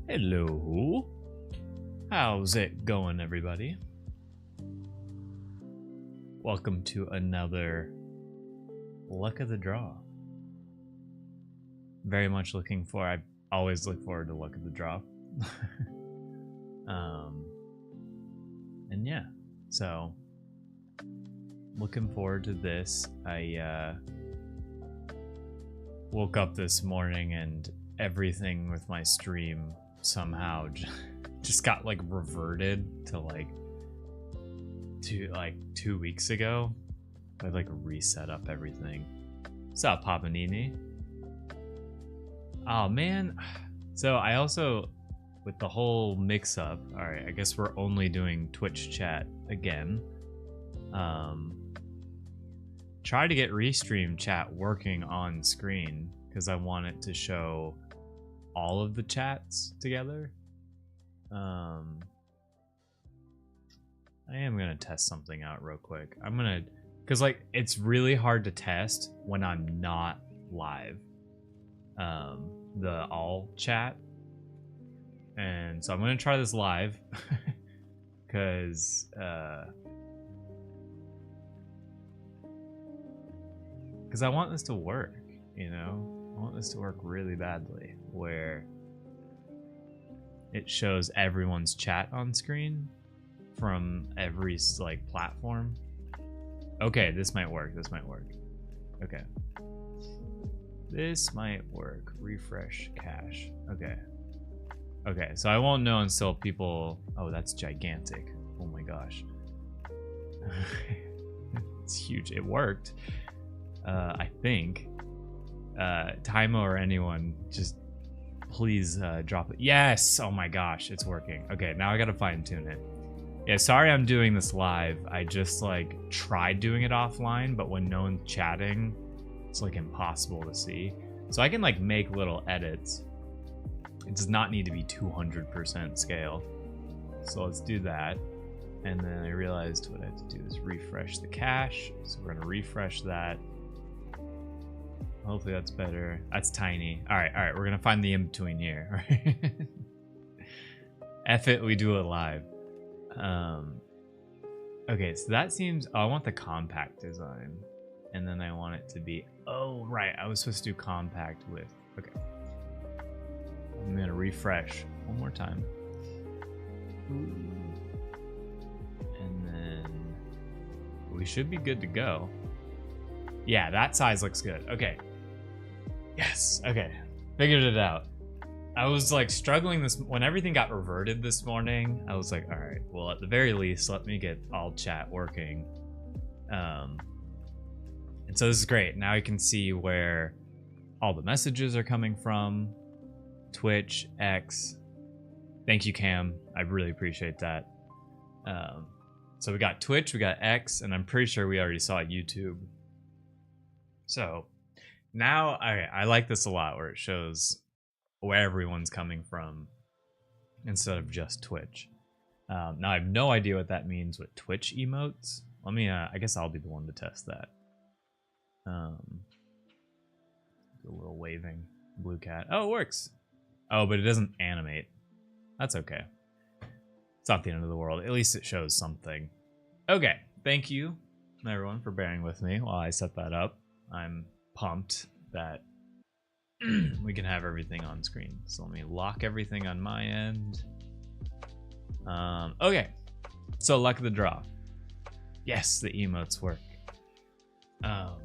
Hello. How's it going, everybody? Welcome to another Luck of the Draw. Very much I always look forward to Luck of the Draw. And yeah, so looking forward to this. I woke up this morning and everything with my stream somehow just got like reverted to like 2 weeks ago. I like reset up everything. What's up, Papanini? Oh man. So I also, with the whole mix up, all right, I guess we're only doing Twitch chat again. Try to get Restream chat working on screen because I want it to show all of the chats together. I am gonna test something out real quick. Because like it's really hard to test when I'm not live. The all chat, and so I'm gonna try this live because I want this to work, you know. I want this to work really badly, where it shows everyone's chat on screen from every like platform. Okay, this might work. Okay. This might work. Refresh cache. Okay, so I won't know until people... Oh, that's gigantic. Oh my gosh. It's huge. It worked. I think. Tymo or anyone, just please drop it. Yes! Oh my gosh, it's working. Okay, now I gotta fine tune it. Yeah, sorry I'm doing this live. I just like tried doing it offline, but when no one's chatting, it's like impossible to see. So I can like make little edits. It does not need to be 200% scale. So let's do that. And then I realized what I have to do is refresh the cache. So we're gonna refresh that. Hopefully that's better. That's tiny. All right, we're gonna find the in-between here. F it, we do it live. Okay, so that seems... Oh, I want the compact design. And then I want it to be... Oh, right, I was supposed to do compact with... Okay. I'm gonna refresh one more time. And then... We should be good to go. Yeah, that size looks good. Okay. Yes, okay. Figured it out. I was like struggling when everything got reverted this morning. I was like, all right, well, at the very least, let me get all chat working. And so this is great. Now I can see where all the messages are coming from. Twitch, X. Thank you, Cam. I really appreciate that. So we got Twitch, we got X, and I'm pretty sure we already saw YouTube. So now I like this a lot, where it shows where everyone's coming from instead of just Twitch. Now I have no idea what that means with Twitch emotes. Let me I guess I'll be the one to test that. A little waving blue cat. Oh, it works. Oh, but it doesn't animate. That's okay. It's not the end of the world. At least it shows something. Okay, thank you everyone for bearing with me while I set that up. I'm pumped that we can have everything on screen. So let me lock everything on my end. Okay, so luck of the draw. Yes, the emotes work. Oh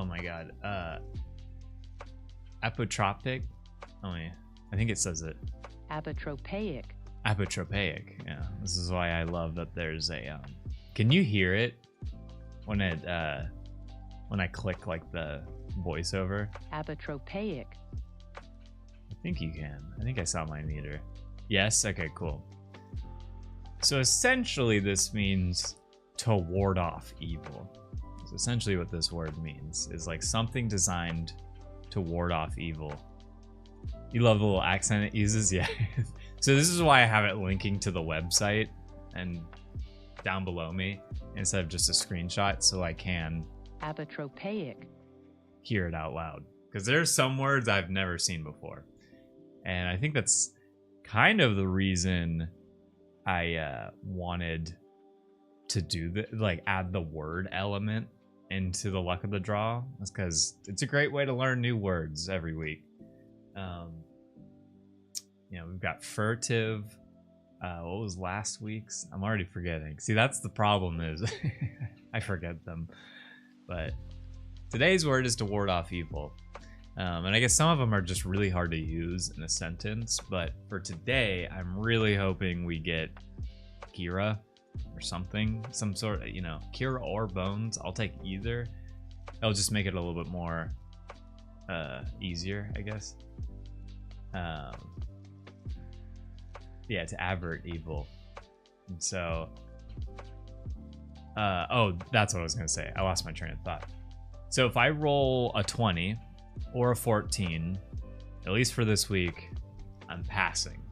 my god. Apotropic. Oh yeah, I think it says it. Apotropaic. Apotropaic. Yeah, this is why I love that there's a. Can you hear it when I click like the voiceover? Apotropaic. I think you can. I think I saw my meter. Yes. Okay. Cool. So essentially, this means to ward off evil. So essentially, what this word means is like something designed to ward off evil. You love the little accent it uses, yeah. So this is why I have it linking to the website and down below me instead of just a screenshot, so I can Apotropaic. hear it out loud. Because there's some words I've never seen before. And I think that's kind of the reason I wanted to do the add the word element into the luck of the draw. That's because it's a great way to learn new words every week. We've got furtive. What was last week's? I'm already forgetting. See, that's the problem is I forget them. But today's word is to ward off evil. And I guess some of them are just really hard to use in a sentence. But for today, I'm really hoping we get Kira or something. Some sort of, Kira or Bones. I'll take either. It'll just make it a little bit more easier, I guess. Yeah, to avert evil. And so that's what I was gonna say. I lost my train of thought. So if I roll a 20 or a 14, at least for this week, I'm passing.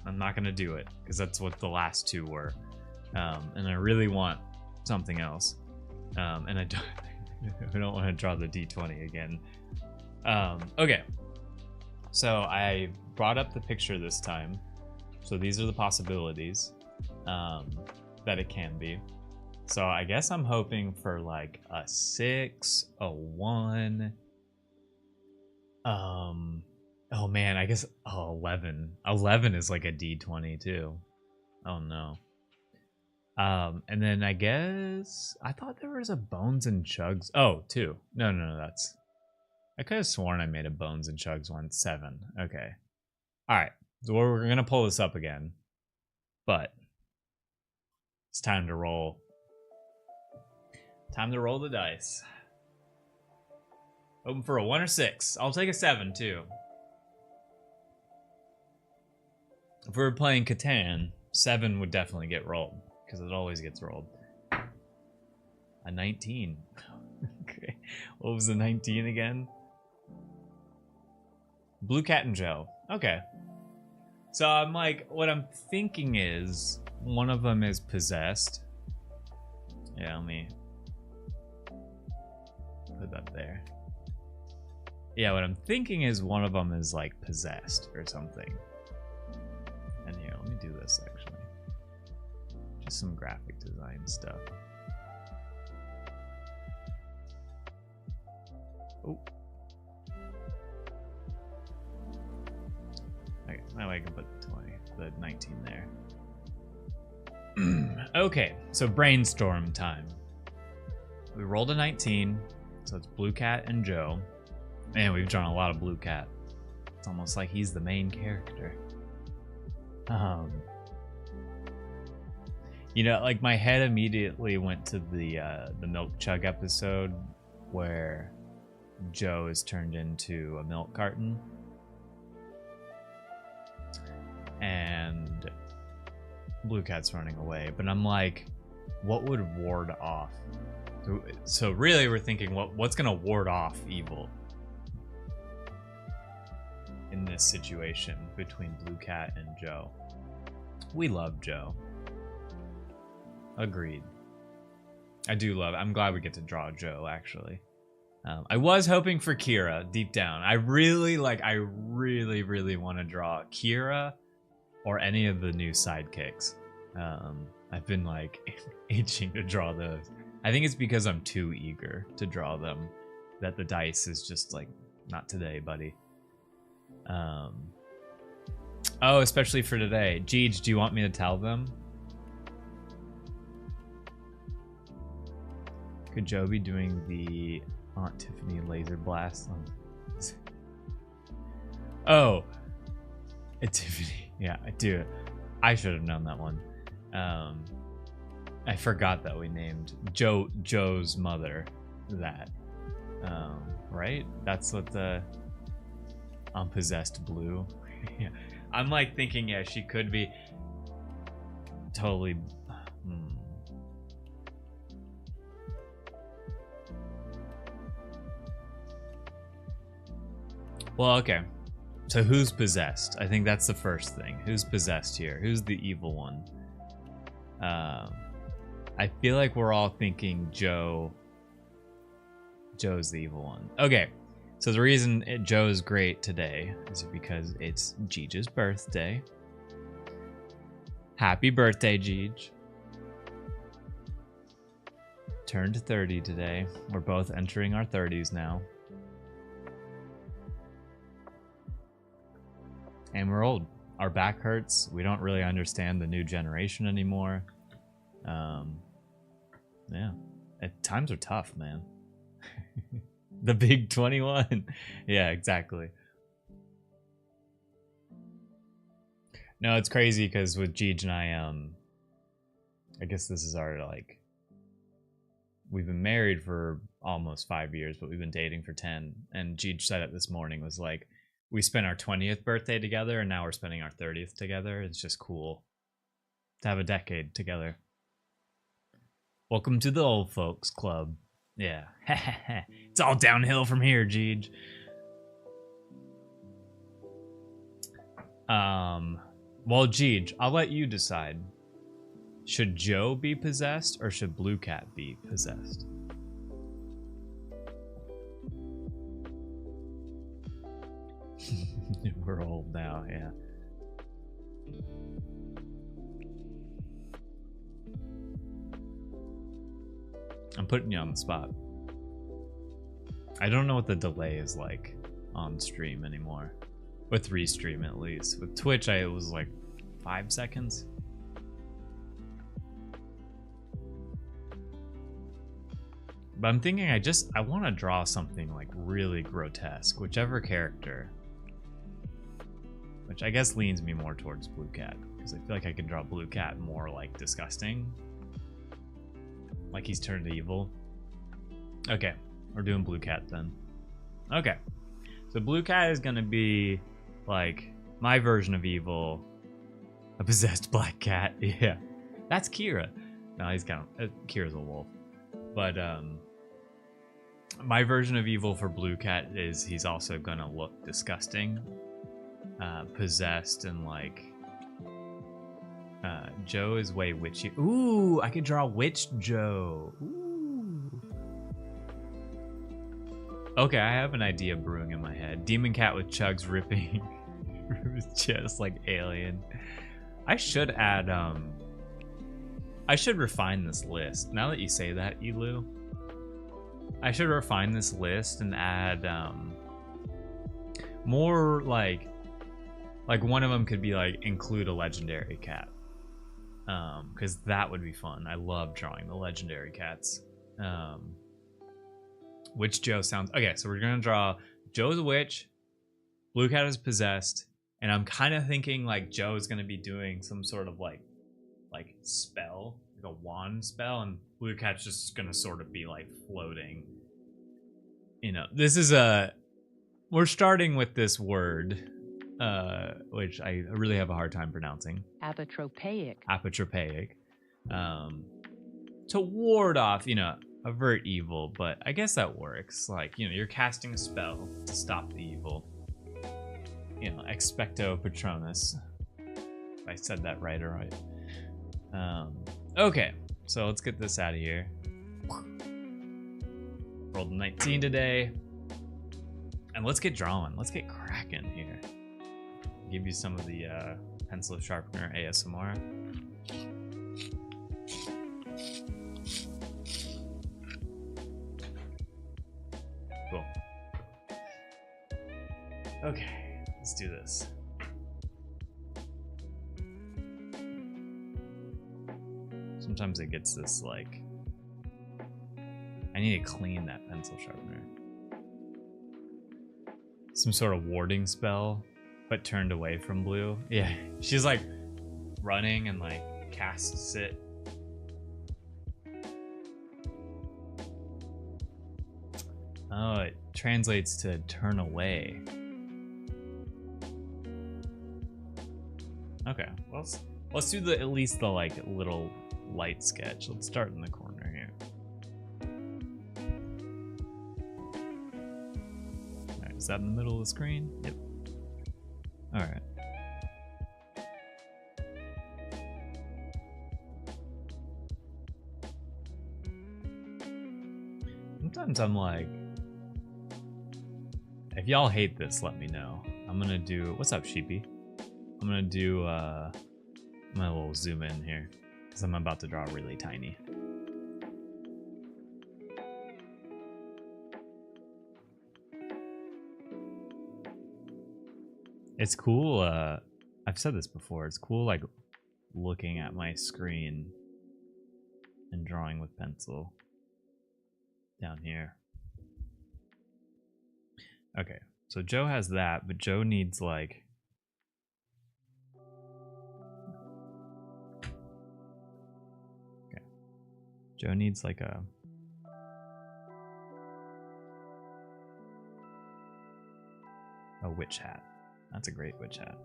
I'm not gonna do it because that's what the last two were. And I really want something else. And I don't want to draw the D20 again. Okay. So I brought up the picture this time. So these are the possibilities that it can be. So I guess I'm hoping for like a 6, a 1. Oh man, I guess 11. 11 is like a D20 too. Oh no. And then I guess I thought there was a Bones and Chugs. Oh, 2. No, that's. I could have sworn I made a Bones and Chugs one. 7. Okay. All right. So we're gonna pull this up again, but it's time to roll. Time to roll the dice. Open for a 1 or 6. I'll take a 7 too. If we were playing Catan, 7 would definitely get rolled because it always gets rolled. A 19. Okay. What was the 19 again? Blue Cat and Joe. Okay. So I'm like, what I'm thinking is one of them is possessed. Yeah, let me put that there. Yeah, what I'm thinking is one of them is like possessed or something. And here, let me do this actually. Just some graphic design stuff. Oh. Okay, now I can put the 19 there. Okay, so brainstorm time. We rolled a 19, so it's Blue Cat and Joe. Man, we've drawn a lot of Blue Cat. It's almost like he's the main character. Like my head immediately went to the Milk Chug episode where Joe is turned into a milk carton. And Blue Cat's running away, but I'm like, what would ward off? So really we're thinking what's gonna ward off evil in this situation between Blue Cat and Joe. We love Joe. Agreed. I'm glad we get to draw Joe actually. I was hoping for Kira deep down. I really want to draw Kira or any of the new sidekicks. I've been like itching to draw those. I think it's because I'm too eager to draw them that the dice is just like, not today, buddy. Oh, especially for today. Jeej, do you want me to tell them? Could Joe be doing the Aunt Tiffany laser blast? Oh, Tiffany. Yeah, I do. I should have known that one. I forgot that we named Joe's mother that. Right? That's what the Unpossessed Blue. Yeah. I'm like thinking, yeah, she could be totally. Well, okay. So who's possessed? I think that's the first thing. Who's possessed here? Who's the evil one? I feel like we're all thinking Joe's the evil one. Okay. So the reason Joe is great today is because it's Jeej's birthday. Happy birthday, Jeej. Turned 30 today. We're both entering our 30s now. And we're old. Our back hurts. We don't really understand the new generation anymore. Yeah. Times are tough, man. The big 21. Yeah, exactly. No, it's crazy because with Jeej and I guess this is our, like, we've been married for almost 5 years, but we've been dating for 10. And Jeej said it this morning, was like, we spent our 20th birthday together, and now we're spending our 30th together. It's just cool to have a decade together. Welcome to the old folks club. Yeah. It's all downhill from here, Jeej. Well, Jeej, I'll let you decide. Should Joe be possessed or should Blue Cat be possessed? We're old now, yeah. I'm putting you on the spot. I don't know what the delay is like on stream anymore. With Restream at least. With Twitch, it was like 5 seconds. But I'm thinking I want to draw something like really grotesque, whichever character. Which I guess leans me more towards Blue Cat, because I feel like I can draw Blue Cat more like disgusting. Like he's turned evil. Okay, we're doing Blue Cat then. Okay, so Blue Cat is gonna be like my version of evil, a possessed black cat. Yeah, that's Kira. No, he's kind of Kira's a wolf, but my version of evil for Blue Cat is he's also gonna look disgusting, possessed, and like Joe is way witchy. Ooh, I could draw Witch Joe. Ooh. Okay, I have an idea brewing in my head. Demon Cat with Chugs ripping his chest like alien. I should add I should refine this list. Now that you say that, Elu, I should refine this list and add more like one of them could be like include a legendary cat. Because that would be fun. I love drawing the legendary cats. Witch Joe sounds... Okay, so we're going to draw Joe's a witch, Blue Cat is possessed, and I'm kind of thinking like Joe's going to be doing some sort of like spell, like a wand spell, and Blue Cat's just going to sort of be like floating. You know, this is we're starting with this word, which I really have a hard time pronouncing. Apotropaic. Apotropaic. To ward off, avert evil, but I guess that works. Like, you're casting a spell to stop the evil. Expecto Patronus. If I said that right or right. Okay, so let's get this out of here. Rolled 19 today. And let's get drawing. Let's get cracking here. Give you some of the pencil sharpener ASMR. Cool. Okay, let's do this. Sometimes it gets this like... I need to clean that pencil sharpener. Some sort of warding spell, but turned away from Blue. Yeah, she's like running and like casts it. Oh, it translates to turn away. Okay, well, let's do at least the like little light sketch. Let's start in the corner here. Alright, is that in the middle of the screen? Yep. Alright. Sometimes I'm like, if y'all hate this, let me know. I'm gonna do, what's up, Sheepy? I'm gonna do, I'm gonna little zoom in here, because I'm about to draw really tiny. It's cool, I've said this before, it's cool like looking at my screen and drawing with pencil down here. Okay, so Joe has that, but Joe needs like Joe needs like a witch hat. That's a great witch hat.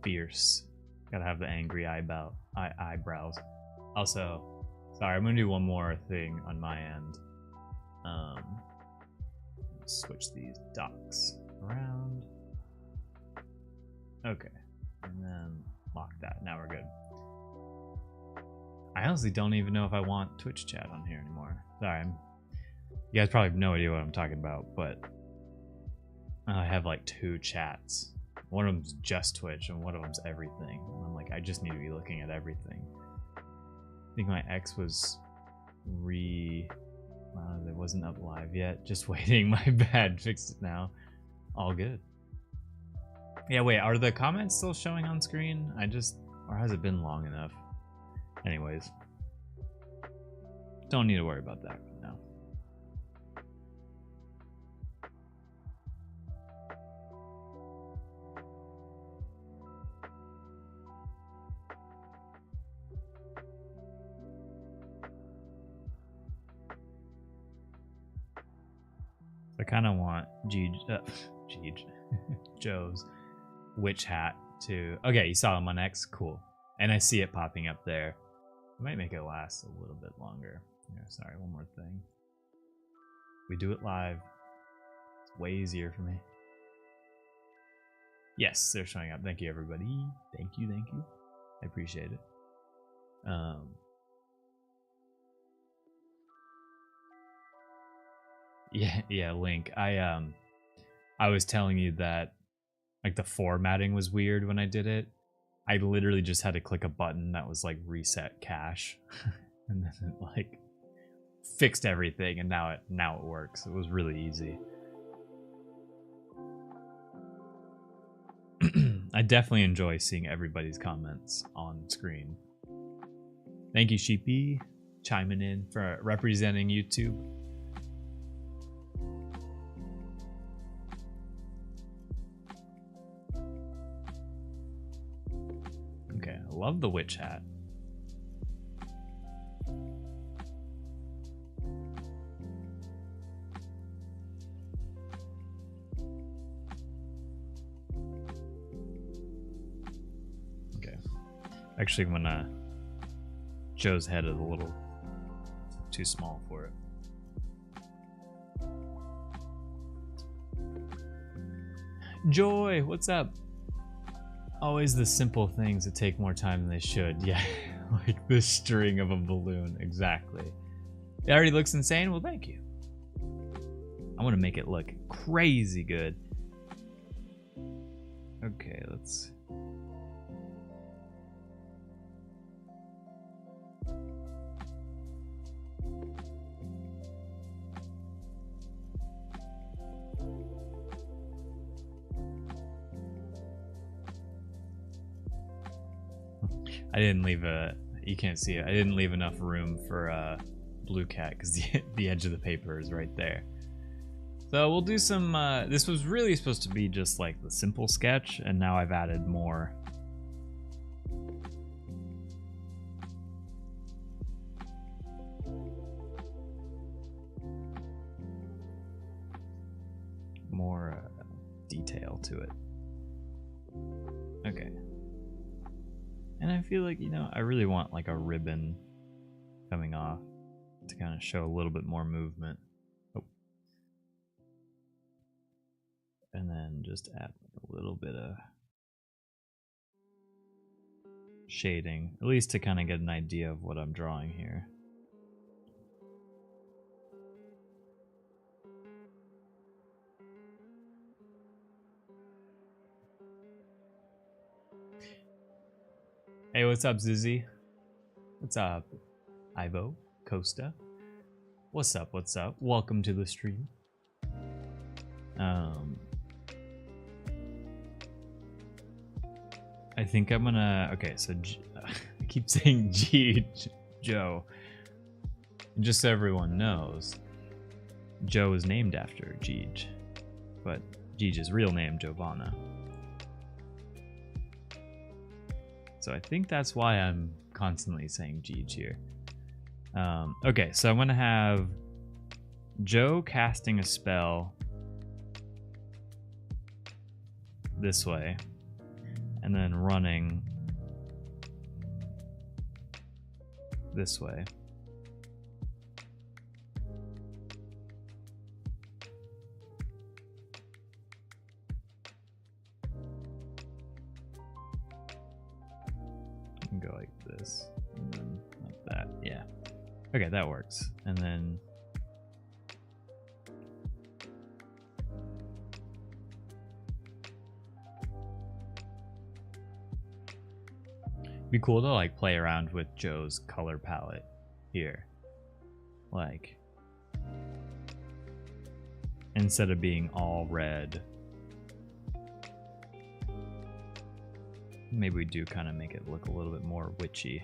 Fierce. Gotta have the angry eyebrows. Also, sorry, I'm gonna do one more thing on my end. Switch these docs around. Okay, and then lock that. Now we're good. I honestly don't even know if I want Twitch chat on here anymore. Sorry, you guys probably have no idea what I'm talking about, but I have like 2 chats. One of them's just Twitch, and one of them's everything. And I'm like, I just need to be looking at everything. I think my ex was it wasn't up live yet. Just waiting. My bad. Fixed it now. All good. Yeah, wait. Are the comments still showing on screen? Or has it been long enough? Anyways, don't need to worry about that right now. I kind of want Joe's witch hat to... Okay, you saw him on X? Cool. And I see it popping up there. I might make it last a little bit longer. Yeah, sorry, one more thing. We do it live. It's way easier for me. Yes, they're showing up. Thank you, everybody. Thank you, thank you. I appreciate it. Yeah, Link. I was telling you that like the formatting was weird when I did it. I literally just had to click a button that was like reset cache, and then it like fixed everything, and now it works. It was really easy. I definitely enjoy seeing everybody's comments on screen. Thank you, Sheepy, chiming in for representing YouTube. Okay, I love the witch hat. Okay. Actually, when Joe's head is a little too small for it. Joy, what's up? Always the simple things that take more time than they should. Yeah, like the string of a balloon. Exactly. It already looks insane? Well, thank you. I want to make it look crazy good. Okay, let's... I didn't leave you can't see it. I didn't leave enough room for Blue Cat because the edge of the paper is right there. So we'll do some, this was really supposed to be just like the simple sketch, and now I've added more. More detail to it. Okay. And I feel like, you know, I really want like a ribbon coming off to kind of show a little bit more movement. Oh. and then just add a little bit of shading, at least to kind of get an idea of what I'm drawing here. Hey, what's up, Zizzy? What's up, Ivo, Costa? What's up? What's up? Welcome to the stream. I think I'm gonna. Okay, so I keep saying Joe. Just so everyone knows, Joe is named after Jeej, but Jeej's real name, Giovanna. So I think that's why I'm constantly saying Jeej here. Okay, so I'm gonna have Joe casting a spell this way, and then running this way. And go like this, and then like that. Yeah. Okay, that works. And then it'd be cool to like play around with Joe's color palette here. Like, instead of being all red, maybe we do kind of make it look a little bit more witchy.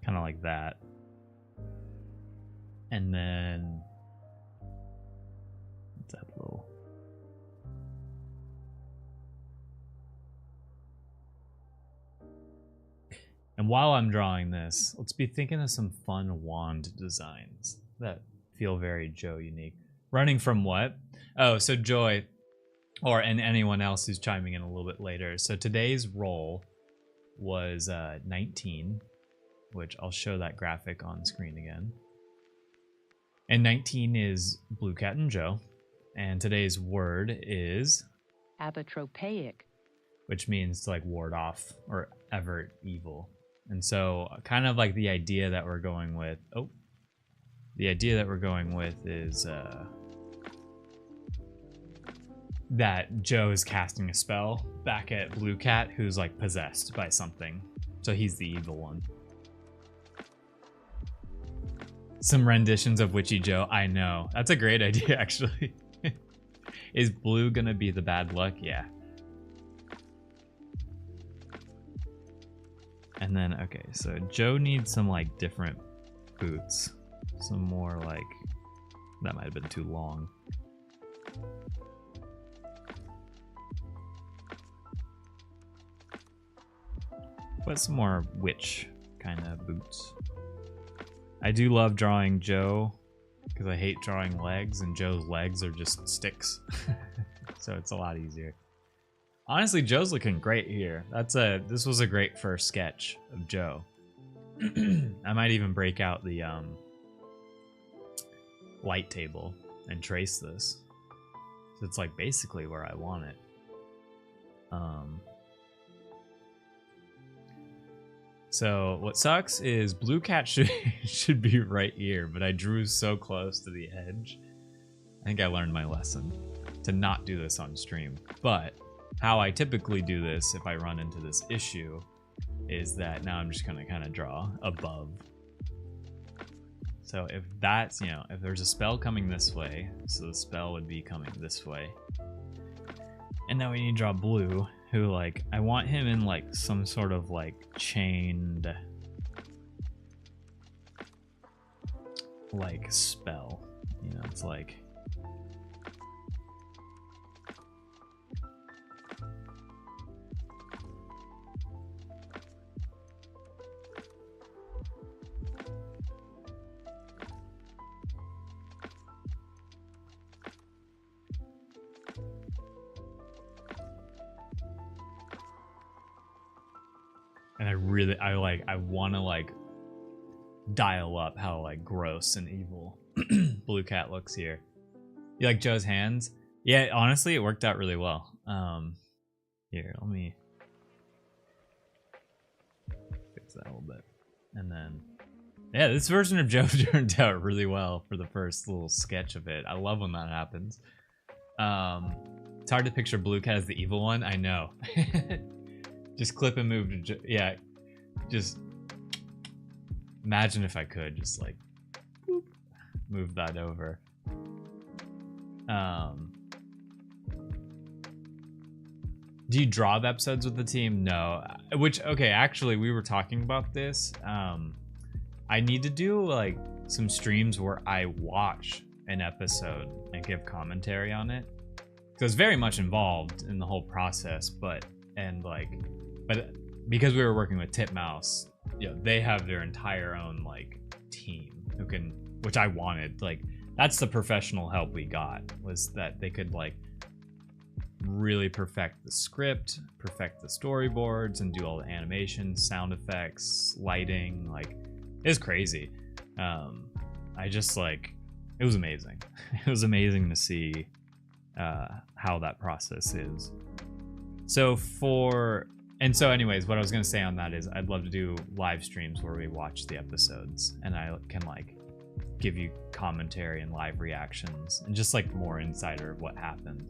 Kind of like that. And then what's that little? And while I'm drawing this, let's be thinking of some fun wand designs that feel very Joe unique. Running from what? Oh, so Joy, and anyone else who's chiming in a little bit later. So today's roll was 19, which I'll show that graphic on screen again. And 19 is Blue Cat and Joe. And today's word is Abotropaic. Which means to like ward off or avert evil. And so kind of like the idea that we're going with, is that Joe is casting a spell back at Blue Cat, who's like possessed by something. So he's the evil one. Some renditions of Witchy Joe. I know. That's a great idea, actually. Is blue gonna be the bad luck? Yeah. And then, okay, so Joe needs some like different boots. Some more like, that might have been too long. But some more witch kind of boots. I do love drawing Joe because I hate drawing legs, and Joe's legs are just sticks. So it's a lot easier. Honestly, Joe's looking great here. This was a great first sketch of Joe. I might even break out the light table and trace this. So it's like basically where I want it. So what sucks is Blue Cat should be right here, but I drew so close to the edge. I think I learned my lesson to not do this on stream. But how I typically do this if I run into this issue is that now I'm just gonna kind of draw above. So if that's, if there's a spell coming this way, so the spell would be coming this way. And now we need to draw Blue, who like, I want him in like some sort of like chained like spell. It's like, I want to like dial up how like gross and evil Blue Cat looks here. You like Joe's hands? Yeah, honestly, it worked out really well. Here, let me fix that a little bit. And then, yeah, this version of Joe turned out really well for the first little sketch of it. I love when that happens. It's hard to picture Blue Cat as the evil one. I know. Just clip and move to yeah. Just imagine if I could just like whoop, move that over. Do you draw the episodes with the team? No. Which, okay, actually, we were talking about this. I need to do like some streams where I watch an episode and give commentary on it. So it's very much involved in the whole process, but because we were working with Titmouse, you know, they have their entire own like team who can, which I wanted. Like, that's the professional help we got, was that they could like really perfect the script, perfect the storyboards, and do all the animations, sound effects, lighting. Like, it's crazy. I just like, it was amazing. It was amazing to see how that process is. So anyways, what I was gonna say on that is I'd love to do live streams where we watch the episodes and I can like give you commentary and live reactions and just like more insider of what happened,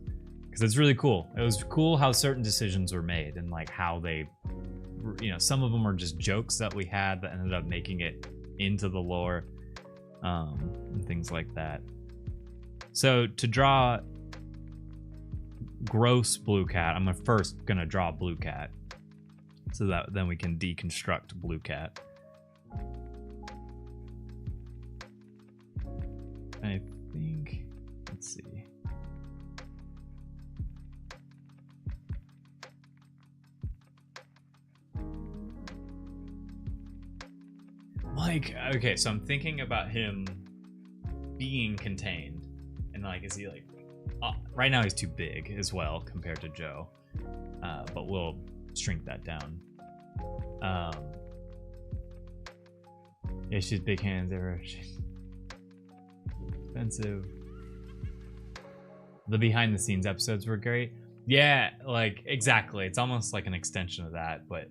because it's really cool. It was cool how certain decisions were made and like how they, you know, some of them were just jokes that we had that ended up making it into the lore, and things like that. So to draw gross Blue Cat, I'm first gonna draw Blue Cat so that then we can deconstruct Blue Cat. I think, let's see. Like, okay, so I'm thinking about him being contained, and like, is he like, right now he's too big as well compared to Joe, but we'll shrink that down. Yeah, she's big hands ever. Expensive. The behind the scenes episodes were great. Yeah, like, exactly. It's almost like an extension of that, but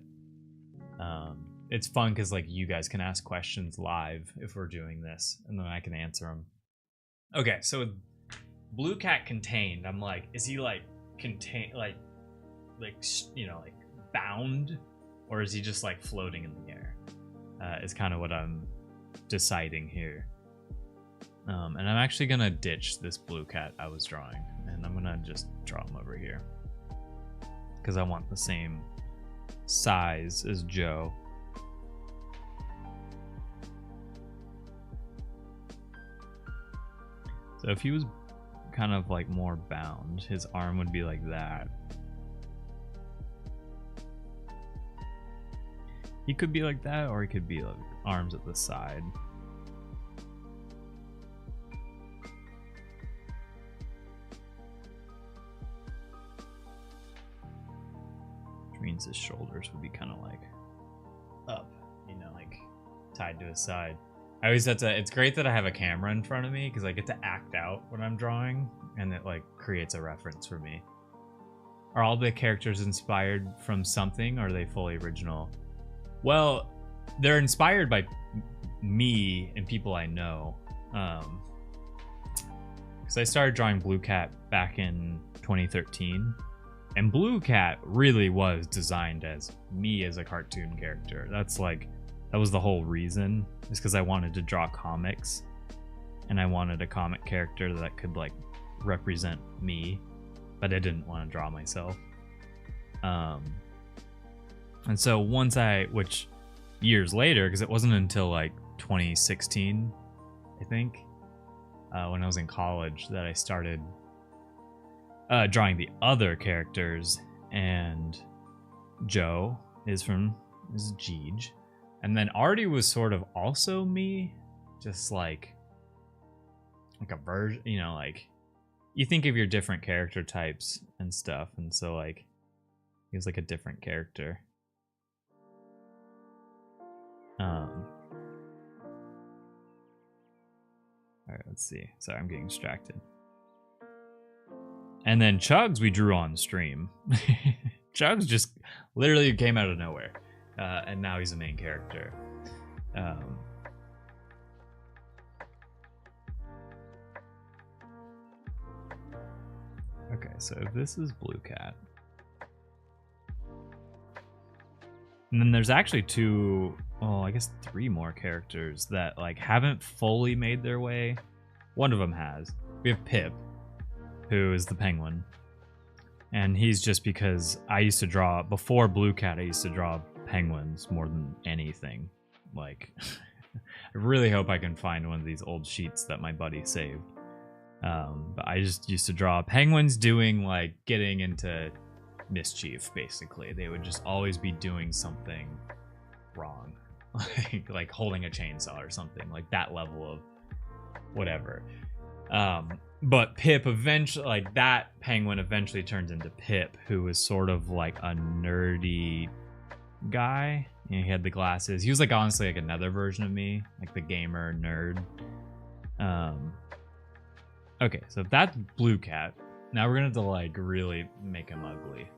it's fun because like you guys can ask questions live if we're doing this, and then I can answer them. Okay, so with Blue Cat contained, I'm like, is he like contained, like you know, like bound, or is he just like floating in the air? Is kind of what I'm deciding here. And I'm actually gonna ditch this Blue Cat I was drawing, and I'm gonna just draw him over here because I want the same size as Joe. So if he was kind of like more bound, his arm would be like that. He could be like that, or he could be like arms at the side. Which means his shoulders would be kind of like up, you know, like tied to his side. I always have to, it's great that I have a camera in front of me because I get to act out what I'm drawing, and it like creates a reference for me. Are all the characters inspired from something, or are they fully original? Well, they're inspired by me and people I know. Because I started drawing Blue Cat back in 2013, and Blue Cat really was designed as me as a cartoon character. That's like, that was the whole reason, is because I wanted to draw comics, and I wanted a comic character that could like represent me, but I didn't want to draw myself. And so once which years later, because it wasn't until like 2016, I think, when I was in college, that I started drawing the other characters, and Joe is Jeej. And then Artie was sort of also me, just like a version, you know, like you think of your different character types and stuff, and so like he was like a different character. All right, let's see. Sorry, I'm getting distracted. And then Chugs we drew on stream. Chugs just literally came out of nowhere. And now he's a main character. Okay, so this is Blue Cat. And then there's actually two, I guess 3 more characters that like haven't fully made their way. One of them has. We have Pip, who is the penguin. And he's just because I used to draw, before Blue Cat, I used to draw penguins more than anything. Like, I really hope I can find one of these old sheets that my buddy saved. But I just used to draw penguins doing, like, getting into mischief, basically. They would just always be doing something wrong. like holding a chainsaw or something. Like, that level of whatever. But Pip eventually, like, that penguin eventually turns into Pip, who is sort of like a nerdy guy. You know, he had the glasses. He was like honestly like another version of me, like the gamer nerd. Okay, so that's Blue Cat. Now we're gonna have to like really make him ugly.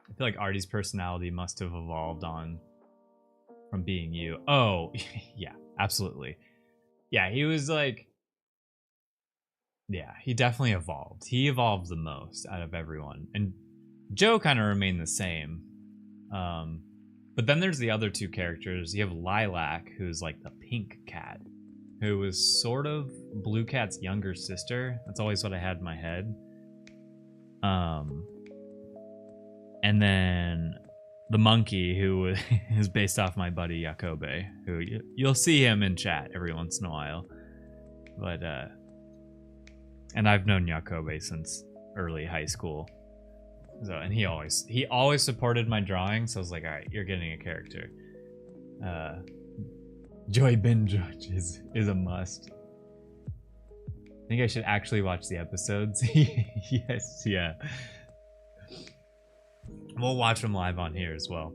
I feel like Artie's personality must have evolved on from being you. Oh, yeah, absolutely. Yeah, he was like, yeah, he definitely evolved. He evolved the most out of everyone. And Joe kind of remained the same. But then there's the other 2 characters. You have Lilac, who's like the pink cat, who was sort of Blue Cat's younger sister. That's always what I had in my head. And then the monkey, who is based off my buddy Jacobe, who you'll see him in chat every once in a while. But, and I've known Jacobe since early high school. So, and he always supported my drawing, so I was like, all right, you're getting a character. Joy Binge is a must. I think I should actually watch the episodes. Yes, yeah. We'll watch them live on here as well.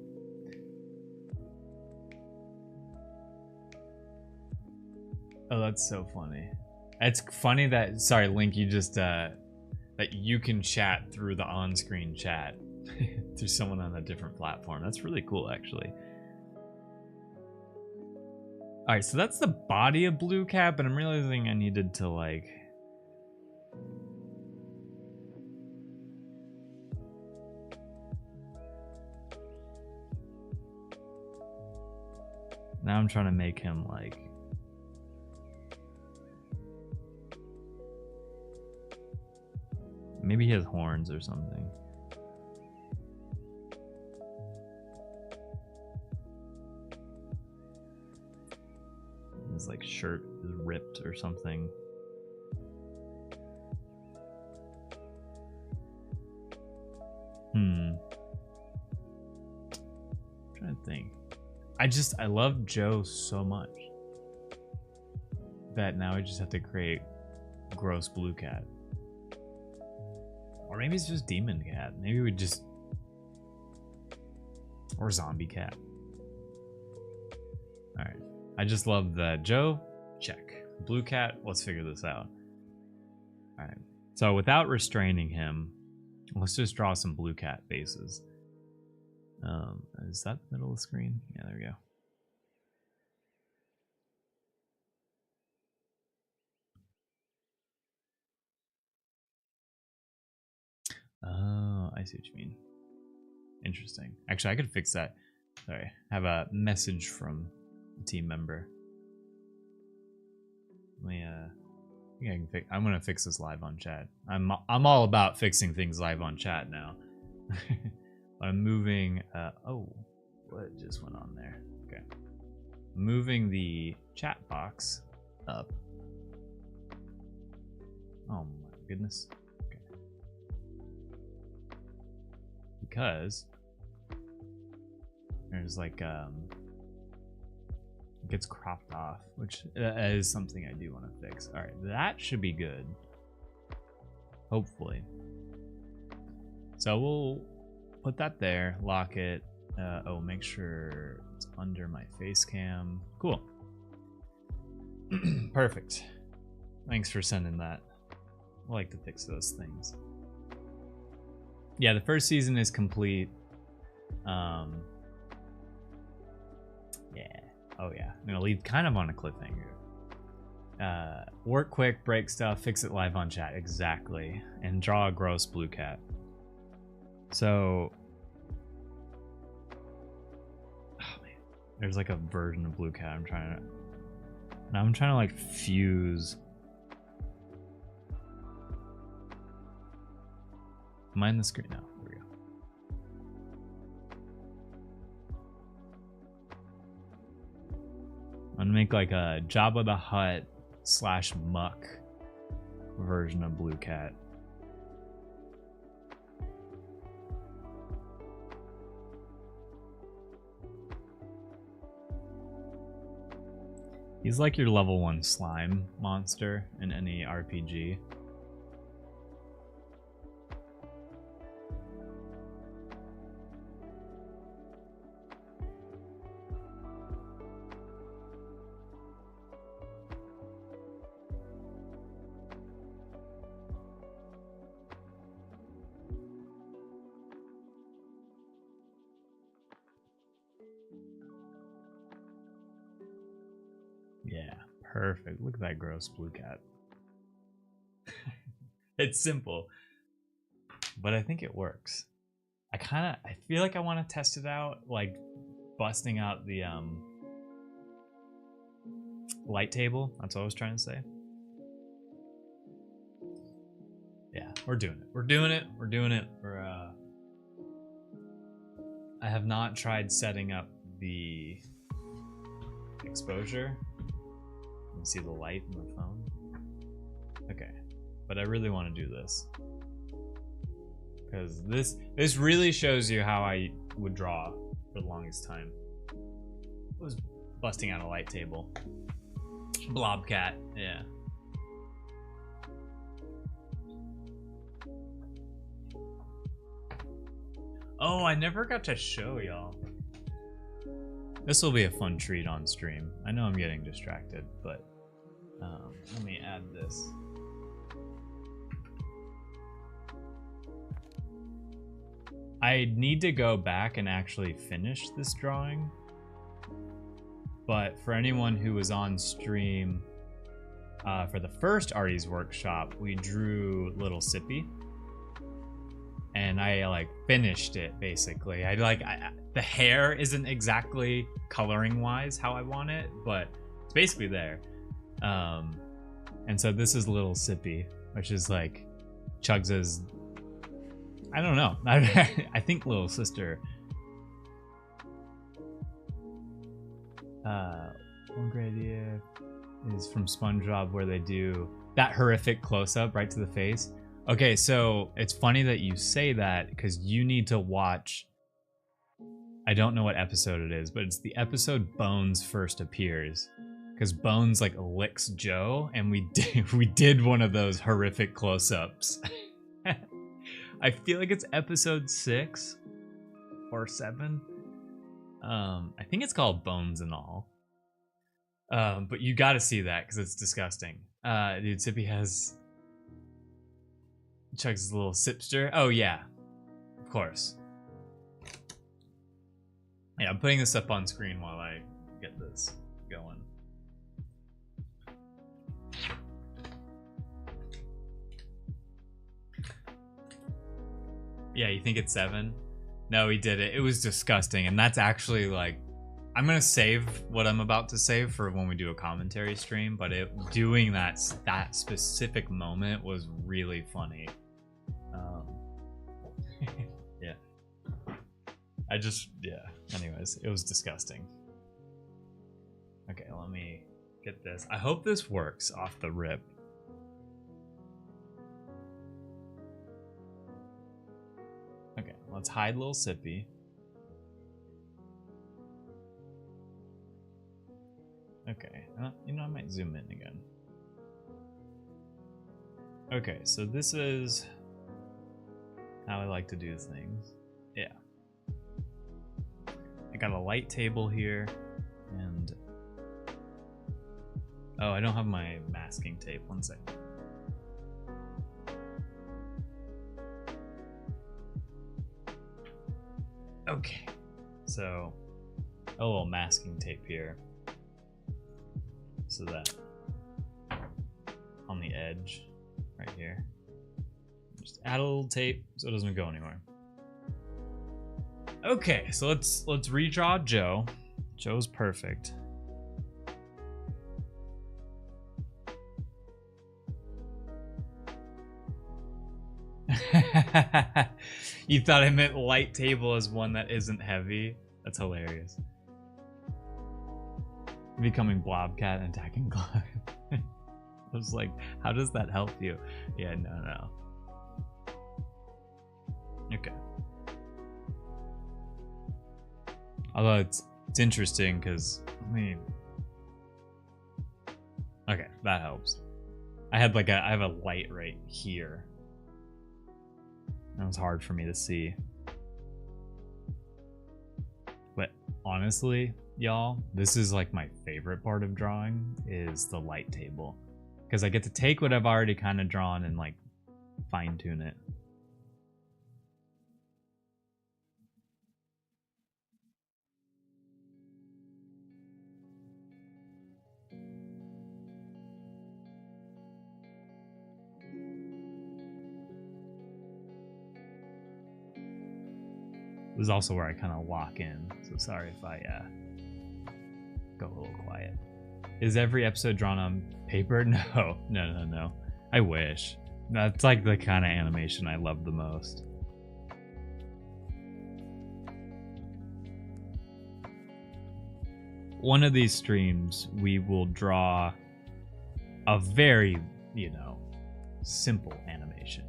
Oh, that's so funny. It's funny that, sorry, Link, you just, that you can chat through the on-screen chat through someone on a different platform. That's really cool, actually. Alright, so that's the body of Blue Cat, but I'm realizing I needed to, like... Now I'm trying to make him, like... Maybe he has horns or something. His like shirt is ripped or something. I'm trying to think. I love Joe so much that now I just have to create gross Blue Cat. Or maybe it's just Demon Cat. Maybe we just... Or Zombie Cat. Alright. I just love that. Joe, check. Blue Cat, let's figure this out. Alright. So without restraining him, let's just draw some Blue Cat faces. Is that the middle of the screen? Yeah, there we go. Oh, I see what you mean. Interesting. Actually, I could fix that. Sorry. I have a message from a team member. Let me, I think I can fix. I'm gonna fix this live on chat. I'm all about fixing things live on chat now. I'm moving. Oh, what just went on there? Okay. Moving the chat box up. Oh my goodness. Because there's like it gets cropped off, which is something I do want to fix. All right, that should be good, hopefully. So we'll put that there, lock it. Oh, make sure it's under my face cam. Cool. Perfect. Thanks for sending that. I like to fix those things. Yeah, the first season is complete. Yeah. Oh yeah. I'm gonna leave kind of on a cliffhanger. Work quick, break stuff, fix it live on chat. Exactly. And draw a gross blue cat. So oh man. There's like a version of blue cat I'm trying to like fuse. Am I in the screen now? There we go. I'm gonna make like a Jabba the Hutt / Muck version of Blue Cat. He's like your level 1 slime monster in any RPG. Yeah, perfect. Look at that gross blue cat. It's simple, but I think it works. I feel like I want to test it out, like busting out the light table. That's what I was trying to say. Yeah, we're doing it. We're doing it. We're doing it. I have not tried setting up the exposure. You can see the light in the phone. Okay, but I really want to do this because this really shows you how I would draw for the longest time. It was busting out a light table. Blobcat, yeah. Oh, I never got to show y'all. This will be a fun treat on stream. I know I'm getting distracted, but let me add this. I need to go back and actually finish this drawing. But for anyone who was on stream for the first Artie's workshop, we drew Little Sippy. And I like finished it basically. The hair isn't exactly coloring wise how I want it, but it's basically there. And so this is Little Sippy, which is like Chugs', I don't know. I think little sister. One great idea is from SpongeBob where they do that horrific close-up right to the face. Okay, so it's funny that you say that because you need to watch. I don't know what episode it is, but it's the episode Bones first appears, because Bones like licks Joe, and we did one of those horrific close-ups. I feel like it's episode 6 or 7. I think it's called Bones and All. But you got to see that because it's disgusting. Dude, Sippy has Chugs' little sipster. Oh yeah, of course. Yeah, I'm putting this up on screen while I get this going. Yeah, you think it's 7? No, he did it. It was disgusting, and that's actually like, I'm gonna save what I'm about to say for when we do a commentary stream. But doing that specific moment was really funny. Yeah. Anyways, it was disgusting. Okay, let me get this. I hope this works off the rip. Okay, let's hide Little Sippy. Okay, you know, I might zoom in again. Okay, so this is how I like to do things. Yeah. got a light table here, and oh, I don't have my masking tape. One sec. Okay, so a little masking tape here, so that on the edge right here, just add a little tape so it doesn't go anywhere. Okay, so let's redraw Joe. Joe's perfect. You thought I meant light table as one that isn't heavy? That's hilarious. Becoming Blobcat and attacking Clive. I was like, how does that help you? Yeah, no. Okay. Although it's interesting because, I mean, okay, that helps. I have a light right here. That was hard for me to see. But honestly, y'all, this is like my favorite part of drawing is the light table. Because I get to take what I've already kind of drawn and like fine tune it. This is also where I kind of lock in, so sorry if I go a little quiet. Is every episode drawn on paper? No. I wish. That's like the kind of animation I love the most. One of these streams, we will draw a very, simple animation.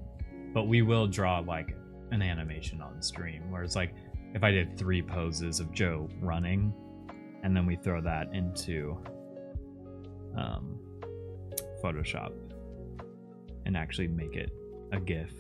But we will draw like an animation on stream where it's like if I did 3 poses of Joe running and then we throw that into Photoshop and actually make it a GIF.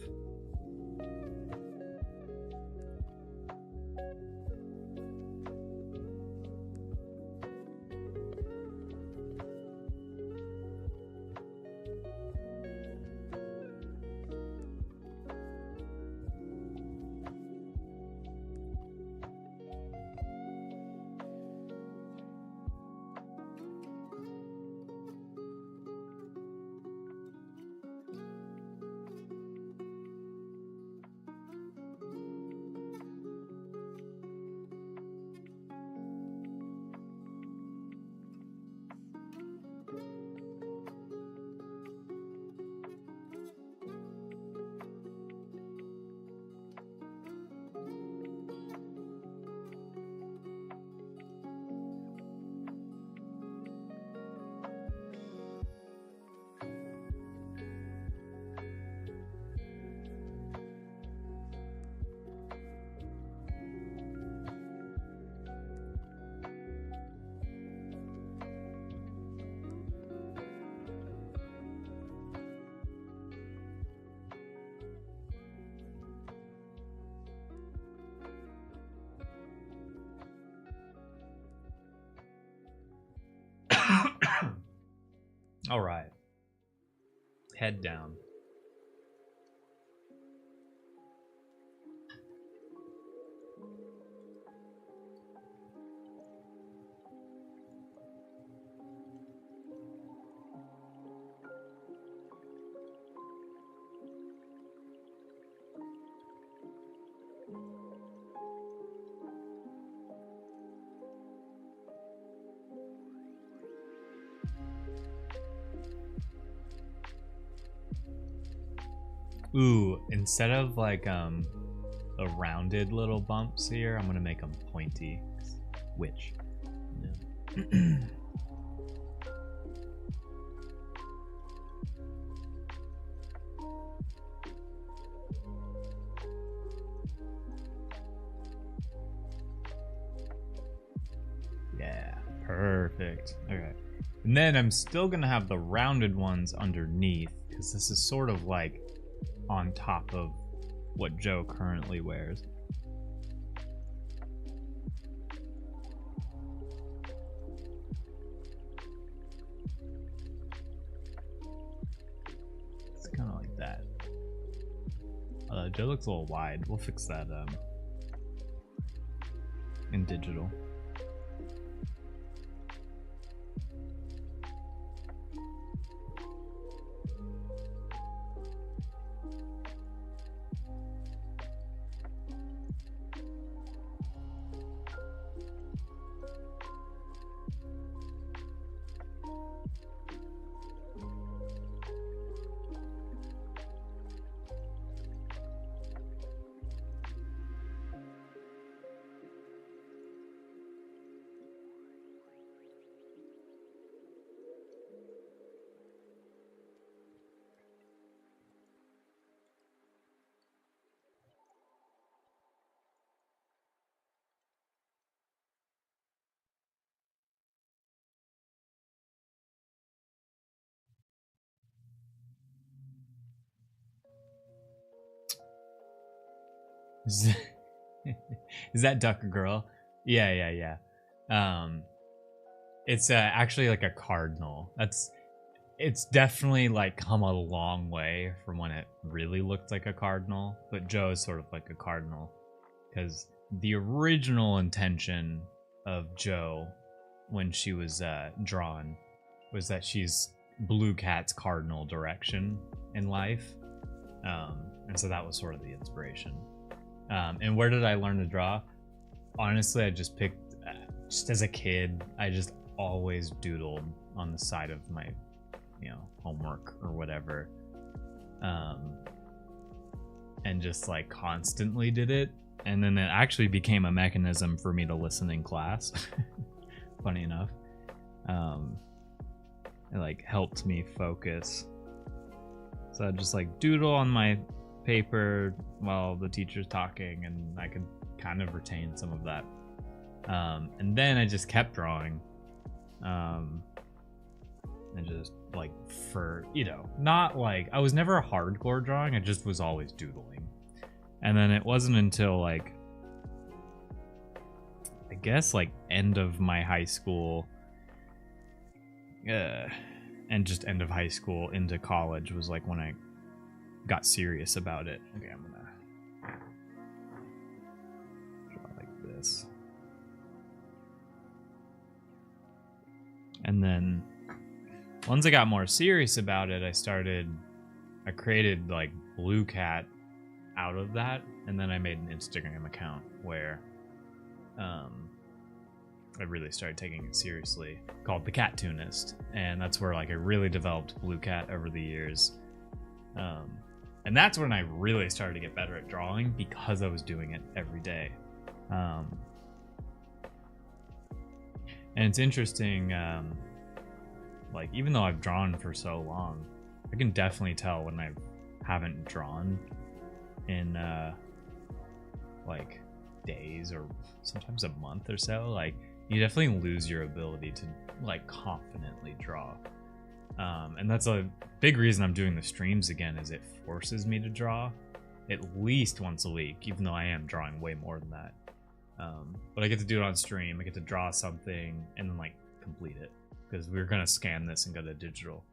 All right. Head down. Ooh, instead of like the rounded little bumps here, I'm gonna make them pointy. Which? Yeah. Yeah, perfect. Okay. And then I'm still gonna have the rounded ones underneath, because this is sort of like on top of what Joe currently wears. Joe looks a little wide. We'll fix that in digital. Is that Duck Girl? Yeah. It's actually like a cardinal. It's definitely like come a long way from when it really looked like a cardinal, but Joe is sort of like a cardinal because the original intention of Joe when she was drawn was that she's Blue Cat's cardinal direction in life, and so that was sort of the inspiration. And where did I learn to draw? Honestly, I just picked, just as a kid, I just always doodled on the side of my, homework or whatever. And just like constantly did it. And then it actually became a mechanism for me to listen in class. Funny enough. It like helped me focus. So I just like doodle on my paper while the teacher's talking, and I could kind of retain some of that. And then I just kept drawing. And just like not like, I was never a hardcore drawing, I just was always doodling. And then it wasn't until like, I guess like end of my high school, and just end of high school into college was like when I got serious about it. Okay, I'm gonna draw like this. And then once I got more serious about it, I created like Blue Cat out of that, and then I made an Instagram account where I really started taking it seriously, called The Cattoonist, and that's where like I really developed Blue Cat over the years. And that's when I really started to get better at drawing because I was doing it every day. And it's interesting, like even though I've drawn for so long, I can definitely tell when I haven't drawn in like days or sometimes a month or so. Like you definitely lose your ability to like confidently draw. And that's a big reason I'm doing the streams again, is it forces me to draw at least once a week, even though I am drawing way more than that. But I get to do it on stream. I get to draw something and then like complete it, because we're gonna scan this and go to digital.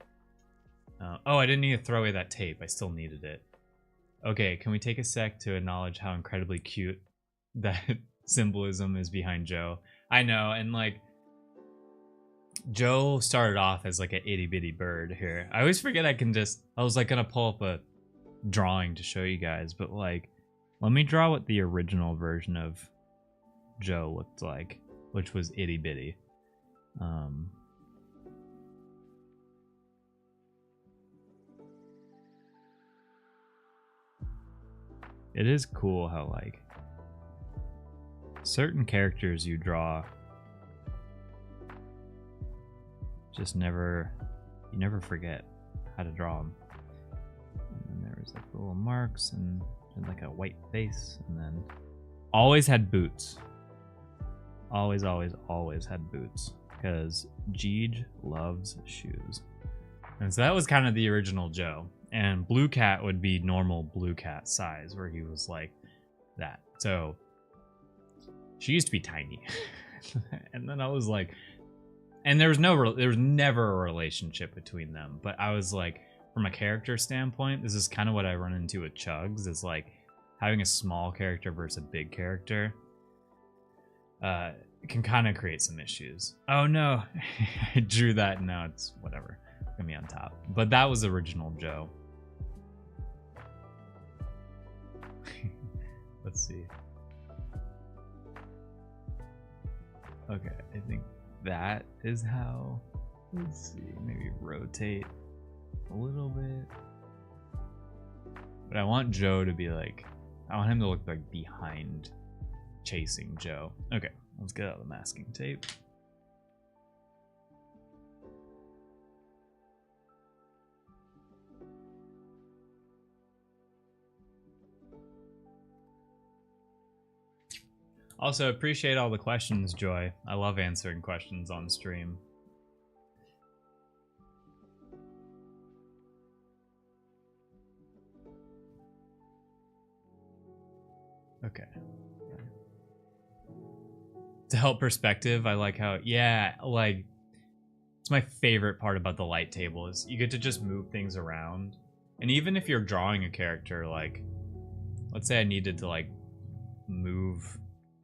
Oh, I didn't need to throw away that tape. I still needed it. Okay, can we take a sec to acknowledge how incredibly cute that symbolism is behind Joe? I know, and like Joe started off as like an itty bitty bird here. I always forget I was like gonna pull up a drawing to show you guys, but like let me draw what the original version of Joe looked like, which was itty bitty. It is cool how like certain characters you draw just you never forget how to draw them. And then there was like little marks and like a white face, and then always had boots. Always had boots, because Jeej loves shoes. And so that was kind of the original Joe. And Blue Cat would be normal Blue Cat size, where he was like that. So she used to be tiny. And then I was like, and there was never a relationship between them. But I was like, from a character standpoint, this is kind of what I run into with Chugs, is like having a small character versus a big character can kind of create some issues. Oh no, I drew that and now it's whatever. It's gonna be on top. But that was original Joe. Let's see. Okay, I think that is how. Let's see, maybe rotate a little bit. But I want Joe to be like, I want him to look like behind chasing Joe. Okay, let's get out the masking tape. Also, appreciate all the questions, Joy. I love answering questions on stream. Okay. To help perspective, I like how, yeah, like, it's my favorite part about the light table is you get to just move things around. And even if you're drawing a character, like, let's say I needed to, like, move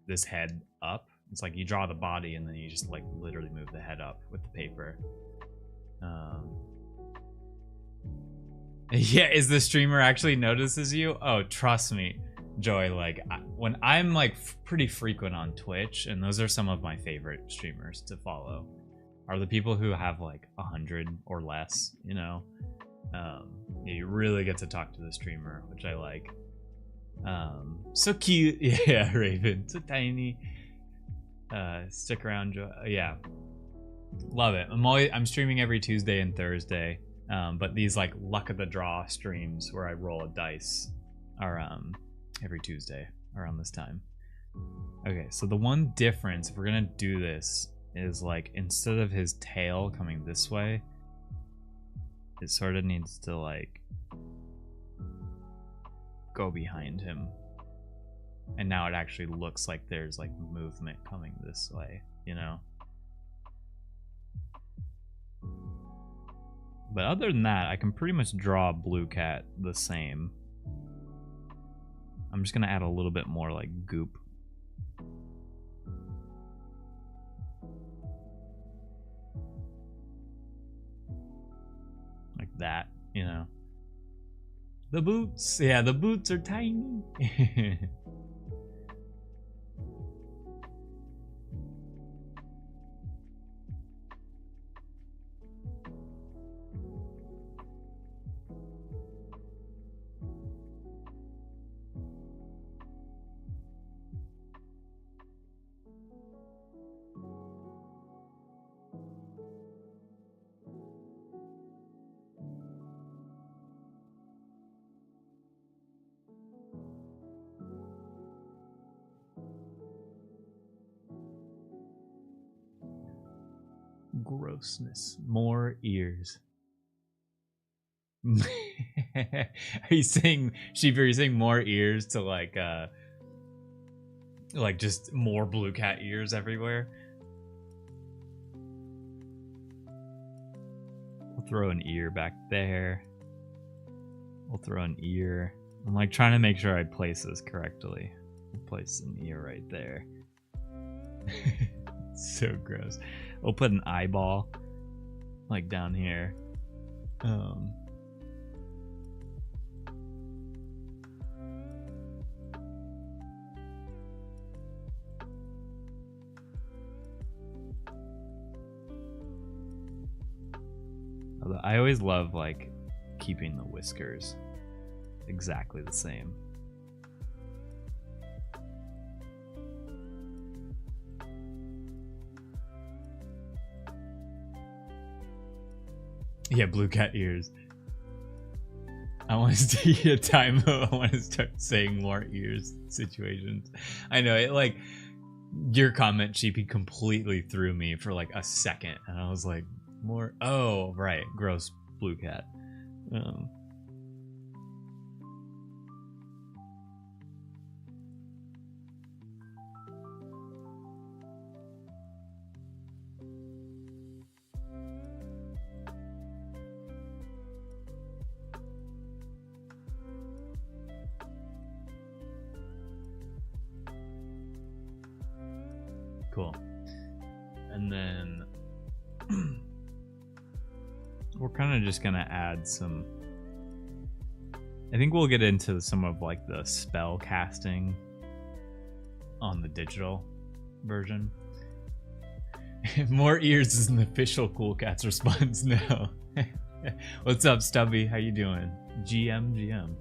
this head up. It's like you draw the body and then you just, like, literally move the head up with the paper. Yeah, is the streamer actually notices you? Oh, trust me. Joy, like when I'm like pretty frequent on Twitch, and those are some of my favorite streamers to follow, are the people who have like 100 or less, you know. You really get to talk to the streamer, which I like. So cute. Yeah, Raven, so tiny. Stick around, Joy. Yeah, love it. I'm streaming every Tuesday and Thursday, but these like luck of the draw streams where I roll a dice are every Tuesday around this time. Okay, so the one difference, if we're gonna do this, is like instead of his tail coming this way, it sort of needs to like go behind him. And now it actually looks like there's like movement coming this way, you know? But other than that, I can pretty much draw Blue Cat the same. I'm just gonna add a little bit more like goop. Like that, you know. The boots, yeah, the boots are tiny. Grossness. More ears. Are you saying, Sheep, are you saying more ears to like just more Blue Cat ears everywhere? We'll throw an ear back there. We'll throw an ear. I'm like trying to make sure I place this correctly. We'll place an ear right there. So gross. We'll put an eyeball like down here. I always love like keeping the whiskers exactly the same. Yeah, Blue Cat ears. I want to take a time. I want to start saying more ears situations. I know it, like your comment, Sheepy, completely threw me for like a second, and I was like, more. Oh, right, gross Blue Cat. Cool. And then we're kind of just gonna add some. I think we'll get into some of like the spell casting on the digital version. More ears is an official Cool Cats response now. What's up, Stubby? How you doing? GM.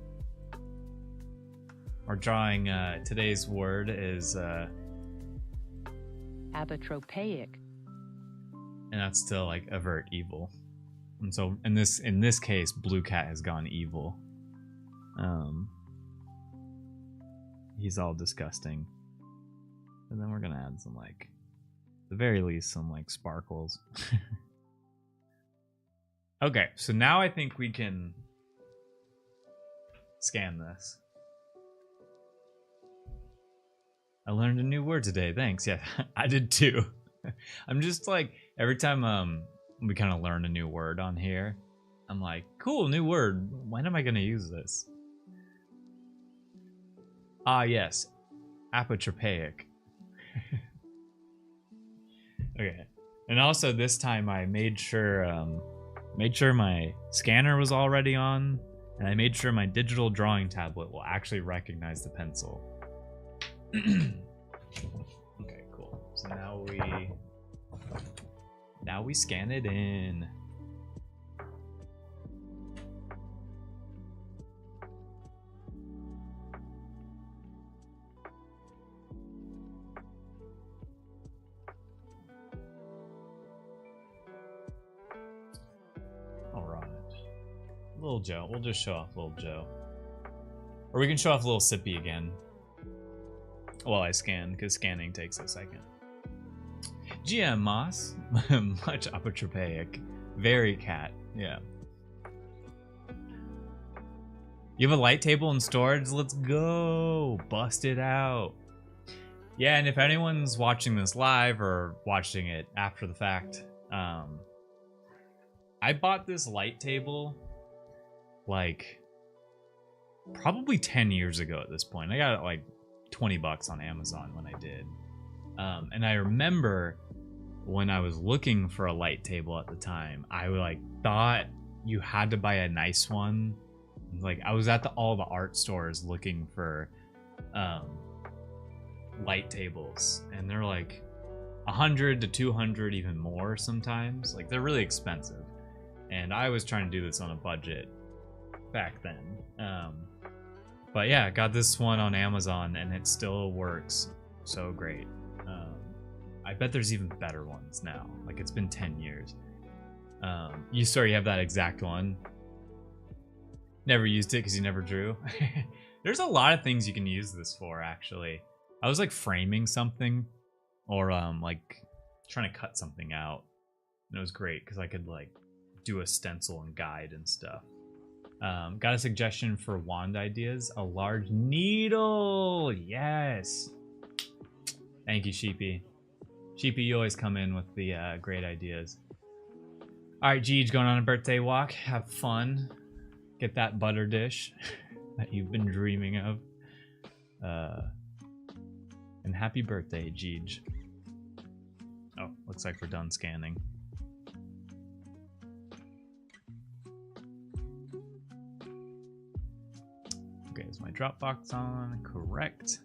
Our drawing today's word is Apotropaic. and that's to like avert evil. And so in this case, Blue Cat has gone evil. He's all disgusting. And then we're gonna add some like, at the very least, some like sparkles. Okay, so now I think we can scan this. I learned a new word today. Thanks. Yeah, I did too. I'm just like, every time we kind of learn a new word on here, I'm like, cool, new word. When am I going to use this? Ah, yes. Apotropaic. Okay. And also this time I made sure my scanner was already on, and I made sure my digital drawing tablet will actually recognize the pencil. Okay, cool. So now we scan it in. All right. Little Joe. We'll just show off Little Joe. Or we can show off Little Sippy again while I scan, because scanning takes a second. GM Moss. Much apotropaic. Very cat. Yeah. You have a light table in storage? Let's go. Bust it out. Yeah, and if anyone's watching this live or watching it after the fact, I bought this light table like probably 10 years ago at this point. I got it like $20 on Amazon when I did. And I remember when I was looking for a light table at the time, I like thought you had to buy a nice one. Like I was at all the art stores looking for light tables, and they're like 100 to 200, even more sometimes. Like they're really expensive. And I was trying to do this on a budget back then. But yeah, got this one on Amazon and it still works so great. I bet there's even better ones now. Like it's been 10 years. You have that exact one. Never used it because you never drew. There's a lot of things you can use this for, actually. I was like framing something or like trying to cut something out. And it was great because I could like do a stencil and guide and stuff. Got a suggestion for wand ideas. A large needle. Yes. Thank you, Sheepy. Sheepy, you always come in with the great ideas. All right, Jeej, going on a birthday walk. Have fun. Get that butter dish that you've been dreaming of. And happy birthday, Jeej. Oh, looks like we're done scanning. Okay, is my Dropbox on? Correct.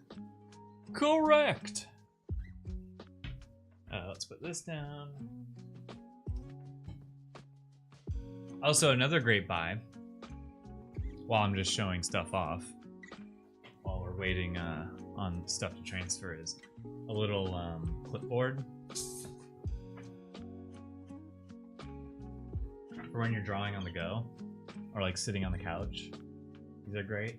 Correct! Let's put this down. Also, another great buy, while I'm just showing stuff off, while we're waiting on stuff to transfer, is a little clipboard for when you're drawing on the go, or like sitting on the couch. These are great.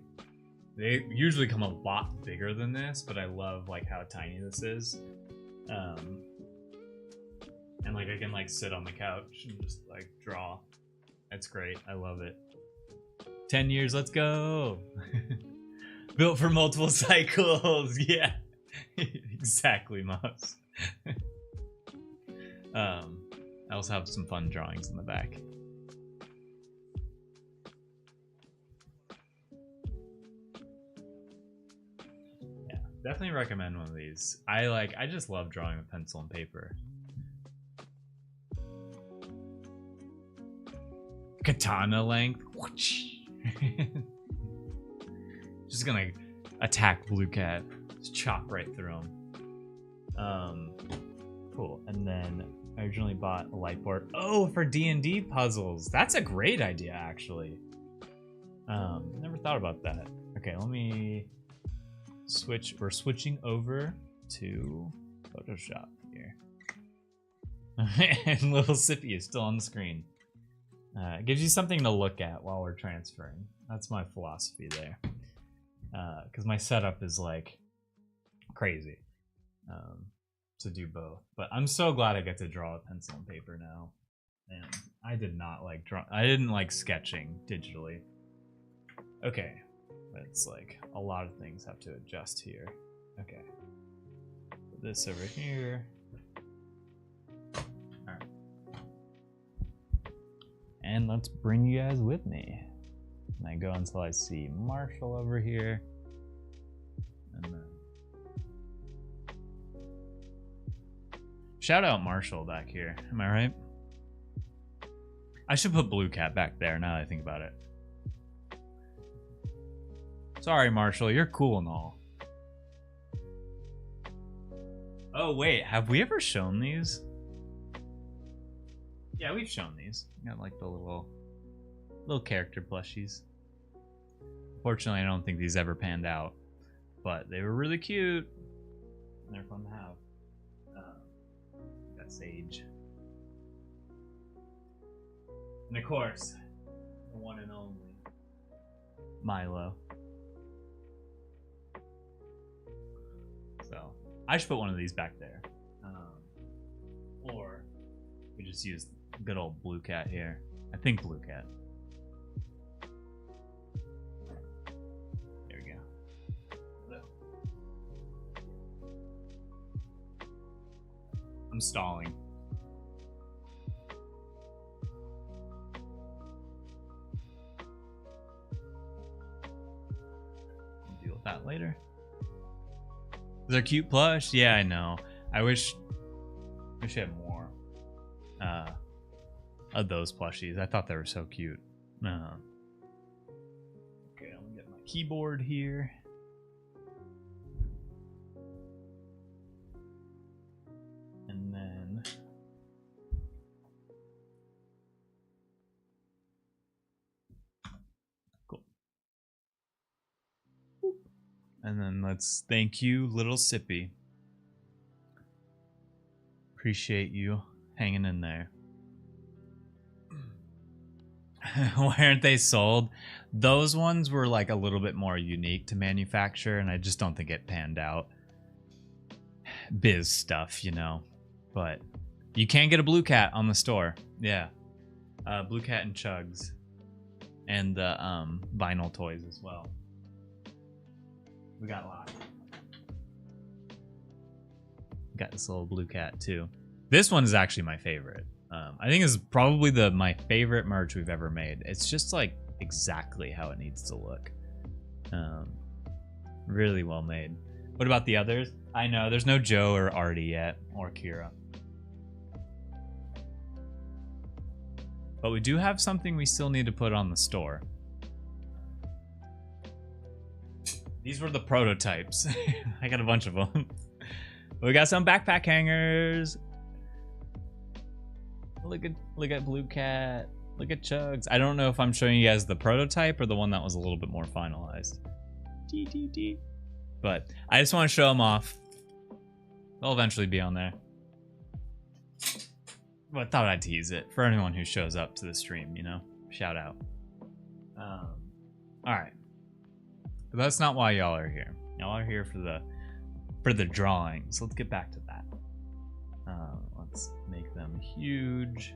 They usually come a lot bigger than this, but I love like how tiny this is. And like I can like sit on the couch and just like draw. That's great. I love it. 10 years, let's go. Built for multiple cycles. Yeah. Exactly, Moss. I also have some fun drawings in the back. definitely recommend one of these. I just love drawing with pencil and paper. Katana length. Just gonna attack Blue Cat. Just chop right through him. Cool. And then I originally bought a light board. Oh, for D&D puzzles. That's a great idea, actually. Never thought about that. Okay, let me switch. We're switching over to Photoshop here. And little Sippy is still on the screen. It gives you something to look at while we're transferring. That's my philosophy there. Because my setup is like crazy to do both. But I'm so glad I get to draw with pencil and paper now. And I did not like I didn't like sketching digitally. Okay, it's like a lot of things have to adjust here. Okay, put this over here. All right, and let's bring you guys with me. And I go until I see Marshall over here, and then shout out Marshall back here. Am I right? I should put Blue Cat back there now that I think about it. Sorry, Marshall, you're cool and all. Oh, wait, have we ever shown these? Yeah, we've shown these. We got like the little character plushies. Fortunately, I don't think these ever panned out, but they were really cute. And they're fun to have. Got Sage. And of course, the one and only Milo. So I should put one of these back there, or we just use good old Blue Cat here. I think Blue Cat. There we go. I'm stalling. We'll deal with that later. They're cute plush. Yeah, I know. I wish I had more of those plushies. I thought they were so cute. Okay, I'm gonna get my keyboard here. And then cool. And then let's thank you, little Sippy. Appreciate you hanging in there. Why aren't they sold? Those ones were like a little bit more unique to manufacture, and I just don't think it panned out. Biz stuff, you know. But you can get a Blue Cat on the store. Yeah. Blue Cat and Chugs. And the vinyl toys as well. We got a lot. Got this little Blue Cat too. This one is actually my favorite. I think it's probably my favorite merch we've ever made. It's just like exactly how it needs to look. Really well made. What about the others? I know there's no Joe or Artie yet, or Kira. But we do have something we still need to put on the store. These were the prototypes. I got a bunch of them. We got some backpack hangers. Look at Blue Cat. Look at Chugs. I don't know if I'm showing you guys the prototype or the one that was a little bit more finalized. But I just want to show them off. They'll eventually be on there. But I thought I'd tease it for anyone who shows up to the stream, you know? Shout out. Alright. But that's not why y'all are here. Y'all are here for the drawings. Let's get back to that. Let's make them huge.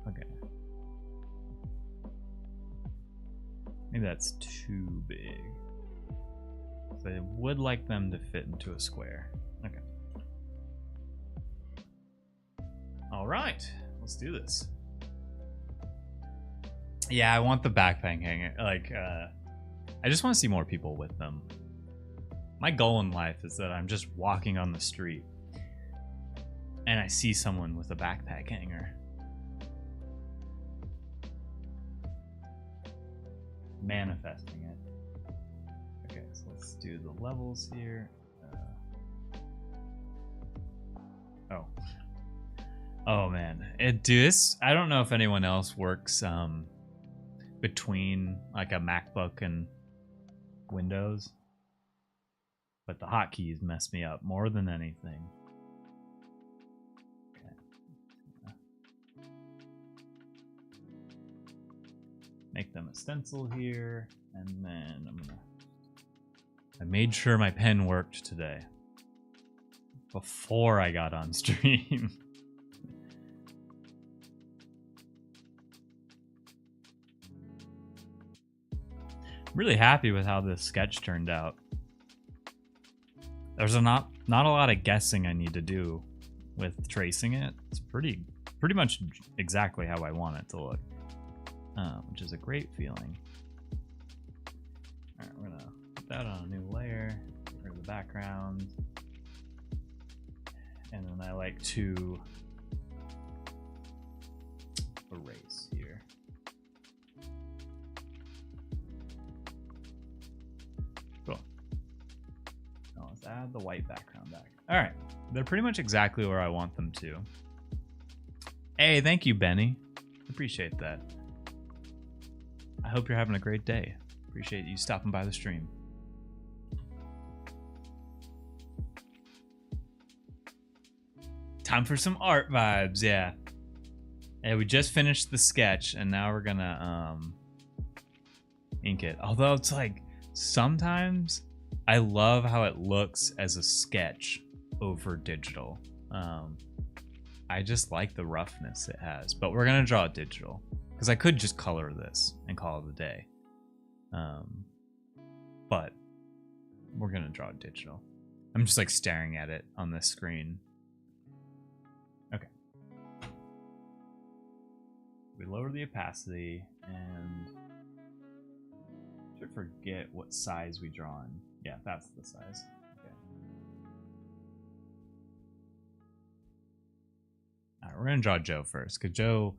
Okay. Maybe that's too big. So I would like them to fit into a square. Okay. All right, let's do this. Yeah, I want the backpack hanger. Like, I just want to see more people with them. My goal in life is that I'm just walking on the street and I see someone with a backpack hanger. Manifesting it. Okay, so let's do the levels here. Oh man, I don't know if anyone else works between like a MacBook and Windows, but the hotkeys mess me up more than anything. Okay. Make them a stencil here, and then I made sure my pen worked today before I got on stream. Really happy with how this sketch turned out. There's not a lot of guessing I need to do with tracing it. It's pretty much exactly how I want it to look, which is a great feeling. All right, we're gonna put that on a new layer for the background, and then I like to erase here. Cool. Now let's add the white background back. All right, they're pretty much exactly where I want them to. Hey, thank you, Benny. Appreciate that. I hope you're having a great day. Appreciate you stopping by the stream. Time for some art vibes, yeah. Hey, we just finished the sketch, and now we're gonna ink it. Although it's like, sometimes I love how it looks as a sketch over digital. I just like the roughness it has, but we're gonna draw it digital because I could just color this and call it a day. But we're gonna draw it digital. I'm just like staring at it on this screen. Okay. We lower the opacity and I should forget what size we draw in. Yeah, that's the size. Okay. All right, we're gonna draw Joe first because Joe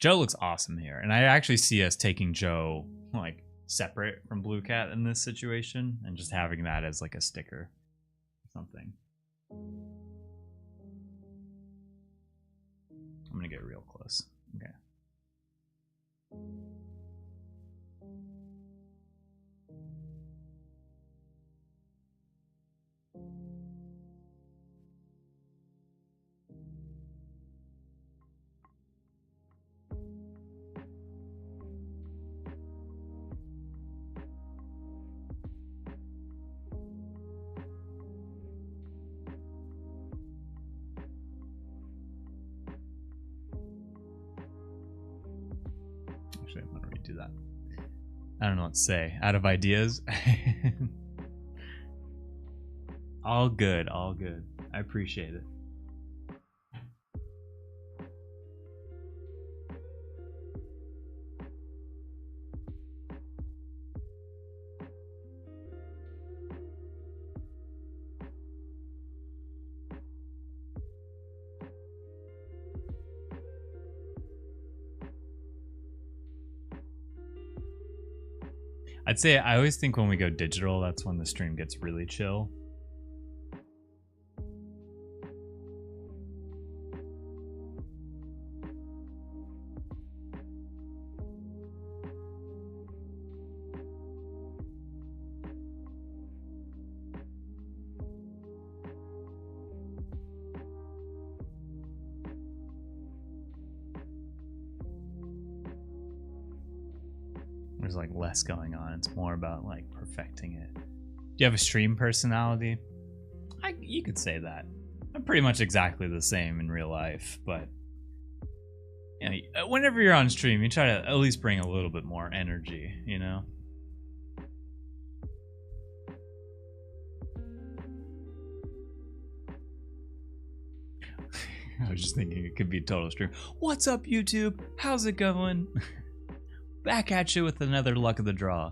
looks awesome here, and I actually see us taking Joe like separate from Blue Cat in this situation and just having that as like a sticker or something. I'm gonna get real close. Okay. Actually, I'm gonna redo that. I don't know what to say. Out of ideas. All good, all good. I appreciate it. I'd say I always think when we go digital, that's when the stream gets really chill. There's like less going on. It's more about like perfecting it. Do you have a stream personality? You could say that. I'm pretty much exactly the same in real life, but you know, whenever you're on stream, you try to at least bring a little bit more energy, you know? I was just thinking it could be a total stream. What's up, YouTube? How's it going? back at you with another luck of the draw.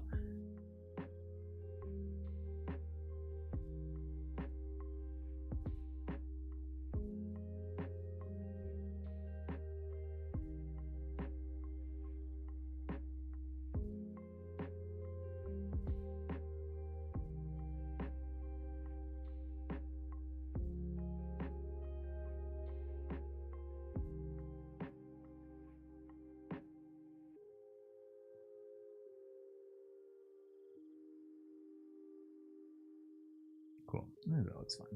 Cool. Maybe that looks fun.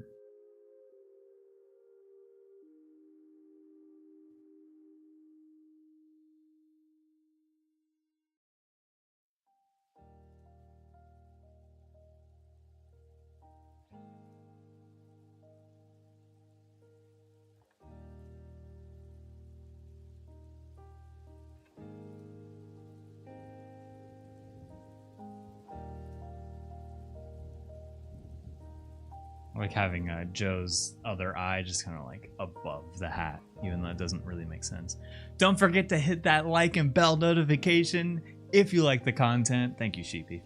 Like having Joe's other eye just kind of like above the hat, even though it doesn't really make sense. Don't forget to hit that like and bell notification if you like the content. Thank you, Sheepy.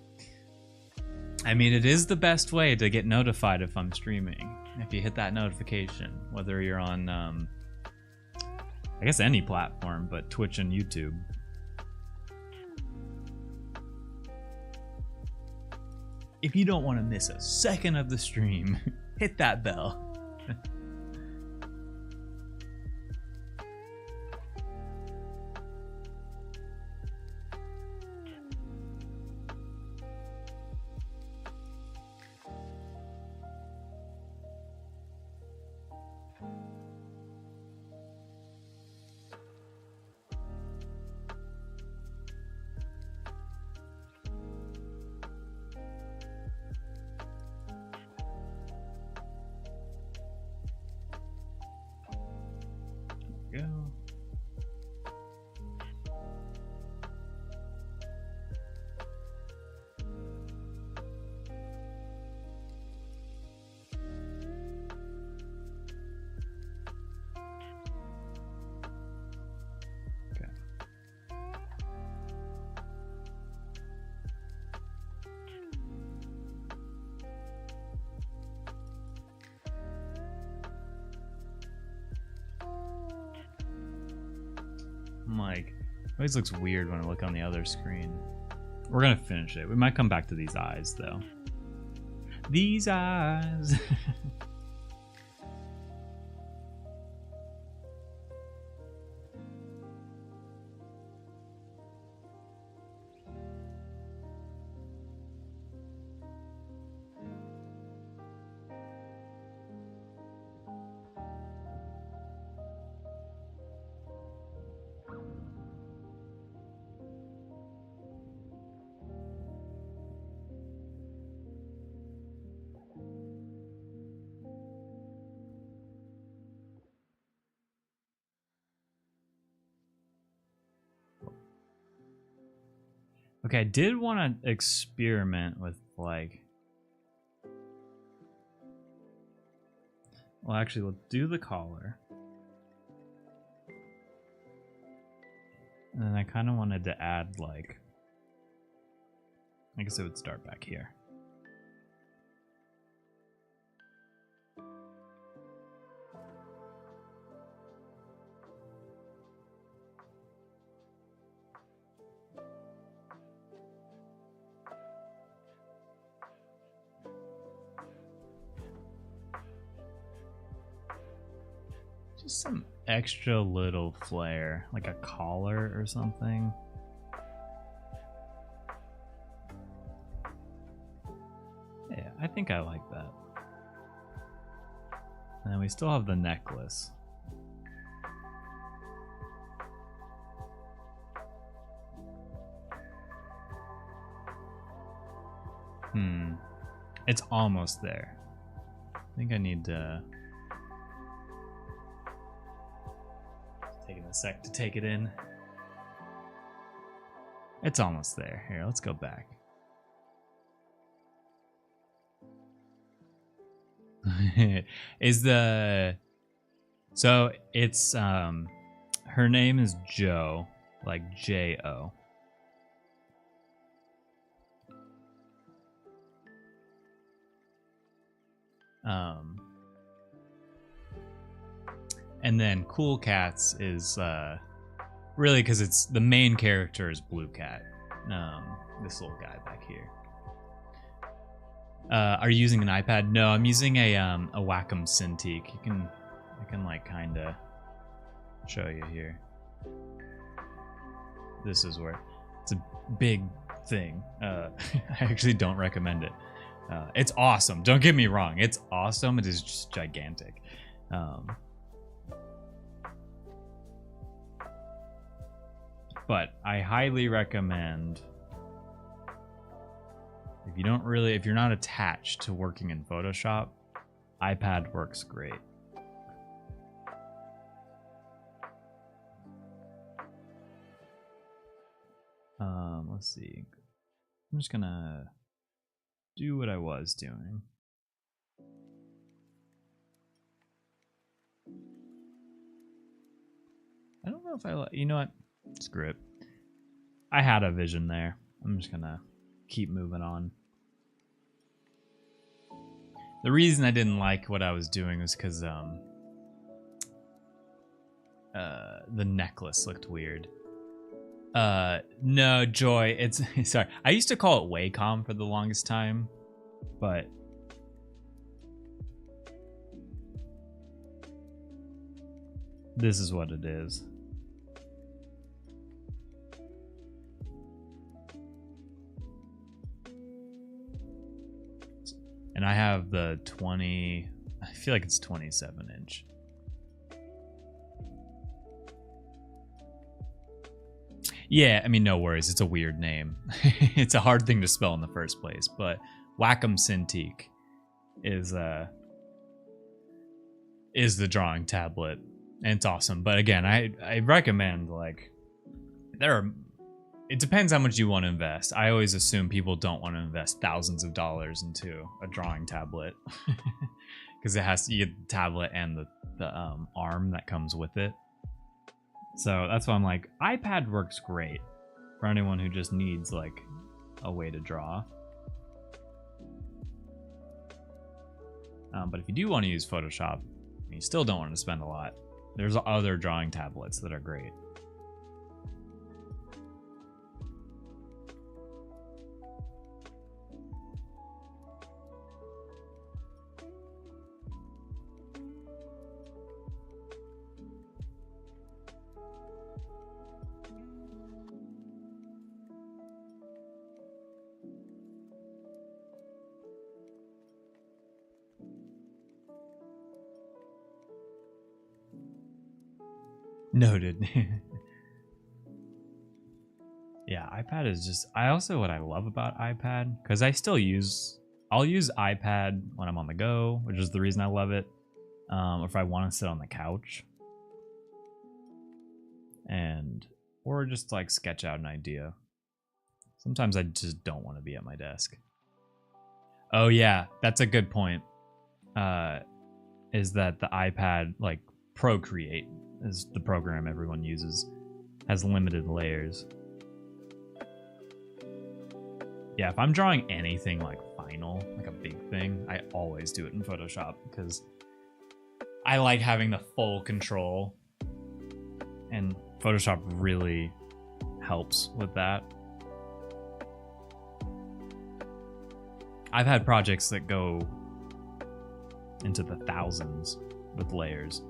I mean, it is the best way to get notified if I'm streaming. If you hit that notification, whether you're on, I guess any platform, but Twitch and YouTube. If you don't want to miss a second of the stream, hit that bell. Go. Okay. Mike, always looks weird when I look on the other screen. We're gonna finish it. We might come back to these eyes though. These eyes. Okay, I did want to experiment with like... Well, actually, we'll do the collar. And then I kind of wanted to add like... I guess it would start back here. Just some extra little flair, like a collar or something. Yeah, I think I like that. And then we still have the necklace. It's almost there. I think I need to... Taking a sec to take it in. It's almost there. Here, let's go back. Is the... So it's her name is Joe, like J-O. And then Cool Cats is really because it's the main character is Blue Cat. This little guy back here. Are you using an iPad? No, I'm using a Wacom Cintiq. I can like kind of show you here. This is where it's a big thing. I actually don't recommend it. It's awesome. Don't get me wrong. It's awesome. It is just gigantic. But I highly recommend if you're not attached to working in Photoshop, iPad works great. Let's see. I'm just gonna do what I was doing. I don't know if you know what? Screw it. I had a vision there. I'm just gonna keep moving on. The reason I didn't like what I was doing was because the necklace looked weird. No, Joy, it's sorry. I used to call it Wacom for the longest time, but this is what it is. And I have the 20, I feel like it's 27 inch. Yeah, I mean, no worries. It's a weird name. It's a hard thing to spell in the first place, but Wacom Cintiq is the drawing tablet, and it's awesome. But again, I recommend, like, it depends how much you want to invest. I always assume people don't want to invest thousands of dollars into a drawing tablet because you get the tablet and the arm that comes with it. So that's why I'm like, iPad works great for anyone who just needs like a way to draw. But if you do want to use Photoshop, and you still don't want to spend a lot, there's other drawing tablets that are great. Noted. Yeah, iPad is just, what I love about iPad, because I'll use iPad when I'm on the go, which is the reason I love it. Or if I want to sit on the couch or just like sketch out an idea. Sometimes I just don't want to be at my desk. Oh yeah, that's a good point. Is that the iPad, like Procreate is the program everyone uses, has limited layers. Yeah, if I'm drawing anything like final, like a big thing, I always do it in Photoshop because I like having the full control, and Photoshop really helps with that. I've had projects that go into the thousands with layers.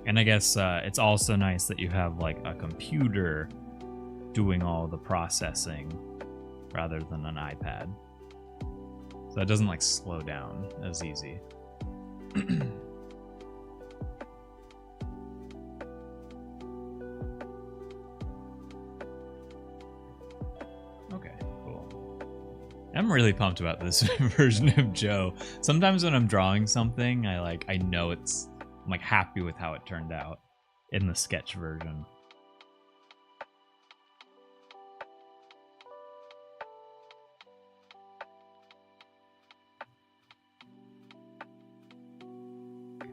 And I guess it's also nice that you have like a computer doing all the processing rather than an iPad. So it doesn't like slow down as easy. Okay, cool. I'm really pumped about this version of Joe. Sometimes when I'm drawing something, I know I'm like happy with how it turned out in the sketch version.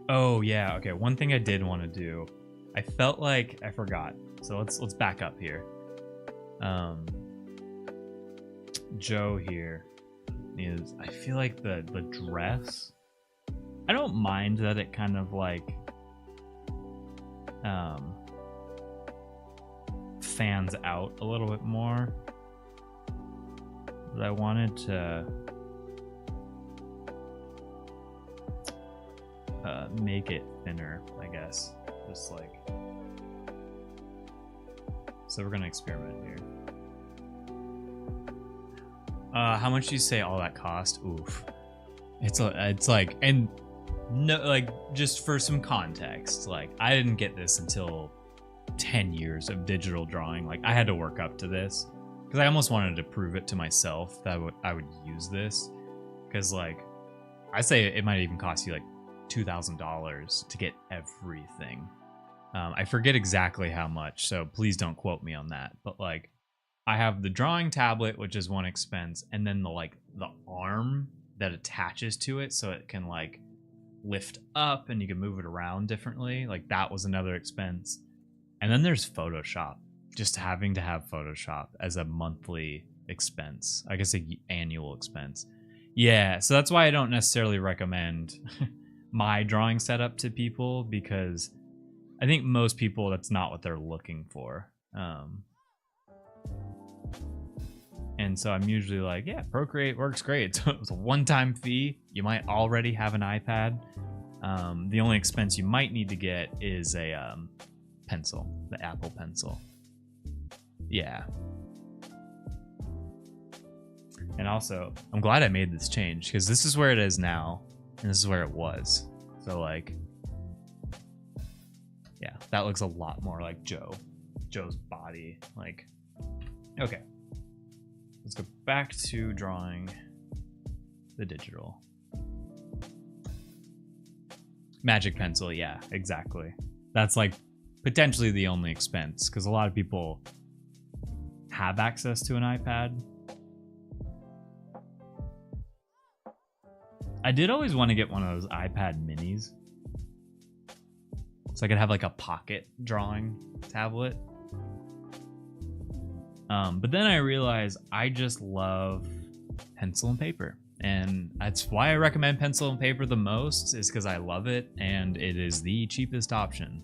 Oh yeah, okay. One thing I did want to do, I felt like I forgot. So let's back up here. Joe here is, I feel like the dress, I don't mind that it kind of like fans out a little bit more, but I wanted to make it thinner, I guess. Just like, so we're gonna experiment here. How much do you say all that cost? Oof. It's like, and no, like, just for some context, like, I didn't get this until 10 years of digital drawing. Like, I had to work up to this because I almost wanted to prove it to myself that I would use this, because like, I say it might even cost you like $2,000 to get everything. I forget exactly how much, so please don't quote me on that, but like, I have the drawing tablet, which is one expense, and then the arm that attaches to it so it can like lift up and you can move it around differently. Like, that was another expense. And then there's Photoshop. Just having to have Photoshop as a monthly expense. I guess an annual expense. Yeah, so that's why I don't necessarily recommend my drawing setup to people, because I think most people, that's not what they're looking for. And so I'm usually like, yeah, Procreate works great. So it was a one-time fee. You might already have an iPad. The only expense you might need to get is a pencil, the Apple Pencil. Yeah. And also, I'm glad I made this change, because this is where it is now, and this is where it was. So like, yeah, that looks a lot more like Joe's body. Like, okay. Let's go back to drawing the digital. Magic Pencil, yeah, exactly. That's like potentially the only expense, because a lot of people have access to an iPad. I did always want to get one of those iPad minis, so I could have like a pocket drawing tablet. But then I realized I just love pencil and paper, and that's why I recommend pencil and paper the most, is because I love it and it is the cheapest option.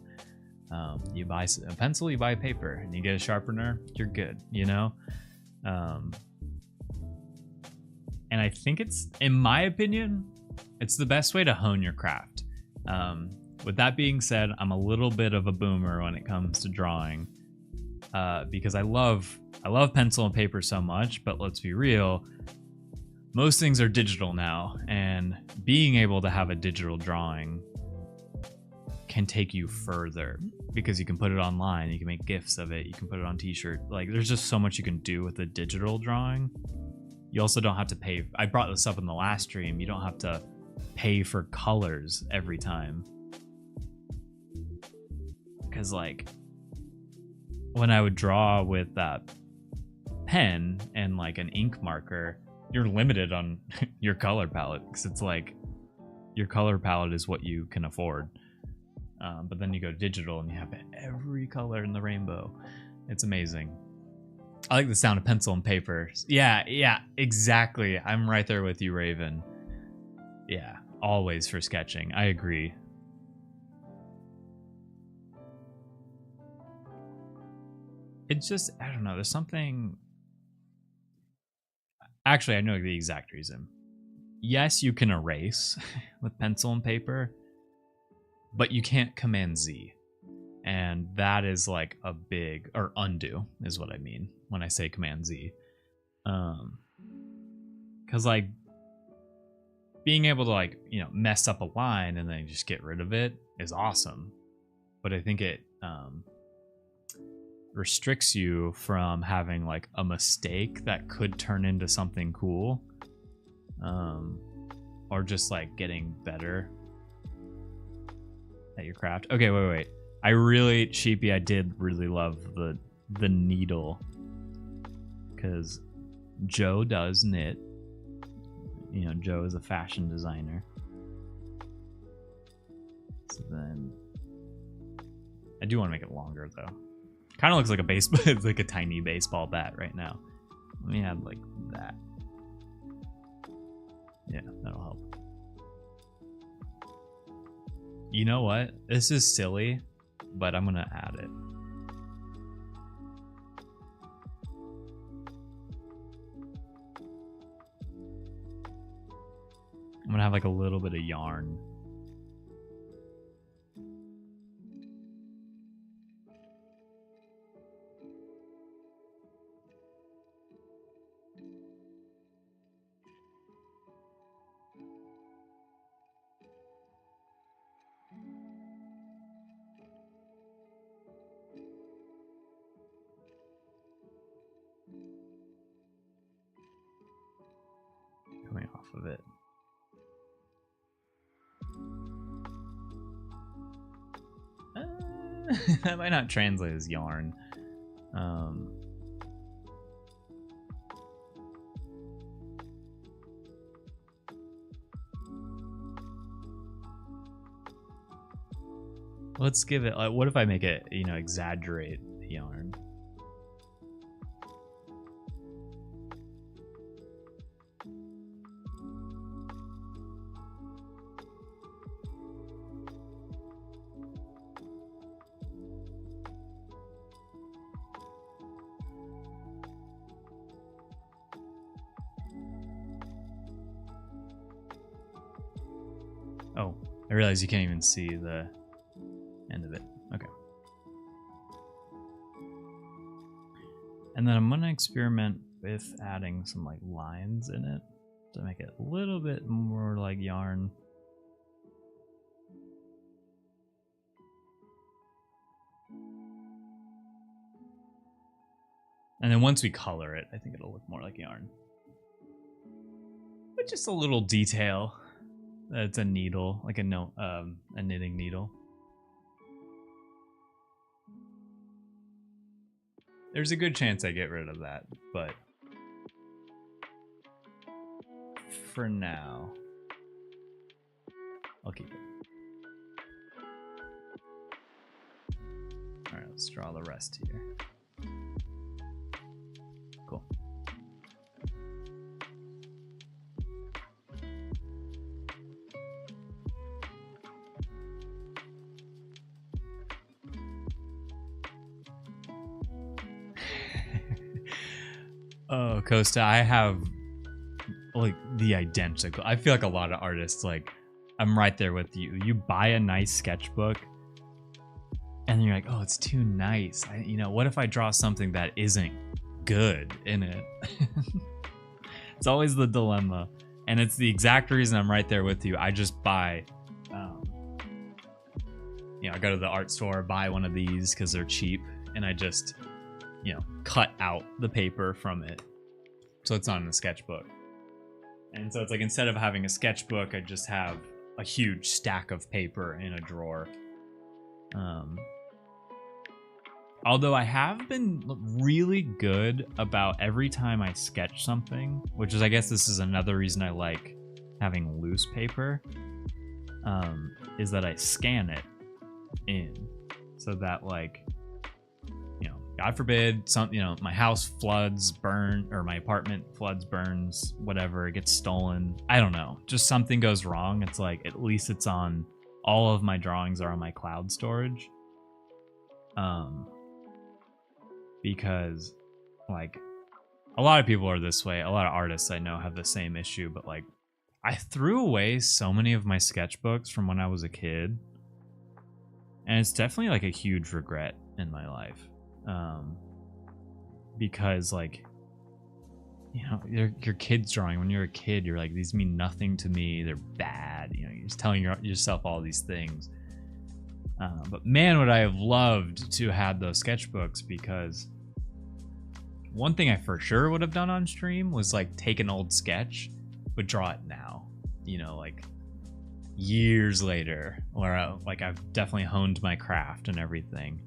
You buy a pencil, you buy paper, and you get a sharpener, you're good, you know? And I think it's, in my opinion, it's the best way to hone your craft. With that being said, I'm a little bit of a boomer when it comes to drawing, because I love pencil and paper so much, but let's be real, most things are digital now, and being able to have a digital drawing can take you further, because you can put it online, you can make GIFs of it, you can put it on t-shirt. Like, there's just so much you can do with a digital drawing. You also don't have to pay. I brought this up in the last stream. You don't have to pay for colors every time, because like, when I would draw with that pen and like an ink marker, you're limited on your color palette, because it's like, your color palette is what you can afford. But then you go digital and you have every color in the rainbow. It's amazing. I like the sound of pencil and paper. Yeah, exactly. I'm right there with you, Raven. Yeah, always for sketching. I agree. It's just, I don't know, there's something... Actually, I know the exact reason. Yes, you can erase with pencil and paper, but you can't Command Z. And that is like a big, or undo is what I mean when I say Command Z. Because like, being able to like, you know, mess up a line and then just get rid of it is awesome. But I think it restricts you from having like a mistake that could turn into something cool, or just like getting better at your craft. Okay, wait. I really, Sheepy, I did really love the needle, because Joe does knit. You know, Joe is a fashion designer. So then I do want to make it longer though. Kind of looks like a baseball. It's like a tiny baseball bat right now. Let me add like that. Yeah, that'll help. You know what? This is silly, but I'm gonna add it. I'm gonna have like a little bit of yarn. Coming off of it. That might not translate as yarn. Let's give it, like, what if I make it, you know, exaggerate the yarn? Oh, I realize you can't even see the end of it. Okay. And then I'm gonna experiment with adding some like lines in it to make it a little bit more like yarn. And then once we color it, I think it'll look more like yarn. But just a little detail. It's a needle, like a knitting needle. There's a good chance I get rid of that, but for now, I'll keep it. All right, let's draw the rest here. Cool. Oh, Costa, I have like the identical. I feel like a lot of artists, like, I'm right there with you. You buy a nice sketchbook and you're like, oh, it's too nice. You know, what if I draw something that isn't good in it? It's always the dilemma. And it's the exact reason I'm right there with you. I just buy, you know, I go to the art store, buy one of these because they're cheap, and I just, you know, cut out the paper from it so it's not in the sketchbook. And so it's like, instead of having a sketchbook, I just have a huge stack of paper in a drawer. Although I have been really good about every time I sketch something, which is, I guess this is another reason I like having loose paper, is that I scan it in so that, like, you know, God forbid, you know, my house floods, or my apartment floods, burns, whatever, it gets stolen. I don't know. Just something goes wrong. It's like, at least it's on, all of my drawings are on my cloud storage. Because, like, a lot of people are this way. A lot of artists I know have the same issue, but, like, I threw away so many of my sketchbooks from when I was a kid. And it's definitely, like, a huge regret in my life. Because, like, you know, your kid's drawing. When you're a kid, you're like, these mean nothing to me. They're bad. You know, you're just telling yourself all these things. But man, would I have loved to have those sketchbooks, because one thing I for sure would have done on stream was, like, take an old sketch, but draw it now. You know, like, years later, where like, I've definitely honed my craft and everything.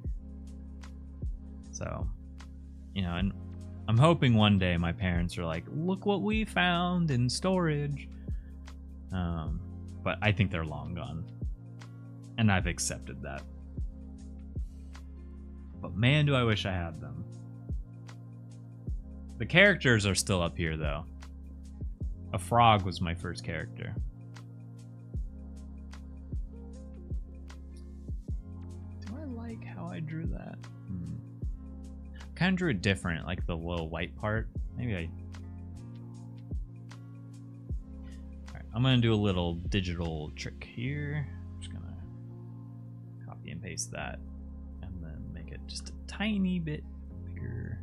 So, you know, and I'm hoping one day my parents are like, look what we found in storage. But I think they're long gone. And I've accepted that. But man, do I wish I had them. The characters are still up here, though. A frog was my first character. Do I like how I drew that? Kind of drew it different, like the little white part. Maybe I... Alright, I'm gonna do a little digital trick here. I'm just gonna copy and paste that. And then make it just a tiny bit bigger.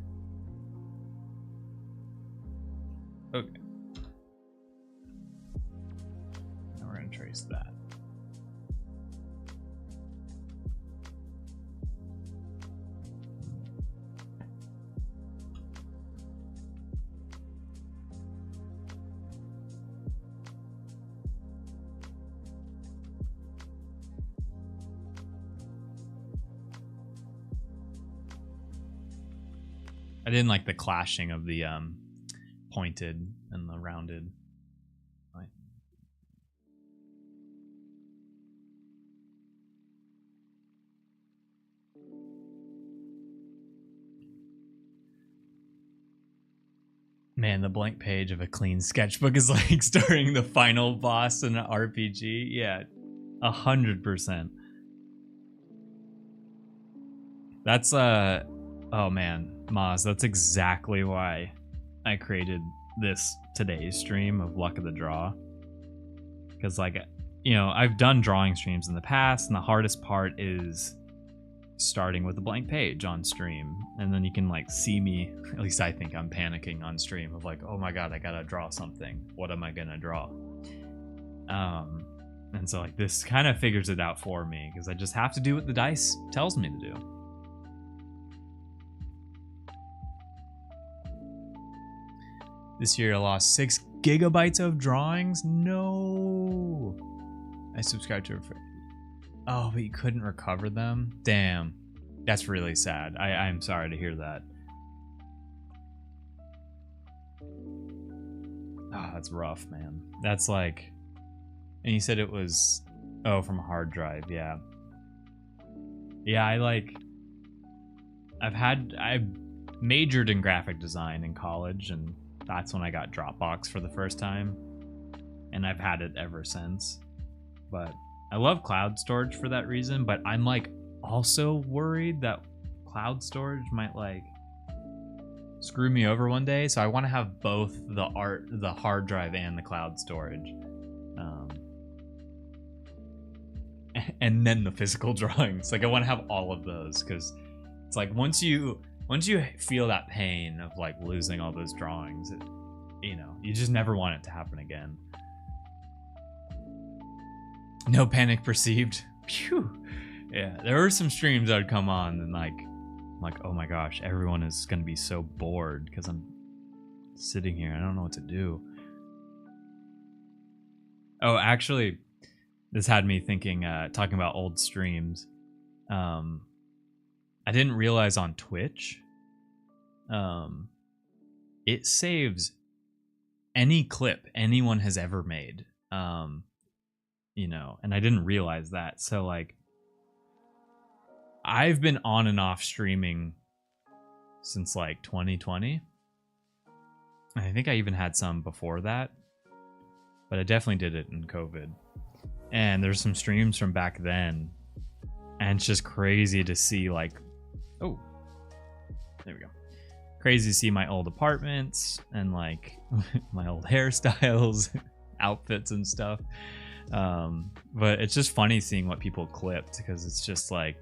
Okay. Now we're gonna trace that. I didn't like the clashing of the pointed and the rounded. Right. Man, the blank page of a clean sketchbook is like starting the final boss in an RPG. Yeah, 100%. That's oh man, Maz, that's exactly why I created this today's stream of Luck of the Draw. Because, like, you know, I've done drawing streams in the past, and the hardest part is starting with a blank page on stream. And then you can, like, see me, at least I think I'm panicking on stream of like, oh my god, I gotta draw something. What am I gonna draw? And so, like, this kind of figures it out for me, because I just have to do what the dice tells me to do. This year I lost 6 gigabytes of drawings? No. I subscribed to her. Oh, but you couldn't recover them? Damn. That's really sad. I'm sorry to hear that. Oh, that's rough, man. That's like... And you said it was... Oh, from a hard drive, yeah. Yeah, I majored in graphic design in college, and that's when I got Dropbox for the first time, and I've had it ever since. But I love cloud storage for that reason, but I'm like also worried that cloud storage might like screw me over one day, so I want to have both the hard drive and the cloud storage, and then the physical drawings. Like, I want to have all of those, because it's like once you feel that pain of like losing all those drawings, you know, you just never want it to happen again. No panic perceived. Phew. Yeah, there were some streams that would come on and like, I'm like, oh my gosh, everyone is gonna be so bored because I'm sitting here. I don't know what to do. Oh, actually, this had me thinking, talking about old streams. I didn't realize on Twitch, it saves any clip anyone has ever made, you know, and I didn't realize that. So like, I've been on and off streaming since like 2020. I think I even had some before that, but I definitely did it in COVID. And there's some streams from back then, and it's just crazy to see like, oh, there we go. Crazy to see my old apartments and like my old hairstyles, outfits and stuff. But it's just funny seeing what people clipped, because it's just like,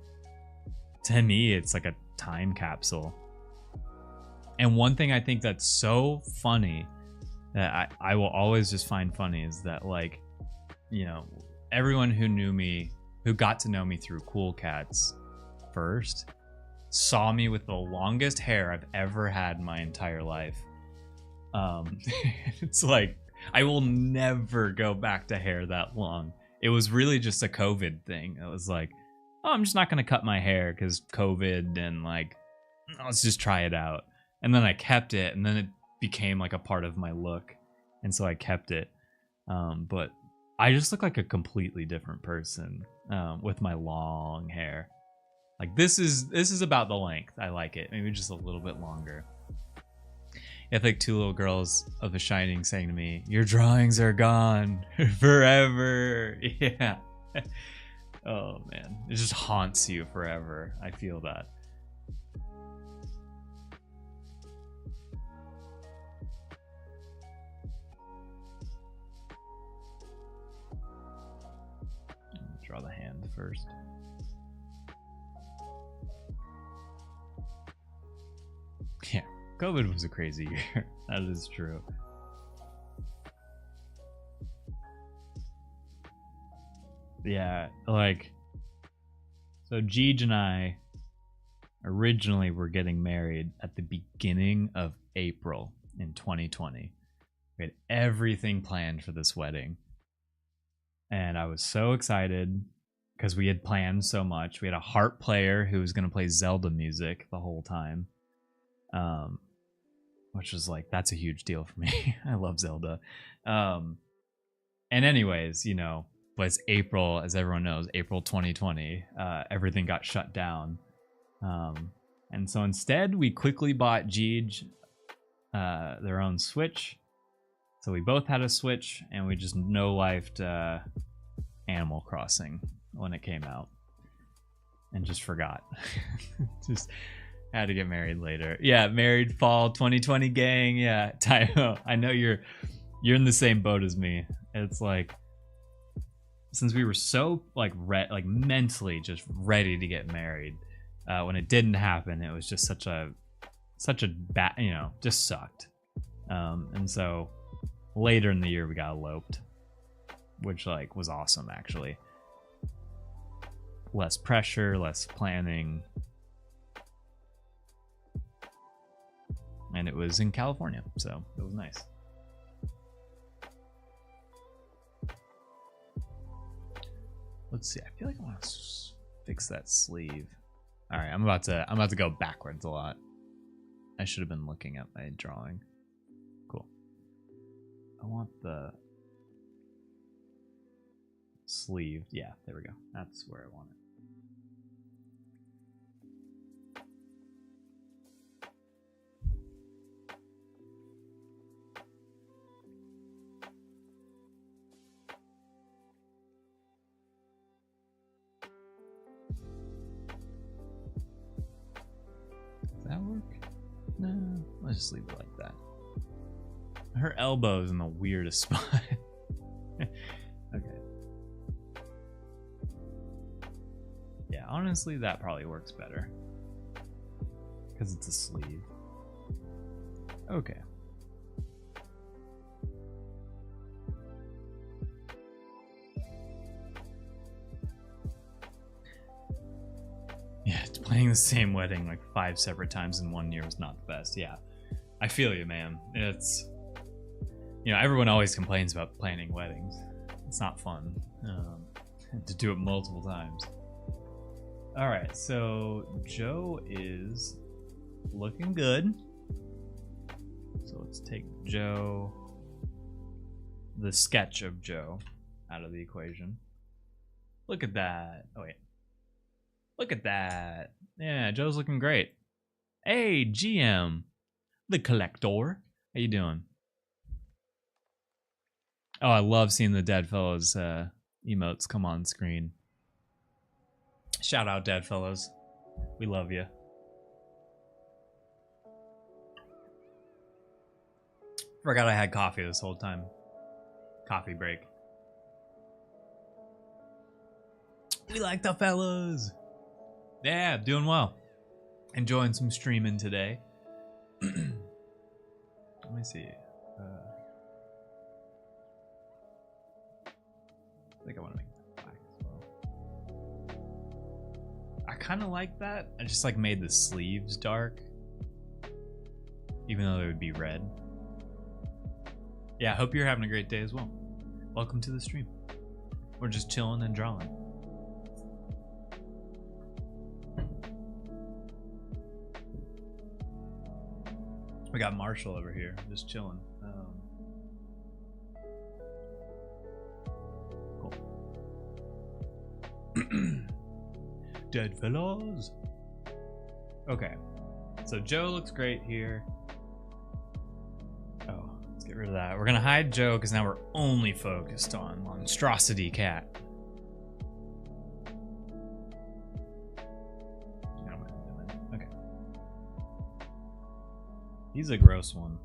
to me, it's like a time capsule. And one thing I think that's so funny that I will always just find funny is that, like, you know, everyone who knew me, who got to know me through Cool Cats first, saw me with the longest hair I've ever had in my entire life. It's like, I will never go back to hair that long. It was really just a COVID thing. It was like, oh, I'm just not going to cut my hair because COVID, and like, let's just try it out. And then I kept it, and then it became like a part of my look. And so I kept it. But I just look like a completely different person with my long hair. Like, this is about the length. I like it. Maybe just a little bit longer. It's like two little girls of The Shining saying to me, "Your drawings are gone forever." Yeah. Oh man, it just haunts you forever. I feel that. Draw the hand first. Yeah, COVID was a crazy year. That is true. Yeah, like, so Jeej and I originally were getting married at the beginning of April in 2020. We had everything planned for this wedding. And I was so excited because we had planned so much. We had a harp player who was going to play Zelda music the whole time. Which was like, that's a huge deal for me. I love Zelda. And anyways, you know, was April, as everyone knows, April 2020, everything got shut down. And so instead we quickly bought Jeej their own Switch. So we both had a Switch and we just no-lifed Animal Crossing when it came out. And just forgot. Just had to get married later. Yeah, married fall 2020 gang. Yeah, Tyho. I know you're in the same boat as me. It's like, since we were so like mentally just ready to get married, when it didn't happen, it was just such a bad, you know, just sucked. And so later in the year we got eloped, which like was awesome actually. Less pressure, less planning. And it was in California, so it was nice. Let's see. I feel like I want to fix that sleeve. All right, I'm about to go backwards a lot. I should have been looking at my drawing. Cool. I want the sleeve. Yeah, there we go. That's where I want it. That work? No, let's just leave it like that. Her elbow's in the weirdest spot. Okay. Yeah, honestly, that probably works better. Because it's a sleeve. Okay. Yeah, planning the same wedding like 5 separate times in 1 year was not the best. Yeah, I feel you, man. It's, you know, everyone always complains about planning weddings. It's not fun to do it multiple times. All right, so Joe is looking good. So let's take Joe, the sketch of Joe, out of the equation. Look at that. Oh, wait. Look at that. Yeah, Joe's looking great. Hey, GM, the collector. How you doing? Oh, I love seeing the Dead Fellows emotes come on screen. Shout out, Dead Fellows. We love you. Forgot I had coffee this whole time. Coffee break. We like the fellas. Yeah, doing well. Enjoying some streaming today. Let me see. I think I want to make that black as well. I kind of like that. I just like made the sleeves dark, even though they would be red. Yeah, I hope you're having a great day as well. Welcome to the stream. We're just chilling and drawing. We got Marshall over here, just chilling. Cool. Dead fellows. Okay, so Joe looks great here. get rid of that. We're gonna hide Joe because now we're only focused on Monstrosity Cat. Okay. He's a gross one.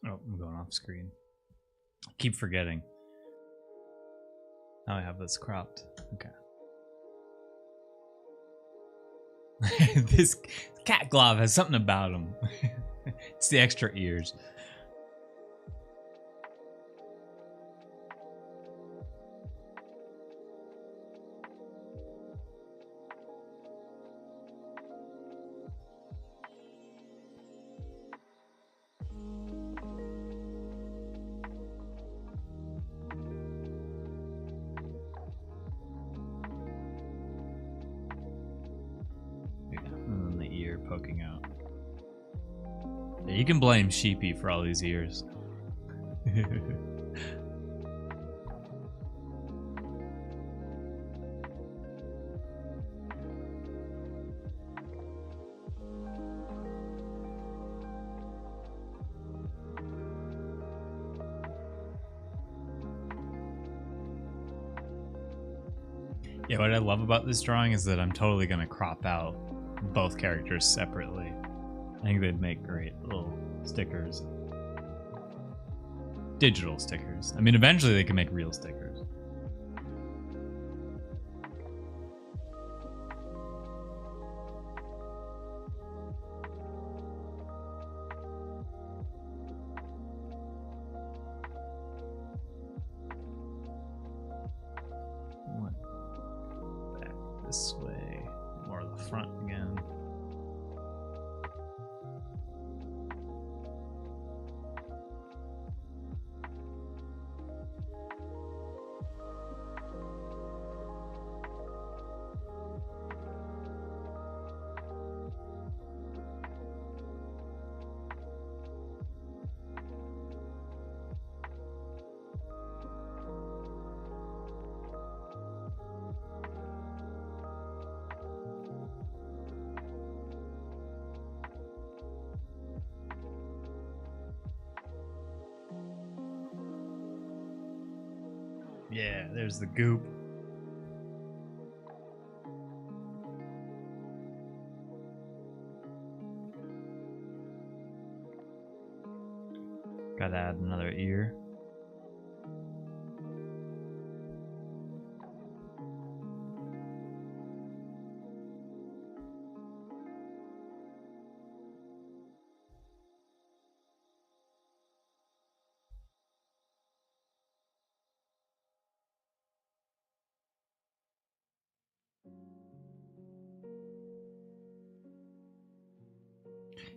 Oh, I'm going off screen. Keep forgetting. Now I have this cropped. Okay. This cat glove has something about him. It's the extra ears. And then the ear poking out. Yeah, you can blame Sheepy for all these ears. Yeah, what I love about this drawing is that I'm totally going to crop out both characters separately. I think they'd make great little stickers. Digital stickers. I mean, eventually they can make real stickers. Back this way. More of the front again. Yeah, there's the goop. Gotta add another ear.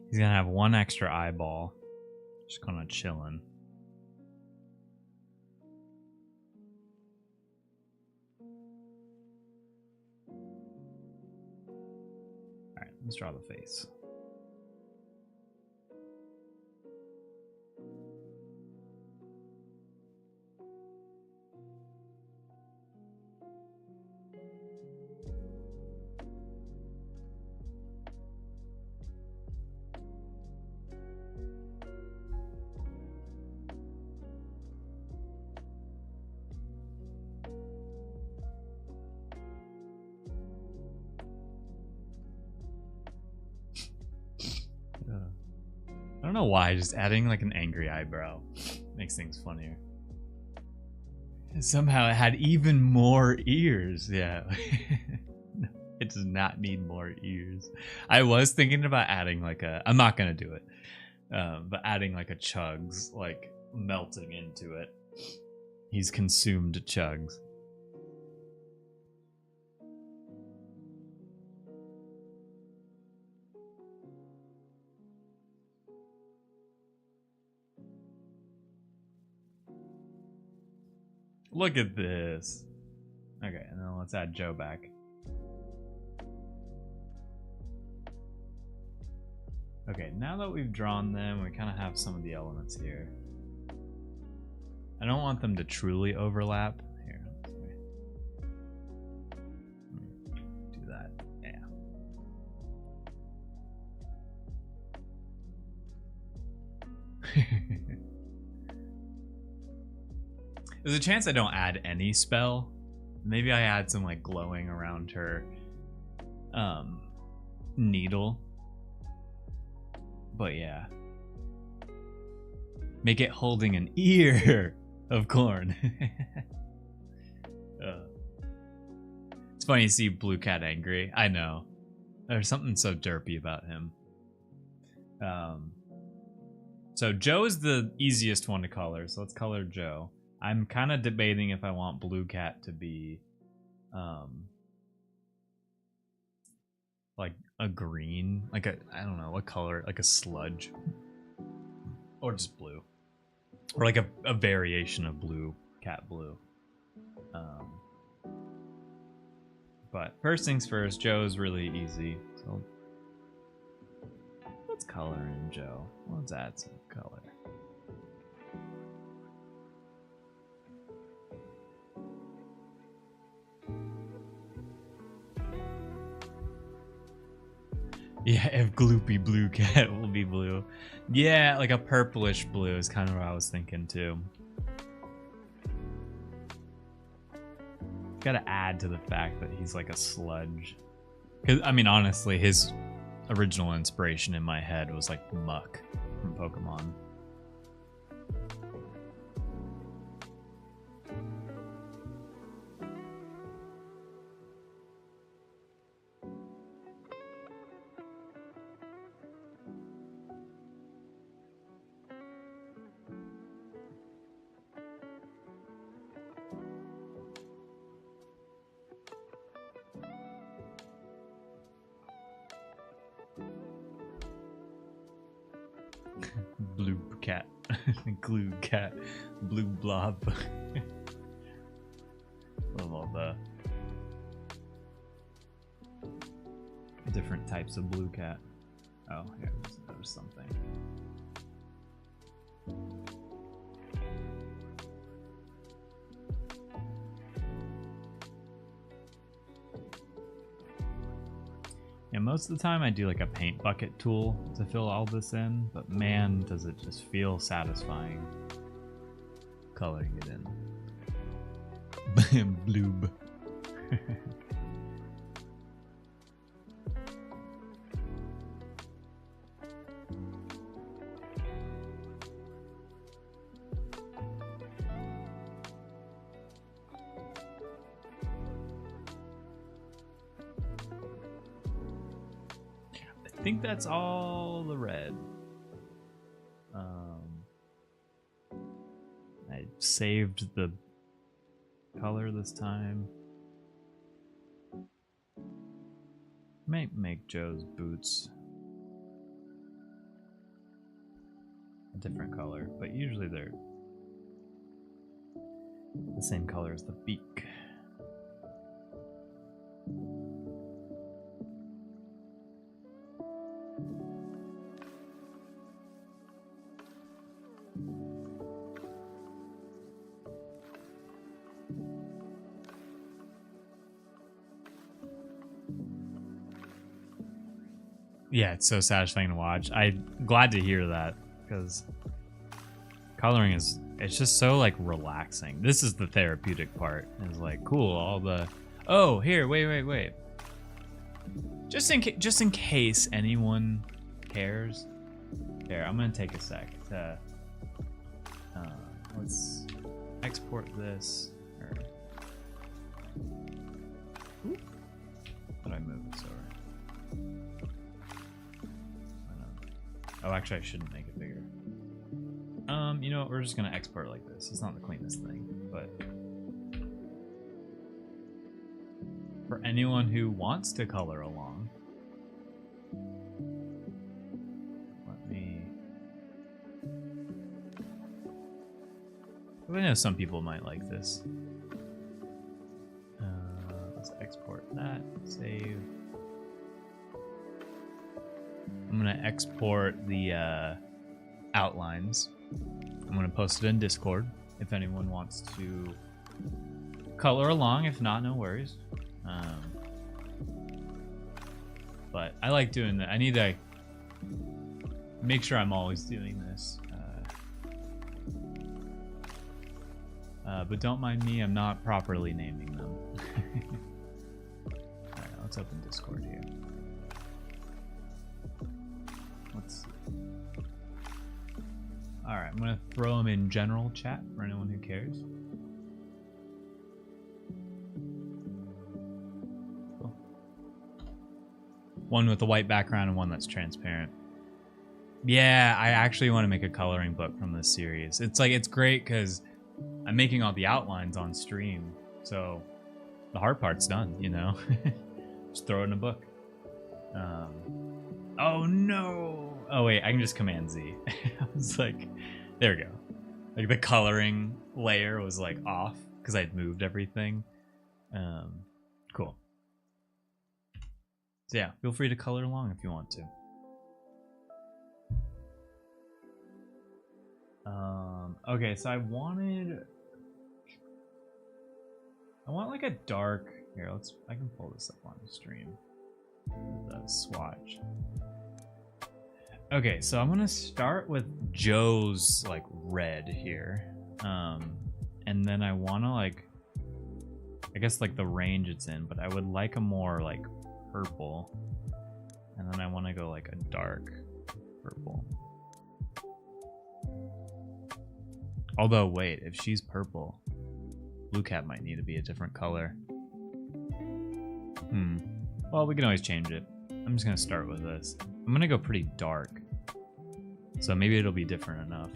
He's gonna have one extra eyeball. Just kind of chilling. Alright, let's draw the face. don't know why, just adding like an angry eyebrow makes things funnier. And somehow it had even more ears. Yeah. No, it does not need more ears. I was thinking about adding like a, I'm not gonna do it, but adding like a Chugs, like melting into it. He's consumed Chugs. Look at this. Okay, and then let's add Joe back. Okay, now that we've drawn them, we kind of have some of the elements here. I don't want them to truly overlap. Here, do that. Yeah. There's a chance I don't add any spell. Maybe I add some like glowing around her needle. But yeah. Make it holding an ear of corn. It's funny to see Blue Cat angry. I know. There's something so derpy about him. So Joe is the easiest one to color, so let's color Joe. I'm kind of debating if I want Blue Cat to be like a green, like a, I don't know what color, like a sludge, or just blue, or like a variation of Blue Cat blue. But first things first, Joe's really easy, so let's color in Joe. Let's add some color. Yeah, if Gloopy Blue Cat will be blue. Yeah, like a purplish blue is kind of what I was thinking too. Gotta add to the fact that he's like a sludge. Because, I mean, honestly, his original inspiration in my head was like Muck from Pokemon. Blue Cat. Glue Cat. Blue Blob. Love all the different types of Blue Cat. Oh, here, there's something. Yeah, most of the time I do like a paint bucket tool to fill all this in, but man, does it just feel satisfying coloring it in. Bloob. I think that's all the red. I saved the color this time. Might make Joe's boots a different color, but usually they're the same color as the beak. Yeah, it's so satisfying to watch. I'm glad to hear that, because coloring is, it's just so like relaxing. This is the therapeutic part. It's like, cool, all the, oh, here, wait. Just in case anyone cares, Here, I'm gonna take a sec to let's export this. Or, how do I move this over? Oh, actually, I shouldn't make it bigger. You know what? We're just gonna export it like this. It's not the cleanest thing, but for anyone who wants to color along, I know some people might like this. Let's export that, save. I'm gonna export the outlines. I'm gonna post it in Discord if anyone wants to color along. If not, no worries. But I like doing that. I need to make sure I'm always doing this. But don't mind me, I'm not properly naming them. Alright, let's open Discord here. Let's see. Alright, I'm gonna throw them in general chat for anyone who cares. Cool. One with a white background and one that's transparent. Yeah, I actually want to make a coloring book from this series. It's like, it's great because I'm making all the outlines on stream, so the hard part's done, you know? Just throw it in a book. Oh no! Oh wait, I can just Command Z. I was like, there we go. Like the coloring layer was like off because I'd moved everything. Cool. So yeah, feel free to color along if you want to. Okay, so I want like a dark, here, I can pull this up on the stream. The swatch. Okay, so I'm gonna start with Joe's like red here. And then I wanna like, I guess like the range it's in, but I would like a more like purple. And then I wanna go like a dark purple. Although, wait, if she's purple, Blue Cat might need to be a different color. Well, we can always change it. I'm just going to start with this. I'm going to go pretty dark. So maybe it'll be different enough.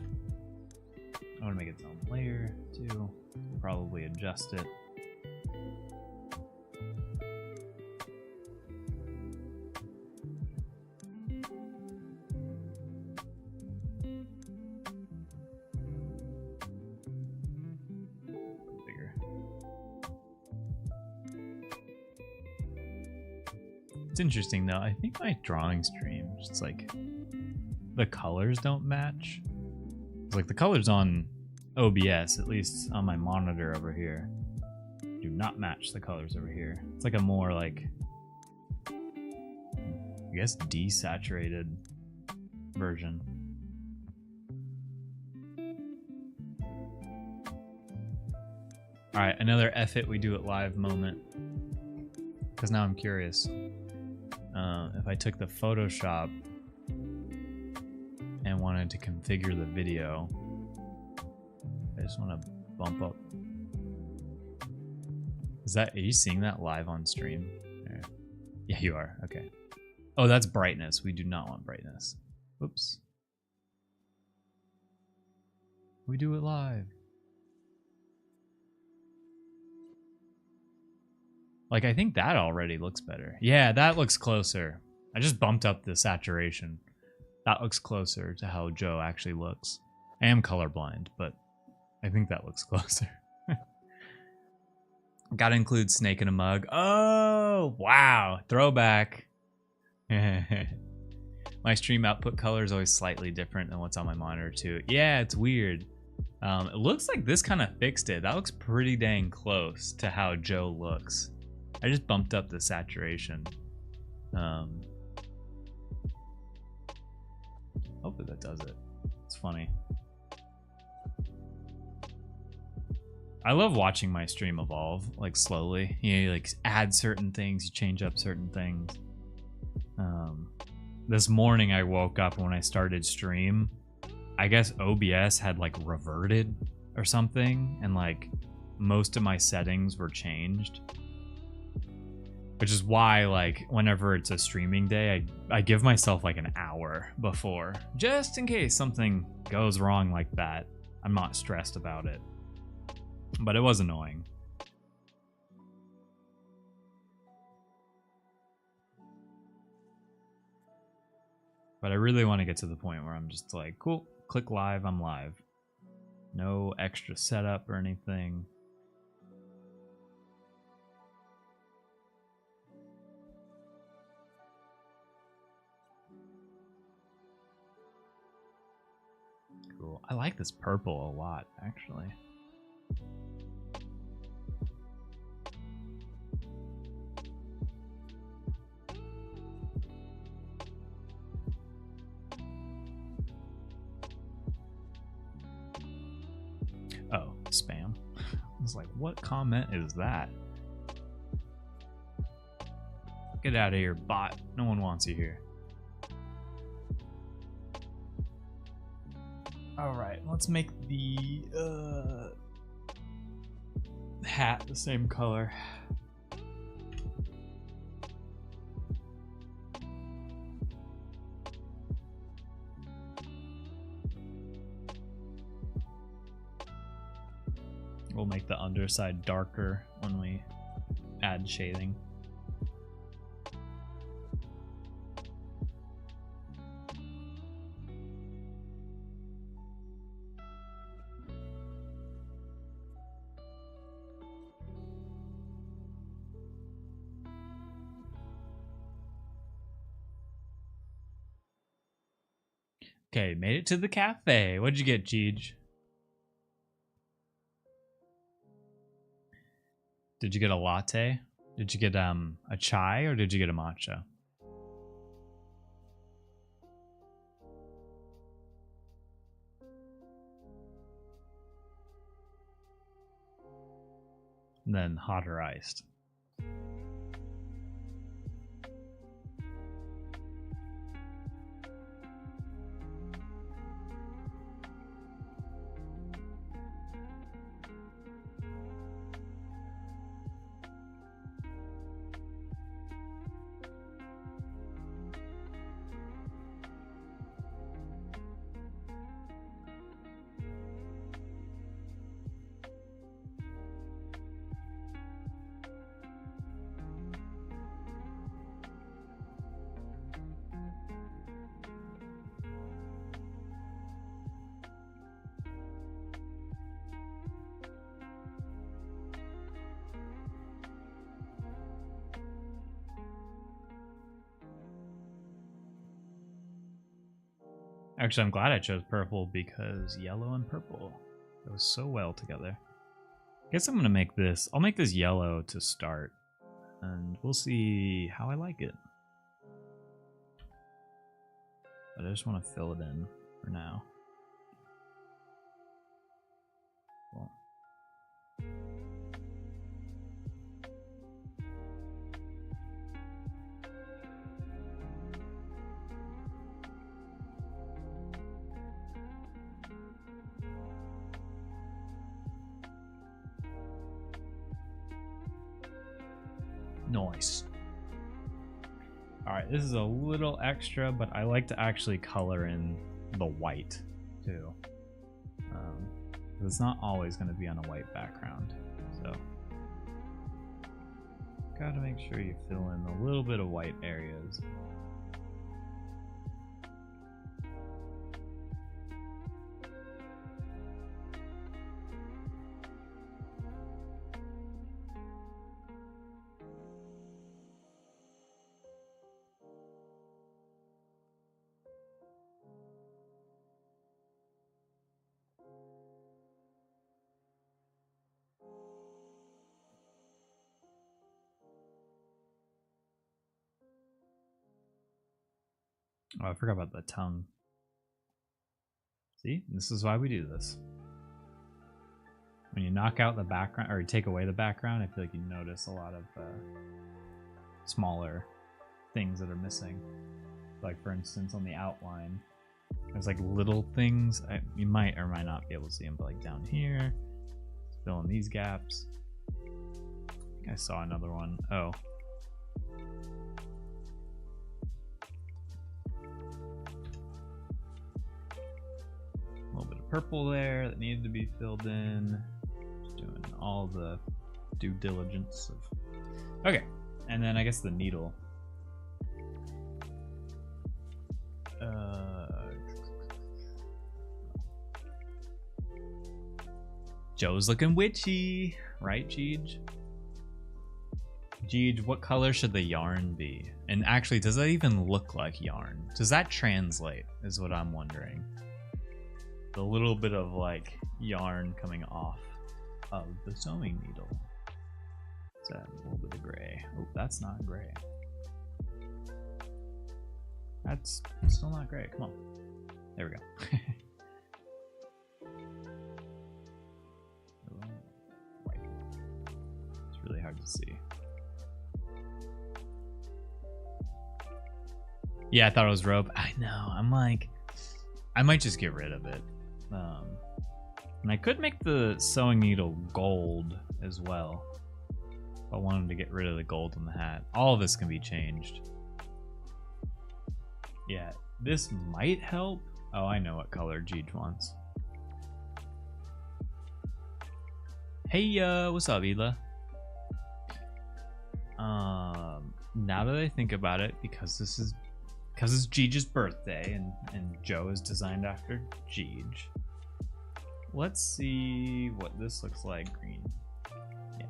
I want to make its own layer, too. Probably adjust it. It's interesting though, I think my drawing stream, it's like the colors don't match. It's like the colors on OBS, at least on my monitor over here, do not match the colors over here. It's like a more like, I guess, desaturated version. Alright, another F it we do it live moment. Because now I'm curious. If I took the Photoshop and wanted to configure the video, I just want to bump up. Are you seeing that live on stream? Yeah, you are. Okay. Oh, that's brightness. We do not want brightness. Whoops. We do it live. Like, I think that already looks better. Yeah, that looks closer. I just bumped up the saturation. That looks closer to how Joe actually looks. I am colorblind, but I think that looks closer. Gotta include snake in a mug. Oh, wow. Throwback. My stream output color is always slightly different than what's on my monitor, too. Yeah, it's weird. It looks like this kind of fixed it. That looks pretty dang close to how Joe looks. I just bumped up the saturation. Hopefully that does it. It's funny. I love watching my stream evolve, like slowly. You like add certain things, you change up certain things. this morning I woke up when I started stream. I guess OBS had like reverted or something, and like most of my settings were changed. Which is why, like, whenever it's a streaming day, I give myself like an hour before, just in case something goes wrong like that. I'm not stressed about it. But it was annoying. But I really want to get to the point where I'm just like, cool, click live, I'm live. No extra setup or anything. Cool. I like this purple a lot, actually. Oh, spam. I was like, what comment is that? Get out of here, bot. No one wants you here. Alright, let's make the hat the same color. We'll make the underside darker when we add shading. Okay, made it to the cafe. What'd you get, Jeej? Did you get a latte? Did you get a chai, or did you get a matcha? And then hot or iced? Actually, I'm glad I chose purple because yellow and purple go so well together. I guess I'm gonna make this. I'll make this yellow to start, and we'll see how I like it. But I just want to fill it in for now. Cool. Nice. Alright, this is a little extra, but I like to actually color in the white too. It's not always going to be on a white background, so gotta make sure you fill in a little bit of white areas. Oh, I forgot about the tongue. See, this is why we do this. When you knock out the background, or you take away the background, I feel like you notice a lot of smaller things that are missing. Like for instance, on the outline, there's like little things. You might or might not be able to see them, but like down here, fill in these gaps. I think I saw another one. Oh. A little bit of purple there that needed to be filled in. Just doing all the due diligence of. Okay, and then I guess the needle. Joe's looking witchy, right, Jeej? Jeej, what color should the yarn be? And actually, does that even look like yarn? Does that translate, is what I'm wondering. The little bit of like yarn coming off of the sewing needle. Is that a little bit of gray? Oh, that's not gray. That's still not gray, come on. There we go. White. It's really hard to see. Yeah, I thought it was rope. I know. I'm like, I might just get rid of it. And I could make the sewing needle gold as well. If I wanted to get rid of the gold in the hat. All of this can be changed. Yeah, this might help. Oh, I know what color Jeej wants. Hey, what's up, Ela? Now that I think about it, because it's Jeej's birthday and Joe is designed after Jeej. Let's see what this looks like. Green. Yeah.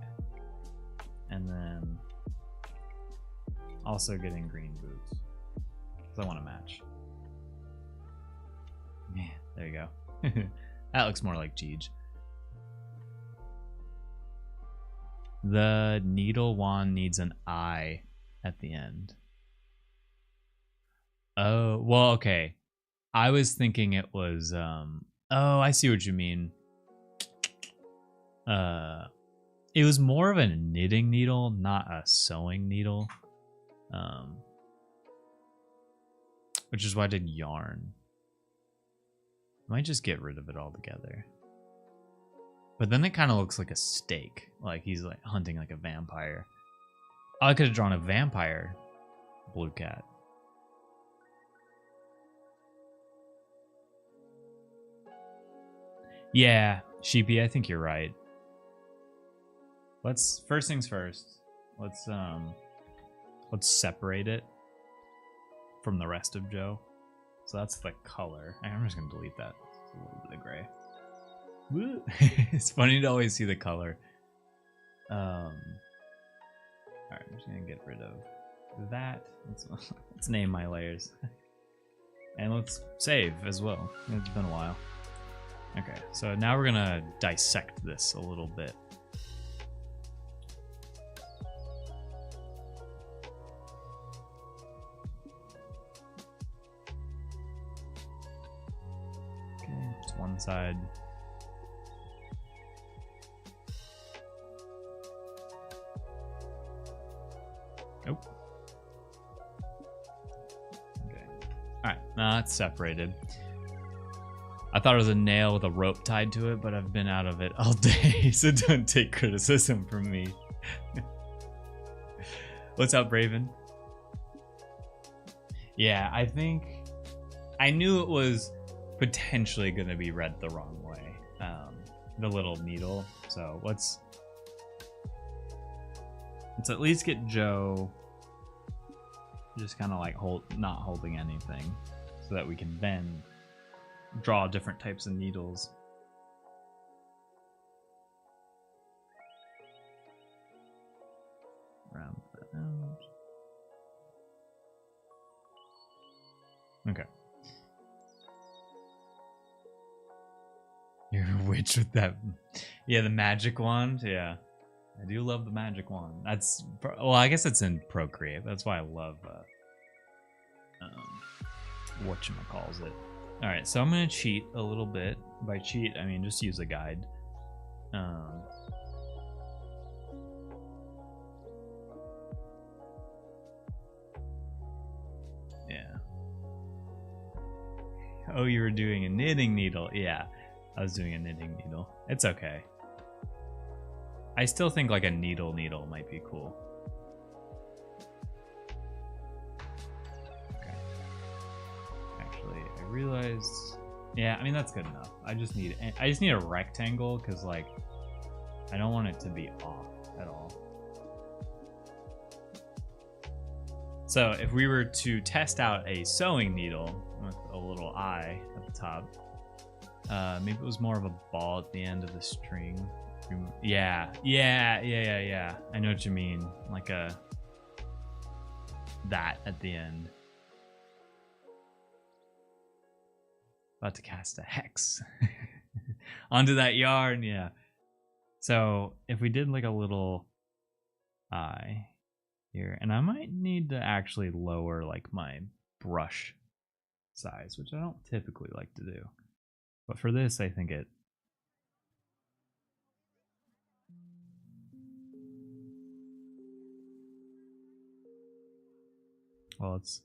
And then also getting green boots. Because I want to match. Yeah, there you go. That looks more like Jeej. The needle wand needs an eye at the end. Oh, well, okay. I was thinking it was, oh, I see what you mean. It was more of a knitting needle, not a sewing needle. Which is why I did yarn. I might just get rid of it altogether. But then it kind of looks like a stake. Like he's like hunting like a vampire. Oh, I could have drawn a vampire blue cat. Yeah, Sheepy, I think you're right. First things first. Let's separate it from the rest of Joe. So that's the color. I'm just gonna delete that. It's a little bit of gray. Woo. It's funny to always see the color. Alright, I'm just gonna get rid of that. Let's name my layers. And let's save as well. It's been a while. Okay, so now we're gonna dissect this a little bit. Okay, just one side. Oh. Okay. Alright, now it's separated. I thought it was a nail with a rope tied to it, but I've been out of it all day, so don't take criticism from me. What's up, Braven? Yeah, I think I knew it was potentially going to be read the wrong way. The little needle. So let's at least get Joe just kind of like not holding anything, so that we can then draw different types of needles. Round that out. Okay. You're a witch with that. Yeah, the magic wand. Yeah. I do love the magic wand. Well, I guess it's in Procreate. That's why I love whatchamacallit. Alright, so I'm going to cheat a little bit. By cheat, I mean just use a guide. Yeah. Oh, you were doing a knitting needle. Yeah, I was doing a knitting needle. It's okay. I still think like a needle might be cool. Okay. Actually, I realized. Yeah, I mean that's good enough. I just need a rectangle because like I don't want it to be off at all. So if we were to test out a sewing needle with a little eye at the top, maybe it was more of a ball at the end of the string. Yeah. I know what you mean. Like that at the end. About to cast a hex onto that yarn. Yeah. So if we did like a little eye here, and I might need to actually lower like my brush size, which I don't typically like to do, but for this I think it well it's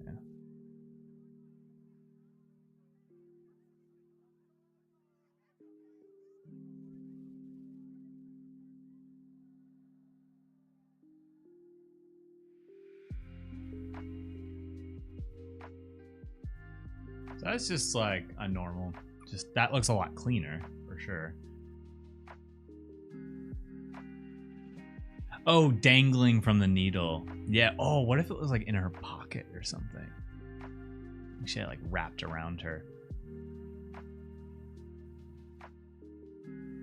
yeah. So that's just like a normal, just that looks a lot cleaner for sure. Oh, dangling from the needle. Yeah. Oh, what if it was like in her pocket or something? She had like wrapped around her.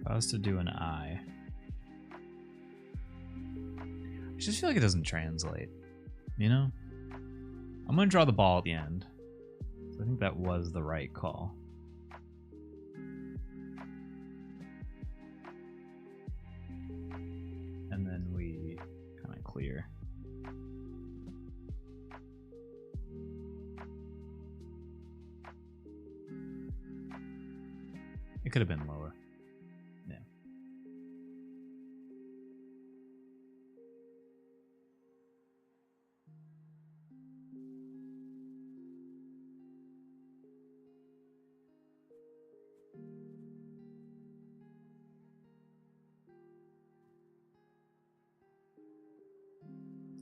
If I was to do an eye, I just feel like it doesn't translate, you know? I'm gonna draw the ball at the end. I think that was the right call. And then we kind of clear. It could have been lower. Yeah.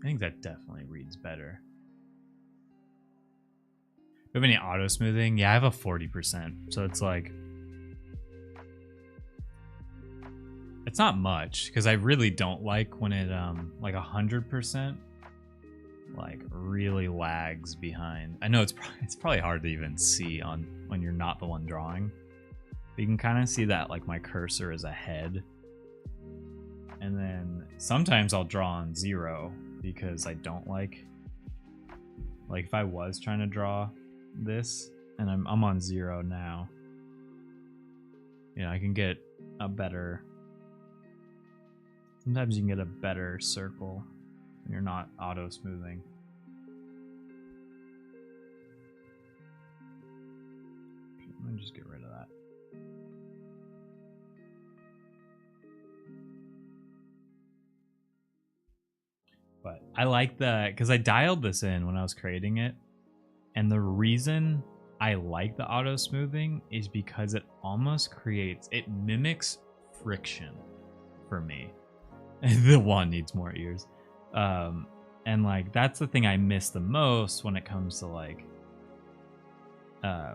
I think that definitely reads better. Do you have any auto smoothing? Yeah, I have a 40%. So it's like, it's not much because I really don't like when it like 100% like really lags behind. I know it's probably hard to even see on when you're not the one drawing. But you can kind of see that like my cursor is ahead. And then sometimes I'll draw on 0 because I don't like if I was trying to draw this and I'm on 0 now. You know, I can get a better, sometimes you can get a better circle when you're not auto smoothing. Let me just get rid of that. But I like because I dialed this in when I was creating it. And the reason I like the auto smoothing is because it almost it mimics friction for me. The wand needs more ears. And like, that's the thing I miss the most when it comes to like,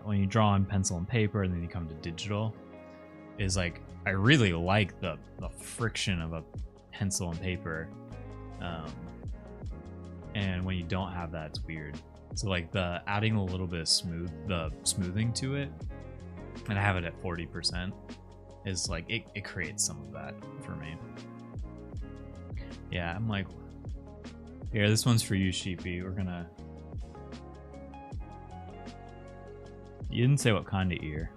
when you draw on pencil and paper and then you come to digital, is like, I really like the friction of a pencil and paper. And when you don't have that, it's weird. So like adding a little bit of smoothing to it, and I have it at 40%, is like, it creates some of that for me. Yeah, I'm like, here, this one's for you, Sheepy. We're gonna... You didn't say what kind of ear.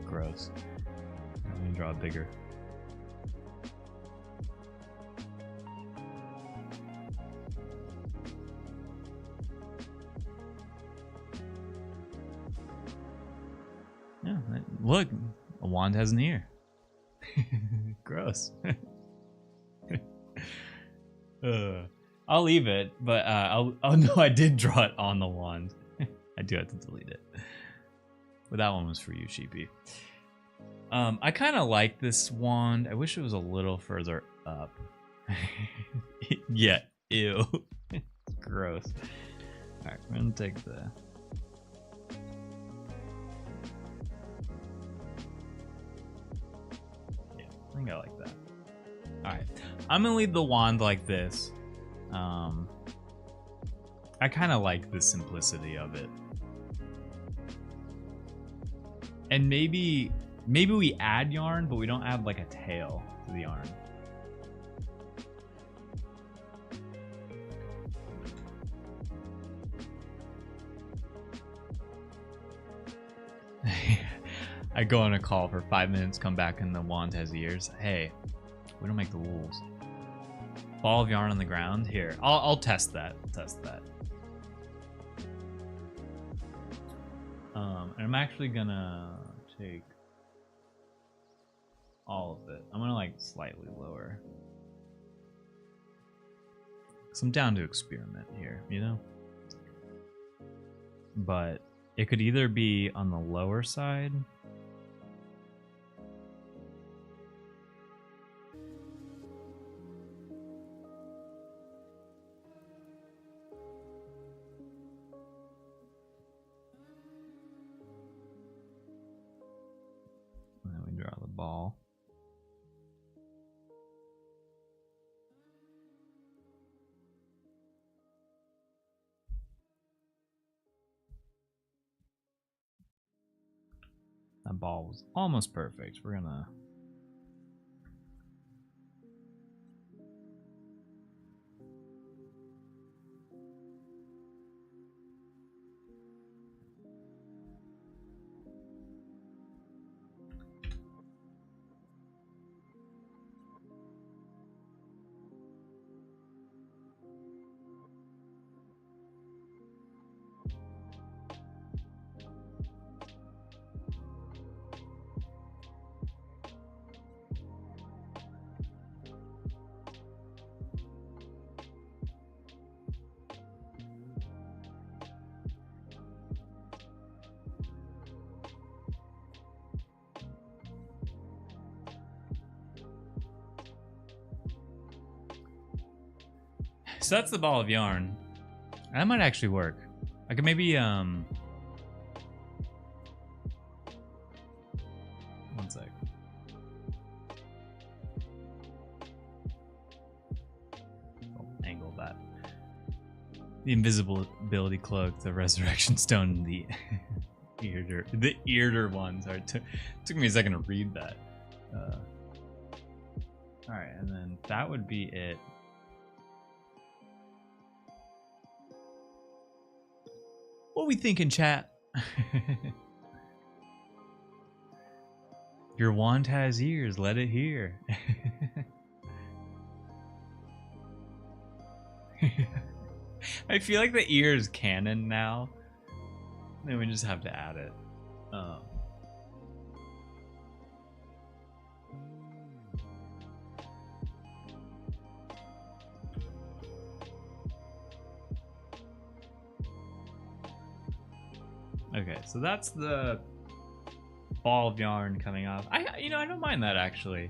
Gross. Let me draw bigger. Yeah, Look, a wand has an ear. Gross. I'll leave it, but oh no, I did draw it on the wand. I do have to delete it. But that one was for you, Sheepy. I kind of like this wand. I wish it was a little further up. Yeah, ew. Gross. Alright, we're gonna take the... Yeah, I think I like that. Alright, I'm gonna leave the wand like this. I kind of like the simplicity of it. And maybe we add yarn, but we don't add like a tail to the yarn. I go on a call for 5 minutes, come back and the wand has ears. Hey, we don't make the rules. Ball of yarn on the ground. Here, I'll test that. And I'm actually gonna take all of it. I'm gonna like slightly lower. So I'm down to experiment here, you know? But it could either be on the lower side. And then we draw the ball. That ball was almost perfect. We're gonna... So that's the ball of yarn. That might actually work. I could maybe one sec. I'll angle that. The invisibility cloak, the resurrection stone, and the earder. The earder ones are took me a second to read that. Alright, and then that would be it. What we thinking, chat? Your wand has ears, let it hear. I feel like the ear is canon now. Then we just have to add it. Okay, so that's the ball of yarn coming off. I don't mind that actually.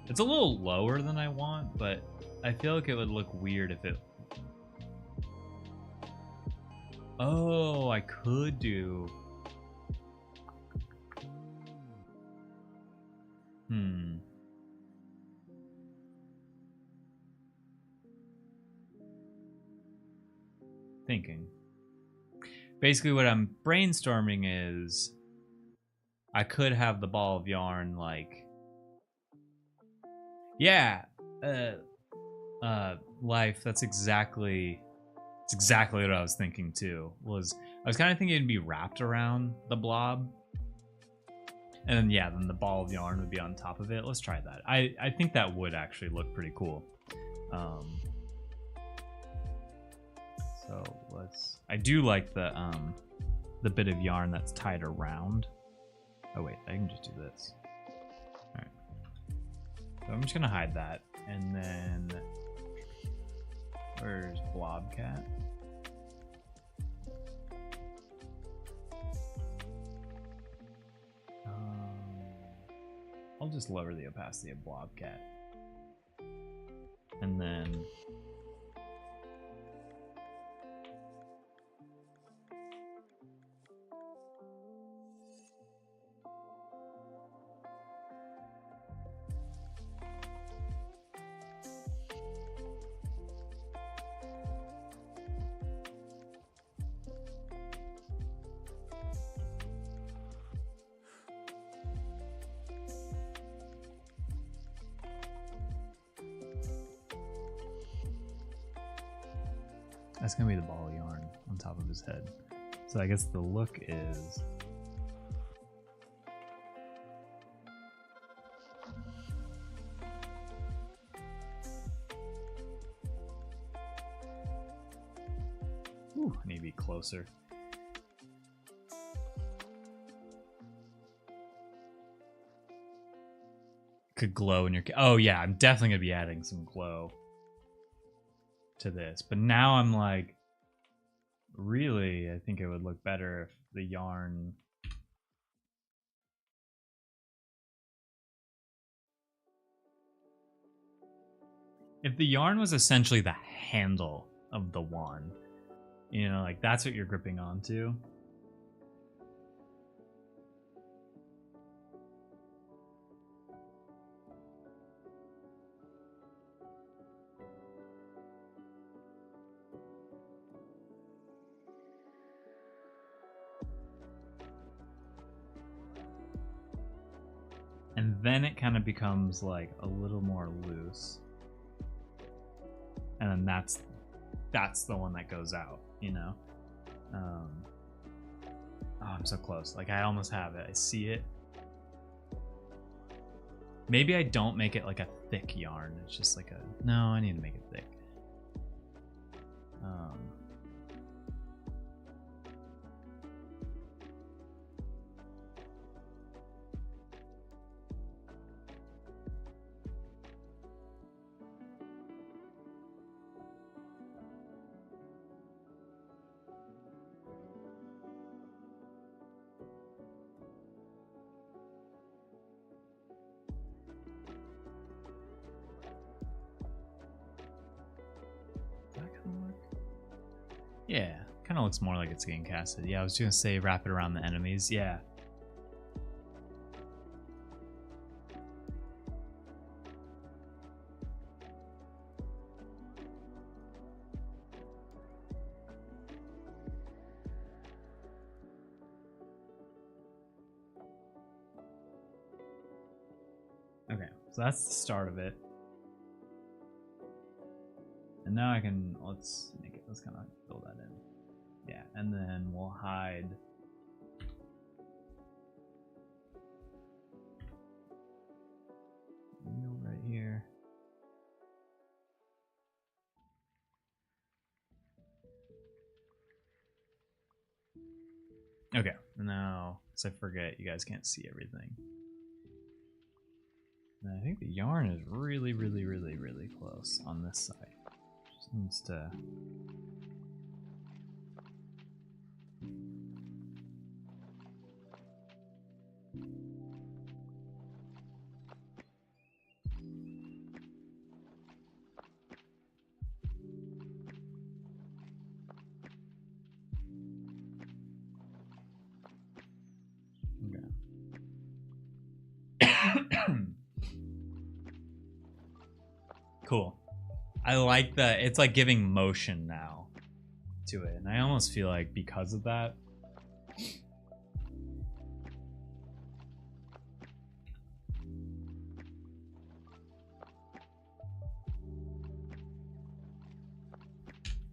It's a little lower than I want, but I feel like it would look weird if it... Oh, I could do... Thinking. Basically what I'm brainstorming is I could have the ball of yarn like, yeah, life, that's exactly what I was thinking too. I was kind of thinking it'd be wrapped around the blob. And then yeah, then the ball of yarn would be on top of it. Let's try that. I think that would actually look pretty cool. So I do like the bit of yarn that's tied around. Oh wait, I can just do this. Alright. So I'm just gonna hide that. And then where's Blobcat? I'll just lower the opacity of Blobcat. And then that's gonna be the ball of yarn on top of his head. So I guess the look is ooh, I need to be closer. Could glow in your oh yeah, I'm definitely gonna be adding some glow to this, but now I'm like, really, I think it would look better if the yarn was essentially the handle of the wand, you know, like that's what you're gripping onto. And then it kind of becomes like a little more loose. And then that's the one that goes out, you know? Oh, I'm so close. Like I almost have it. I see it. Maybe I don't make it like a thick yarn. It's just like a, no, I need to make it thick. Yeah, kind of looks more like it's getting casted. Yeah, I was gonna say wrap it around the enemies. Yeah. Okay, so that's the start of it. And now I can, let's make it, let's kind of fill that in. Yeah, and then we'll hide. Right here. Okay, now, because I forget, you guys can't see everything. And I think the yarn is really, really, really, really close on this side. Just needs to... Cool. I like that. It's like giving motion now to it. And I almost feel like because of that,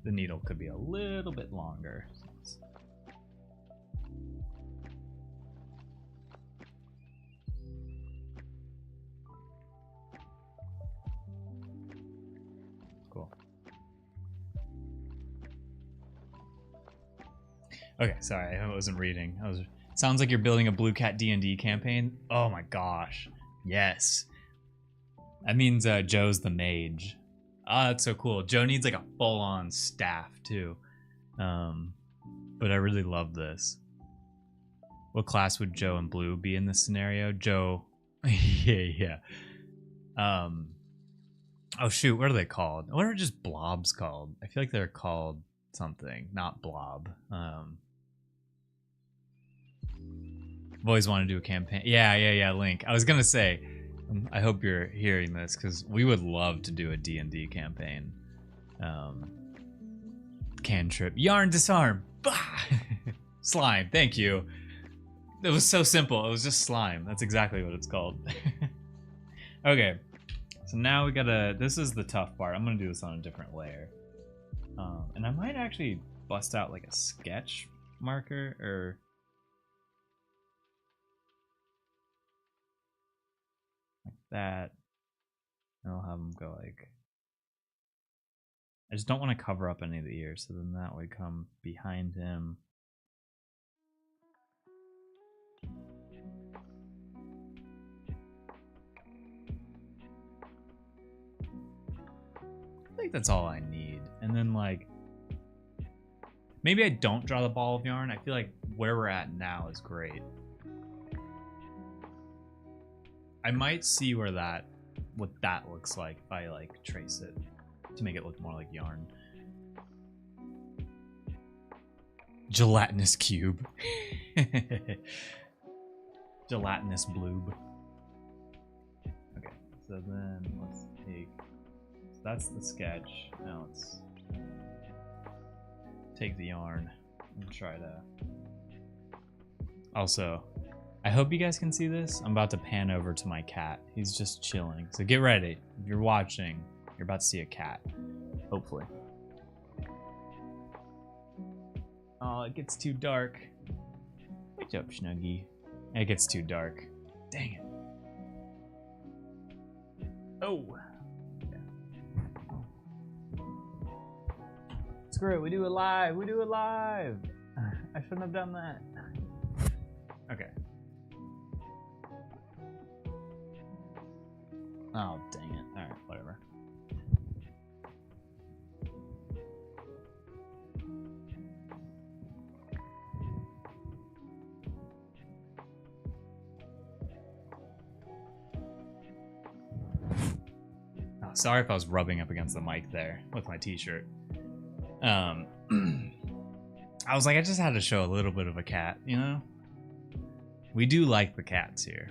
the needle could be a little bit longer. Okay, sorry, I wasn't reading. I was Sounds like you're building a Blue Cat D&D campaign. Oh my gosh. Yes. That means Joe's the mage. Ah, that's so cool. Joe needs like a full-on staff too. But I really love this. What class would Joe and Blue be in this scenario? Joe. yeah. Oh shoot, what are they called? What are just blobs called? I feel like they're called something, not blob. I've always wanted to do a campaign. Yeah, Link. I was gonna say, I hope you're hearing this because we would love to do a D&D campaign. Cantrip, yarn, disarm, bah! Slime. Thank you. It was so simple. It was just slime. That's exactly what it's called. Okay, so now we gotta. This is the tough part. I'm gonna do this on a different layer, and I might actually bust out like a sketch marker or. That, and I'll have them go like. I just don't want to cover up any of the ears, so then that would come behind him. I think that's all I need, and then like. Maybe I don't draw the ball of yarn. I feel like where we're at now is great. I might see what that looks like if I like trace it to make it look more like yarn. Gelatinous cube. Gelatinous bloob. Okay, so then let's take. So that's the sketch. Now let's take the yarn and try to. Also, I hope you guys can see this. I'm about to pan over to my cat. He's just chilling. So get ready. If you're watching, you're about to see a cat. Hopefully. Oh, it gets too dark. Wake up, Snuggie. It gets too dark. Dang it. Oh. Yeah. Screw it. We do it live. We do it live. I shouldn't have done that. Okay. Oh, dang it. Alright, whatever. Oh, sorry if I was rubbing up against the mic there with my t-shirt. I was like, I just had to show a little bit of a cat, you know? We do like the cats here.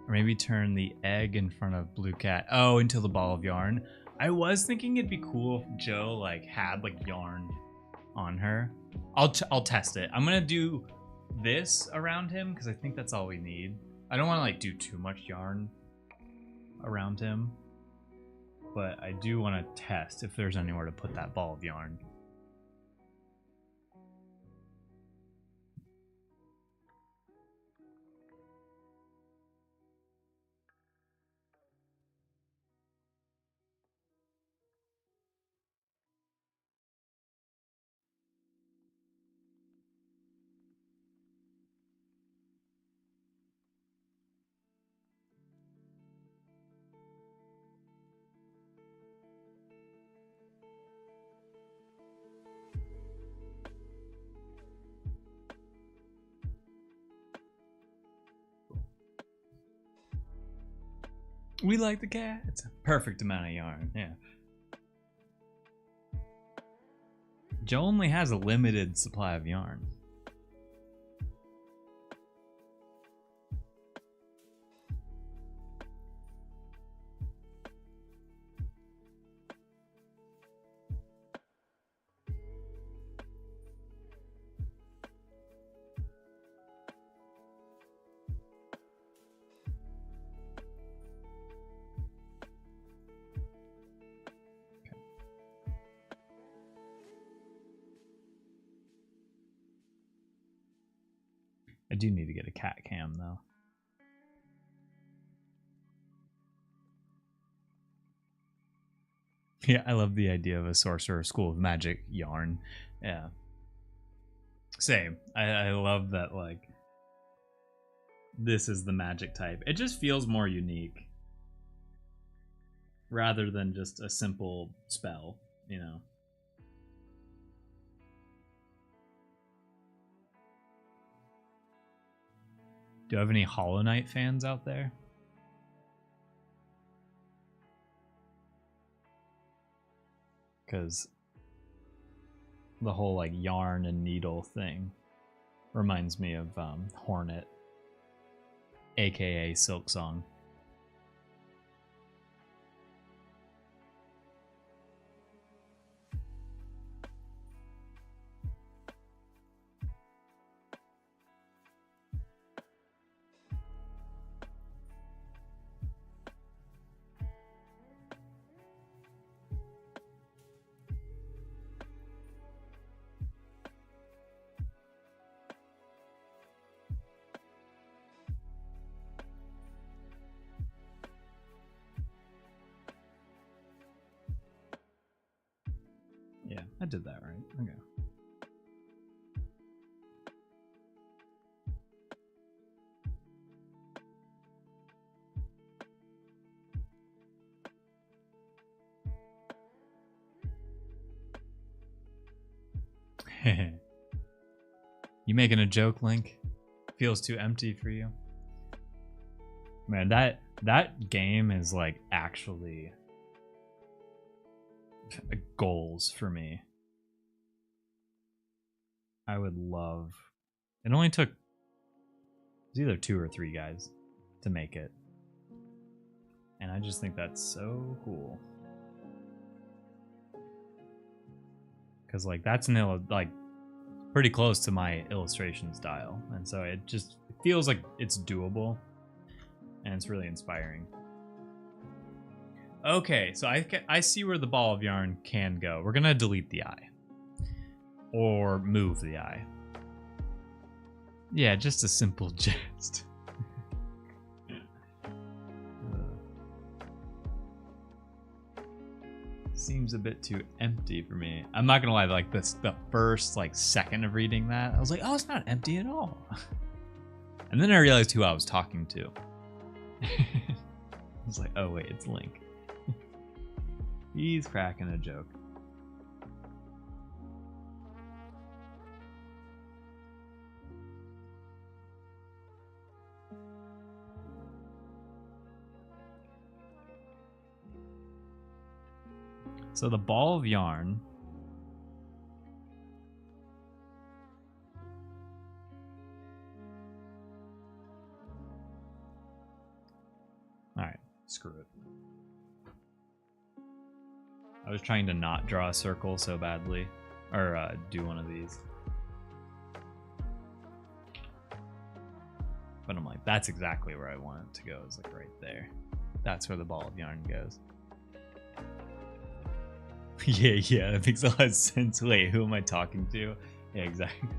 Or maybe turn the egg in front of Blue Cat. Oh, into the ball of yarn. I was thinking it'd be cool if Joe like had like yarn on her. I'll test it. I'm gonna do this around him because I think that's all we need. I don't want to like do too much yarn around him, but I do want to test if there's anywhere to put that ball of yarn. We like the cat. It's a perfect amount of yarn, yeah. Joe only has a limited supply of yarn. I do need to get a cat cam though. Yeah, I love the idea of a sorcerer school of magic yarn. Yeah. Same. I love that, like, this is the magic type. It just feels more unique. Rather than just a simple spell, you know. Do you have any Hollow Knight fans out there? Because the whole like yarn and needle thing reminds me of Hornet, aka Silksong. Yeah, I did that right. Okay. You making a joke, Link? Feels too empty for you? Man, that game is like actually goals for me. I would love. It only took either 2 or 3 guys to make it, and I just think that's so cool. Because like that's like pretty close to my illustration style, and so it feels like it's doable, and it's really inspiring. Okay, so I see where the ball of yarn can go. We're gonna delete the eye. Or move the eye. Yeah, just a simple jest. Seems a bit too empty for me. I'm not gonna lie, like the first like second of reading that, I was like, oh, it's not empty at all. And then I realized who I was talking to. I was like, oh wait, it's Link. He's cracking a joke. So the ball of yarn. All right, screw it. I was trying to not draw a circle so badly, or do one of these. But I'm like, that's exactly where I want it to go, is like right there. That's where the ball of yarn goes. Yeah, that makes a lot of sense. Wait, who am I talking to? Yeah, exactly.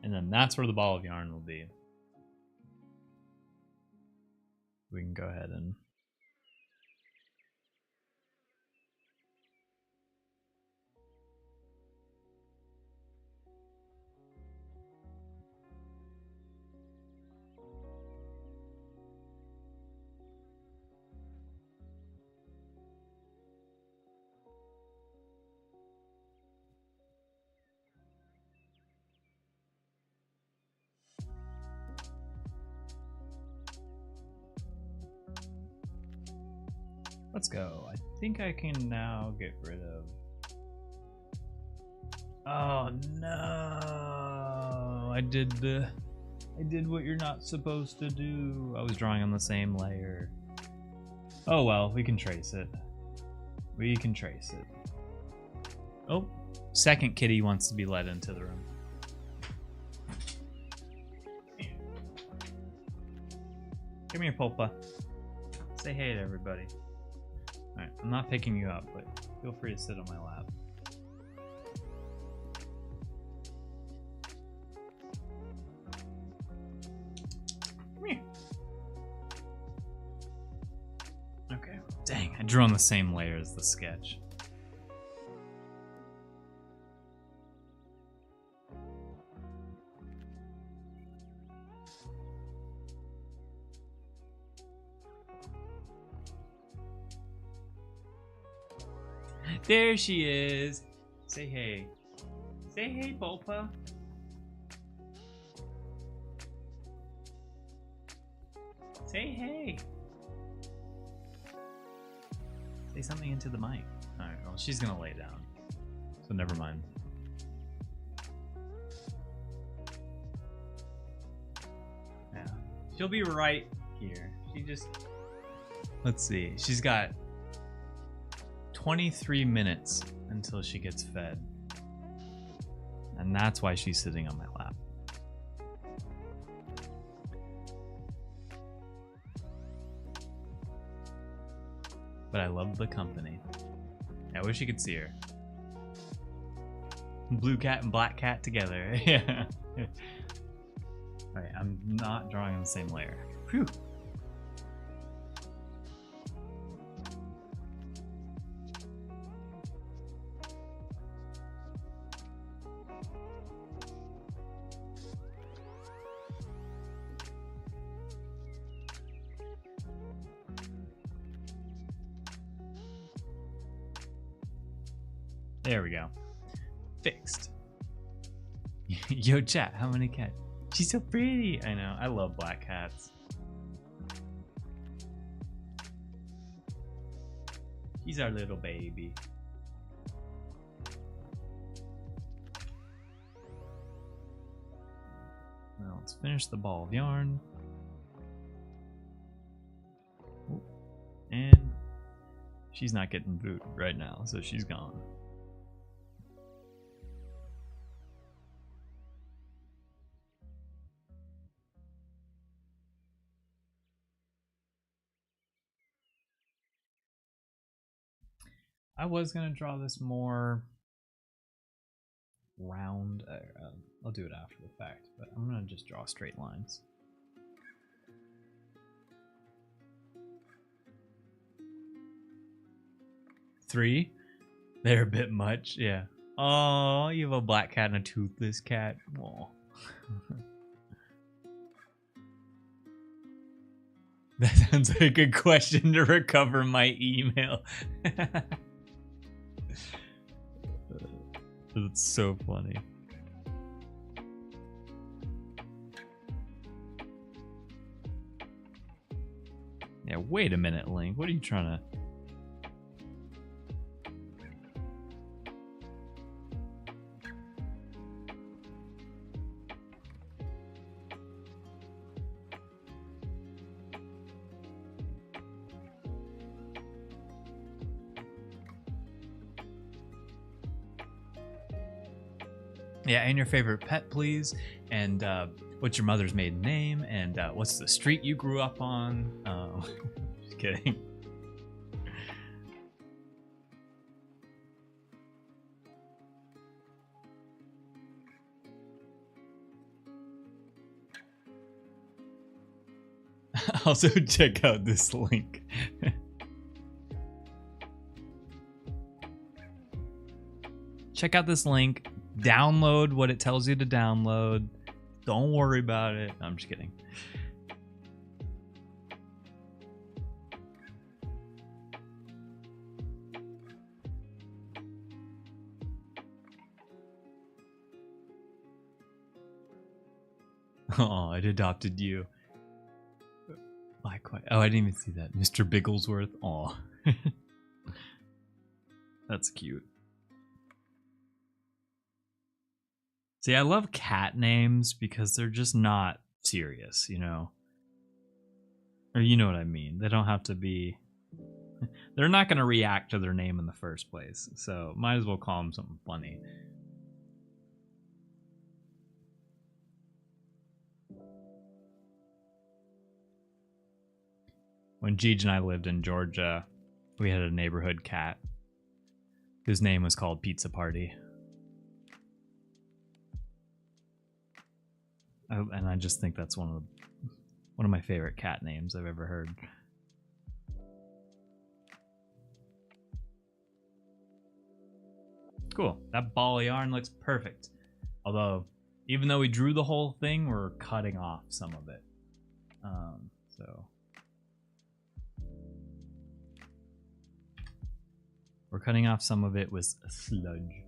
And then that's where the ball of yarn will be. We can go ahead and... Let's go. I think I can now get rid of... Oh no! I did what you're not supposed to do. I was drawing on the same layer. Oh well, we can trace it. We can trace it. Oh, second kitty wants to be led into the room. Come here, Pulpa. Say hey to everybody. Alright, I'm not picking you up, but feel free to sit on my lap. Come here. Okay. Dang, I drew on the same layer as the sketch. There she is. Say hey. Say hey, Pulpa. Say hey. Say something into the mic. Alright, well, she's gonna lay down. So never mind. Yeah. She'll be right here. She just... Let's see. She's got 23 minutes until she gets fed. And that's why she's sitting on my lap. But I love the company. I wish you could see her. Blue cat and black cat together. Yeah. Alright, I'm not drawing on the same layer. Phew. There we go. Fixed. Yo, chat, how many cats? She's so pretty. I know. I love black cats. She's our little baby. Now let's finish the ball of yarn. Ooh. And she's not getting booed right now, so she's gone. I was gonna draw this more round. I'll do it after the fact, but I'm gonna just draw straight lines. Three? They're a bit much, yeah. Oh, you have a black cat and a toothless cat. Aw. That sounds like a good question to recover my email. That's so funny. Yeah, wait a minute, Link. What are you trying to... Yeah, and your favorite pet, please. And what's your mother's maiden name? And what's the street you grew up on? Just kidding. Also, check out this link. Check out this link. Download what it tells you to download. Don't worry about it. I'm just kidding. Oh, it adopted you. Oh, I didn't even see that. Mr. Bigglesworth. Oh. That's cute. See, I love cat names because they're just not serious, you know? Or you know what I mean. They don't have to be They're not going to react to their name in the first place, so might as well call them something funny. When Jeej and I lived in Georgia, we had a neighborhood cat whose name was called Pizza Party. And I just think that's one of my favorite cat names I've ever heard. Cool. That ball of yarn looks perfect. Although, even though we drew the whole thing, we're cutting off some of it. So we're cutting off some of it with a sludge.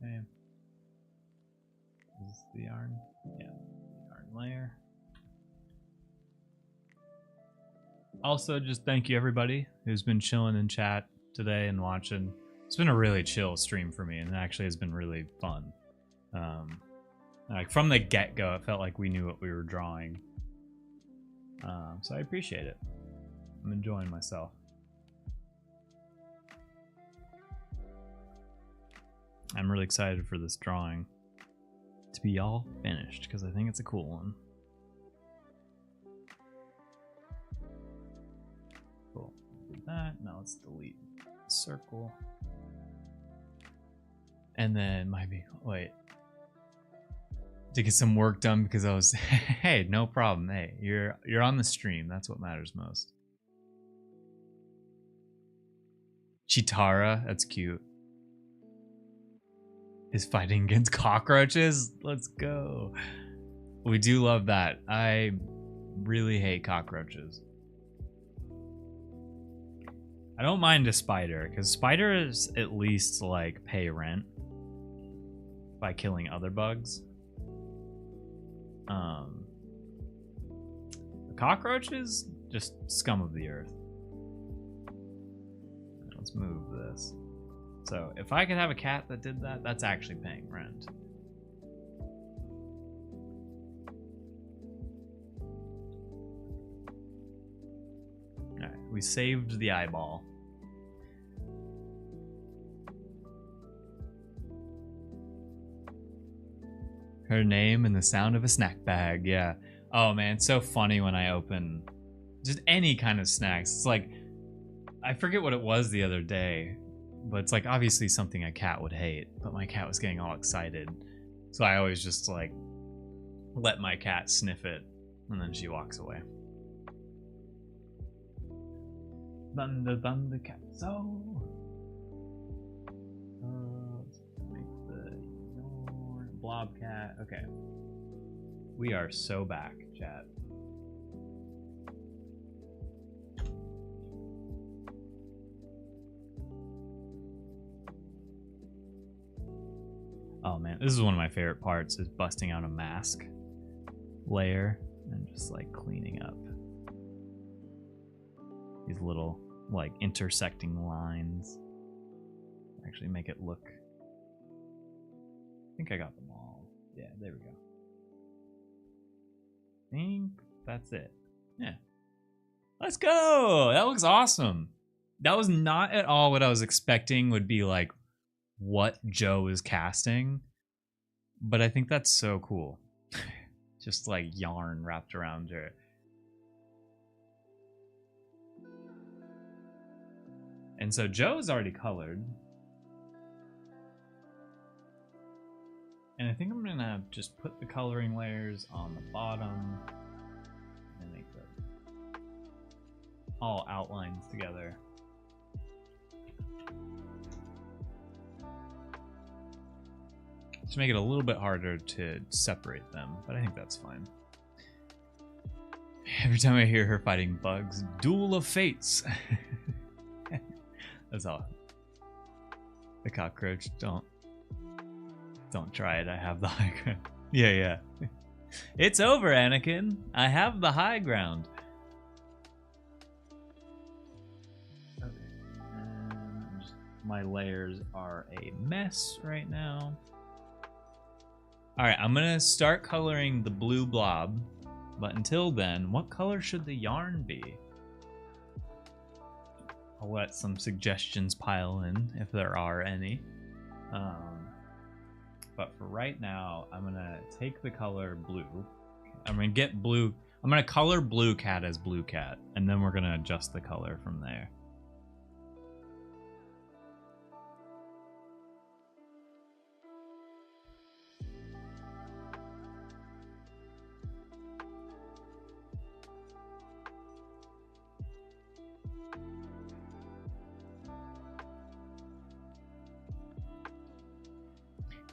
Okay. Is this the yarn? Yeah, yarn layer. Also, just thank you everybody who's been chilling in chat today and watching. It's been a really chill stream for me, and it actually has been really fun. Like from the get-go, it felt like we knew what we were drawing. So I appreciate it. I'm enjoying myself. I'm really excited for this drawing to be all finished because I think it's a cool one. Cool. Did that. Now let's delete the circle. And then wait. To get some work done because I was hey, no problem. Hey, you're on the stream. That's what matters most. Chitara, that's cute. Is fighting against cockroaches? Let's go. We do love that. I really hate cockroaches. I don't mind a spider because spiders at least like pay rent by killing other bugs. The cockroaches, just scum of the earth. Let's move this. So if I could have a cat that did that, that's actually paying rent. Alright, we saved the eyeball. Her name and the sound of a snack bag, yeah. Oh man, it's so funny when I open just any kind of snacks. It's like, I forget what it was the other day, but it's like obviously something a cat would hate, but my cat was getting all excited. So I always just like let my cat sniff it and then she walks away. Thunder, thunder cat. So let's make the blobcat. Okay. We are so back, chat. Oh man, this is one of my favorite parts, is busting out a mask layer and just like cleaning up these little like intersecting lines. Actually make it look, I think I got them all. Yeah, there we go. I think that's it. Yeah. Let's go! That looks awesome. That was not at all what I was expecting would be like what Joe is casting, but I think that's so cool. Just like yarn wrapped around her. And so Joe is already colored. And I think I'm gonna just put the coloring layers on the bottom and make them all outlines together. To make it a little bit harder to separate them, but I think that's fine. Every time I hear her fighting bugs, Duel of Fates. That's all. The cockroach, don't try it. I have the high ground. Yeah. It's over, Anakin. I have the high ground. Okay. And just My layers are a mess right now. All right, I'm gonna start coloring the blue blob, but until then, what color should the yarn be? I'll let some suggestions pile in if there are any. But for right now, I'm gonna take the color blue. I'm gonna get blue. I'm gonna color blue cat as blue cat, and then we're gonna adjust the color from there.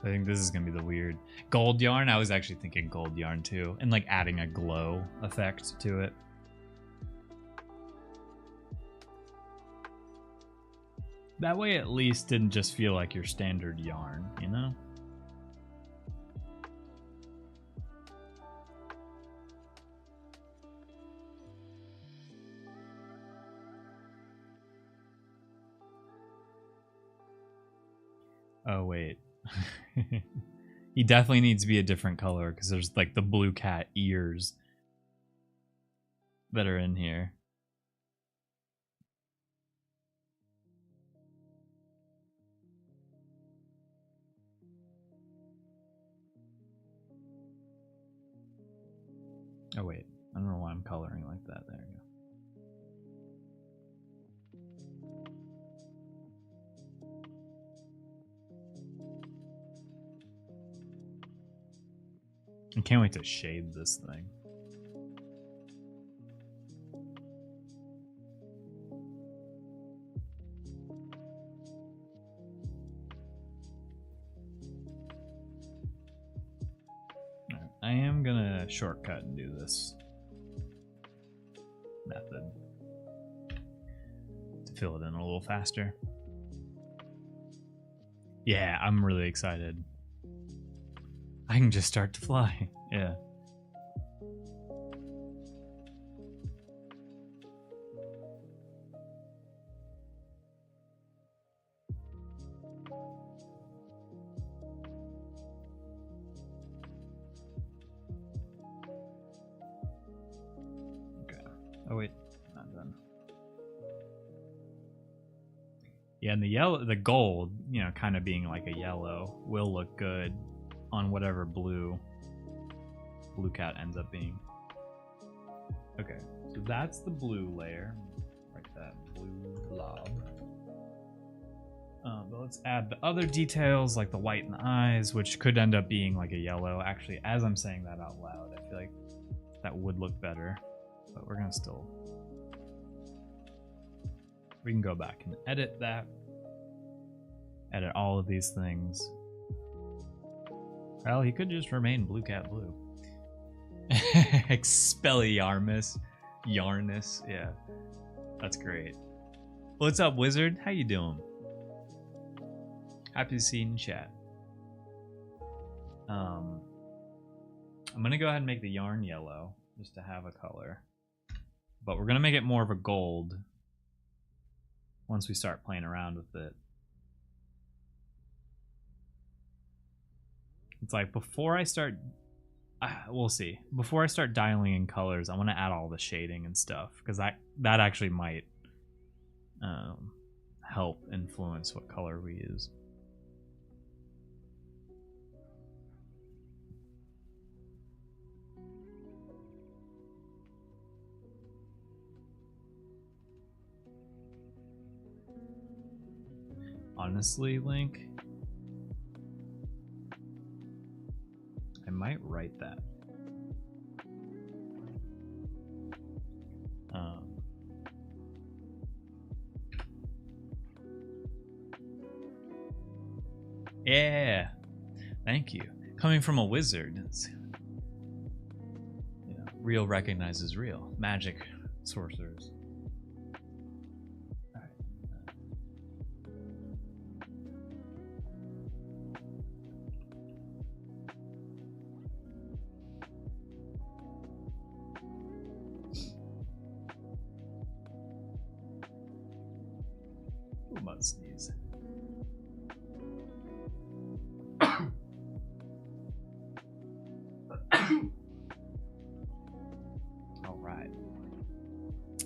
I think this is gonna be the weird gold yarn. I was actually thinking gold yarn too, and like adding a glow effect to it. That way at least didn't just feel like your standard yarn, you know? Oh wait. He definitely needs to be a different color because there's like the blue cat ears that are in here. Oh wait, I don't know why I'm coloring like that. There we go. I can't wait to shade this thing. Right, I am gonna shortcut and do this method to fill it in a little faster. Yeah, I'm really excited. I can just start to fly. Yeah. Okay. Oh wait, not done. Yeah, and the yellow, the gold, you know, kind of being like a yellow, will look good on whatever blue cat ends up being. Okay, so that's the blue layer. Write that blue blob. But let's add the other details like the white in the eyes, which could end up being like a yellow. Actually, as I'm saying that out loud, I feel like that would look better. But we're gonna still... We can go back and edit that. Edit all of these things. Well, he could just remain Blue Cat Blue. Expelliarmus. Yarnus. Yeah. That's great. What's up, Wizard? How you doing? Happy to see you in chat. I'm gonna go ahead and make the yarn yellow, just to have a color. But we're gonna make it more of a gold once we start playing around with it. It's like before I start, we'll see. Before I start dialing in colors, I want to add all the shading and stuff because that actually might help influence what color we use. Honestly, Link, I might write that. Yeah, thank you. Coming from a wizard, it's, you know, real recognizes real. Magic sorcerers. Mud sneeze.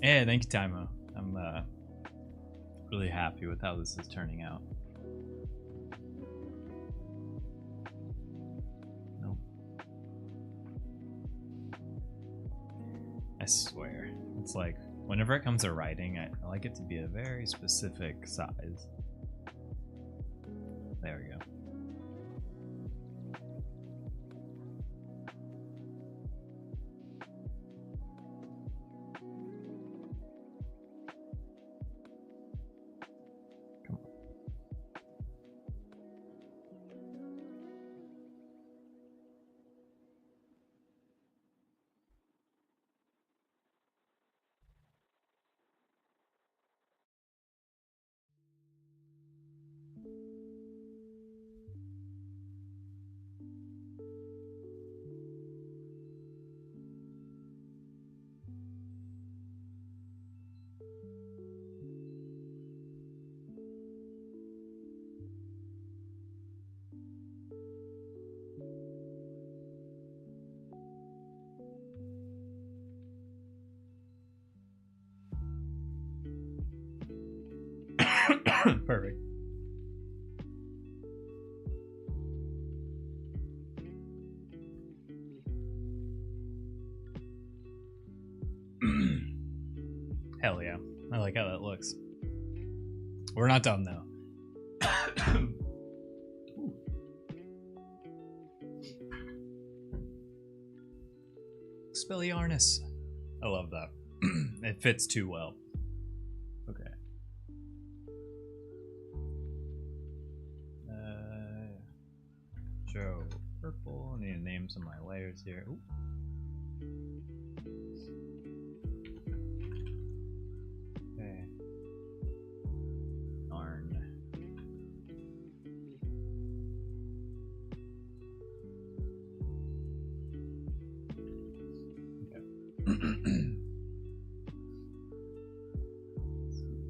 Hey, thank you, Timo. I'm really happy with how this is turning out. Nope. I swear. It's like, whenever it comes to writing, I like it to be a very specific size. There we go. Perfect. Hell yeah. I like how that looks. We're not done though. Expelliarmus. I love that. It fits too well. Okay. Show purple. I need to name some of my layers here. Ooh. Okay. Darn.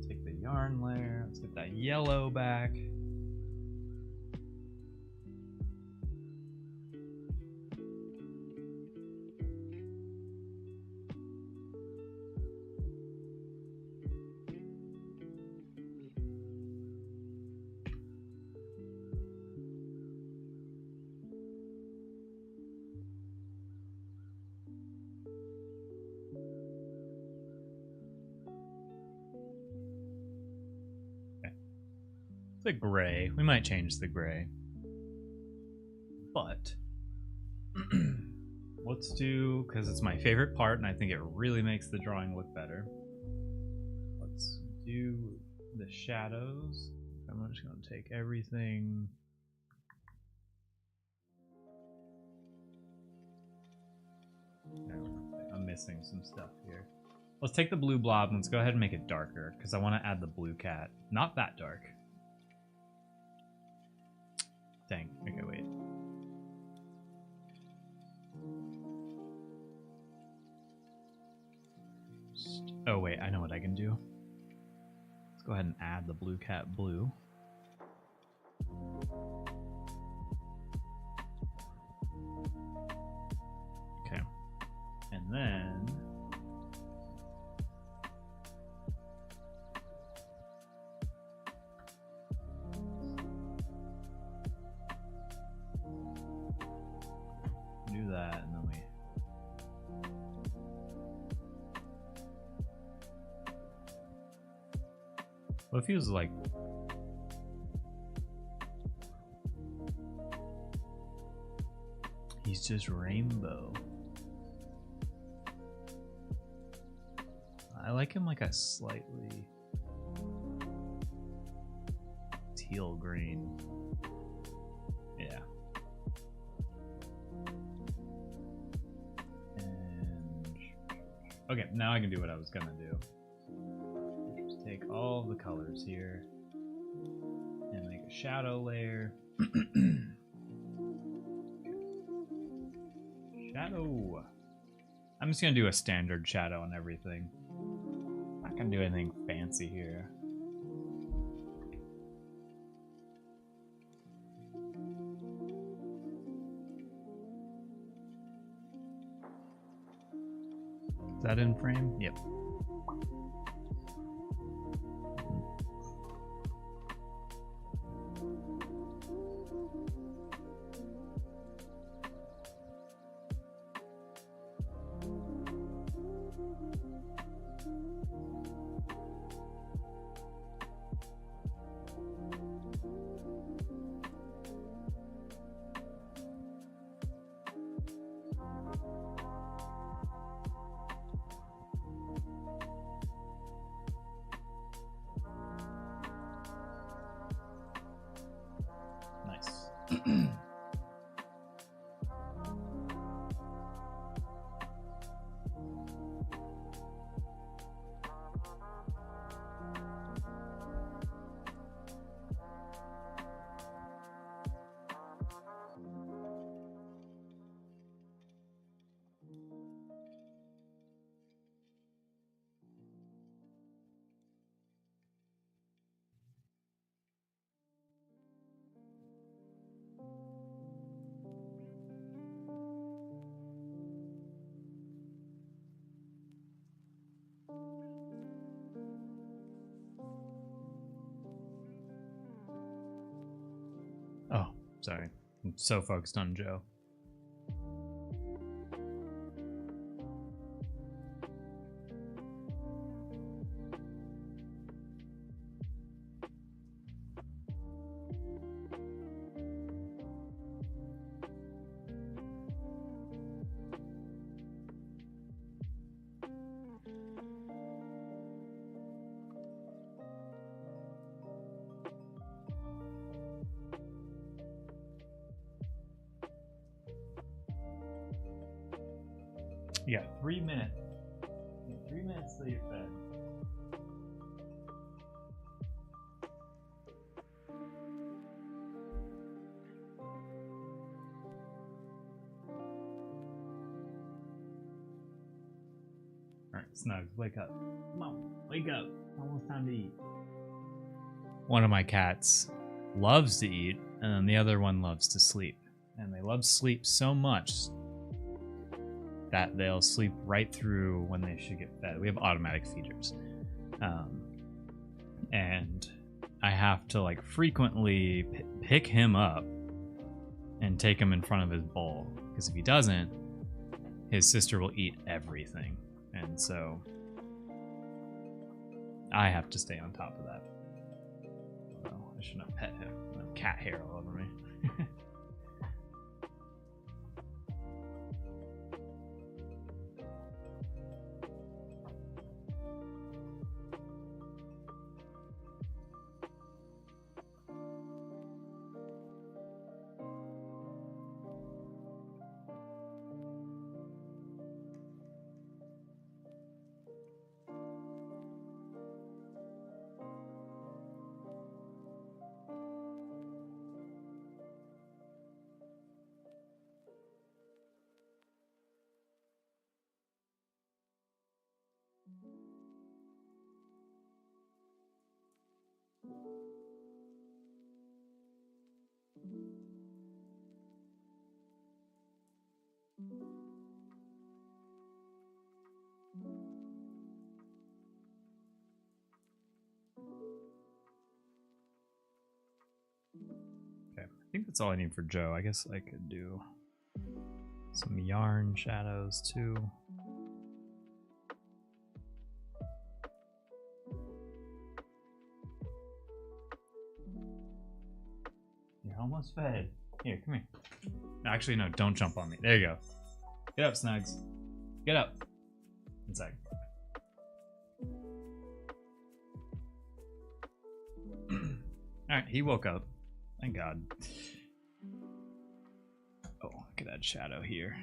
Take the yarn layer. Let's get that yellow back. The gray. We might change the gray. But let's do, because it's my favorite part and I think it really makes the drawing look better. Let's do the shadows. I'm just going to take everything. No, I'm missing some stuff here. Let's take the blue blob and let's go ahead and make it darker because I want to add the blue cat. Not that dark. Dang. Okay, wait. Oh, wait. I know what I can do. Let's go ahead and add the blue cat blue. Okay. And then... do that, and then we... What if he was like... He's just rainbow. I like him like a slightly teal green. Yeah. And okay, now I can do what I was gonna do. Just take all the colors here and make a shadow layer. Shadow. I'm just gonna do a standard shadow on everything. Not gonna do anything fancy here. Is that in frame? Yep. Sorry. I'm so focused on Joe. You got 3 minutes. 3 minutes till you're fed. Alright, Snugs, wake up. Come on, wake up. Almost time to eat. One of my cats loves to eat, and then the other one loves to sleep. And they love sleep so much that they'll sleep right through when they should get fed. We have automatic feeders. And I have to like frequently pick him up and take him in front of his bowl. Because if he doesn't, his sister will eat everything. And so I have to stay on top of that. Well, I shouldn't have pet him. No cat hair all over me. Okay, I think that's all I need for Joe. I guess I could do some yarn shadows too. You're almost fed. Here, come here. Actually, no, don't jump on me. There you go. Get up, Snugs. Get up. Inside. Alright, he woke up. Thank God. Oh, I could add shadow here.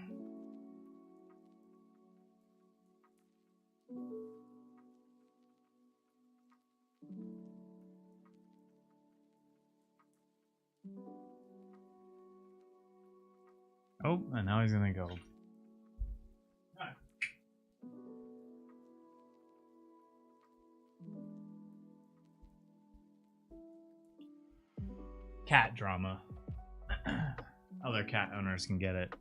Oh, and now he's gonna go. Alright. Cat drama. Other cat owners can get it.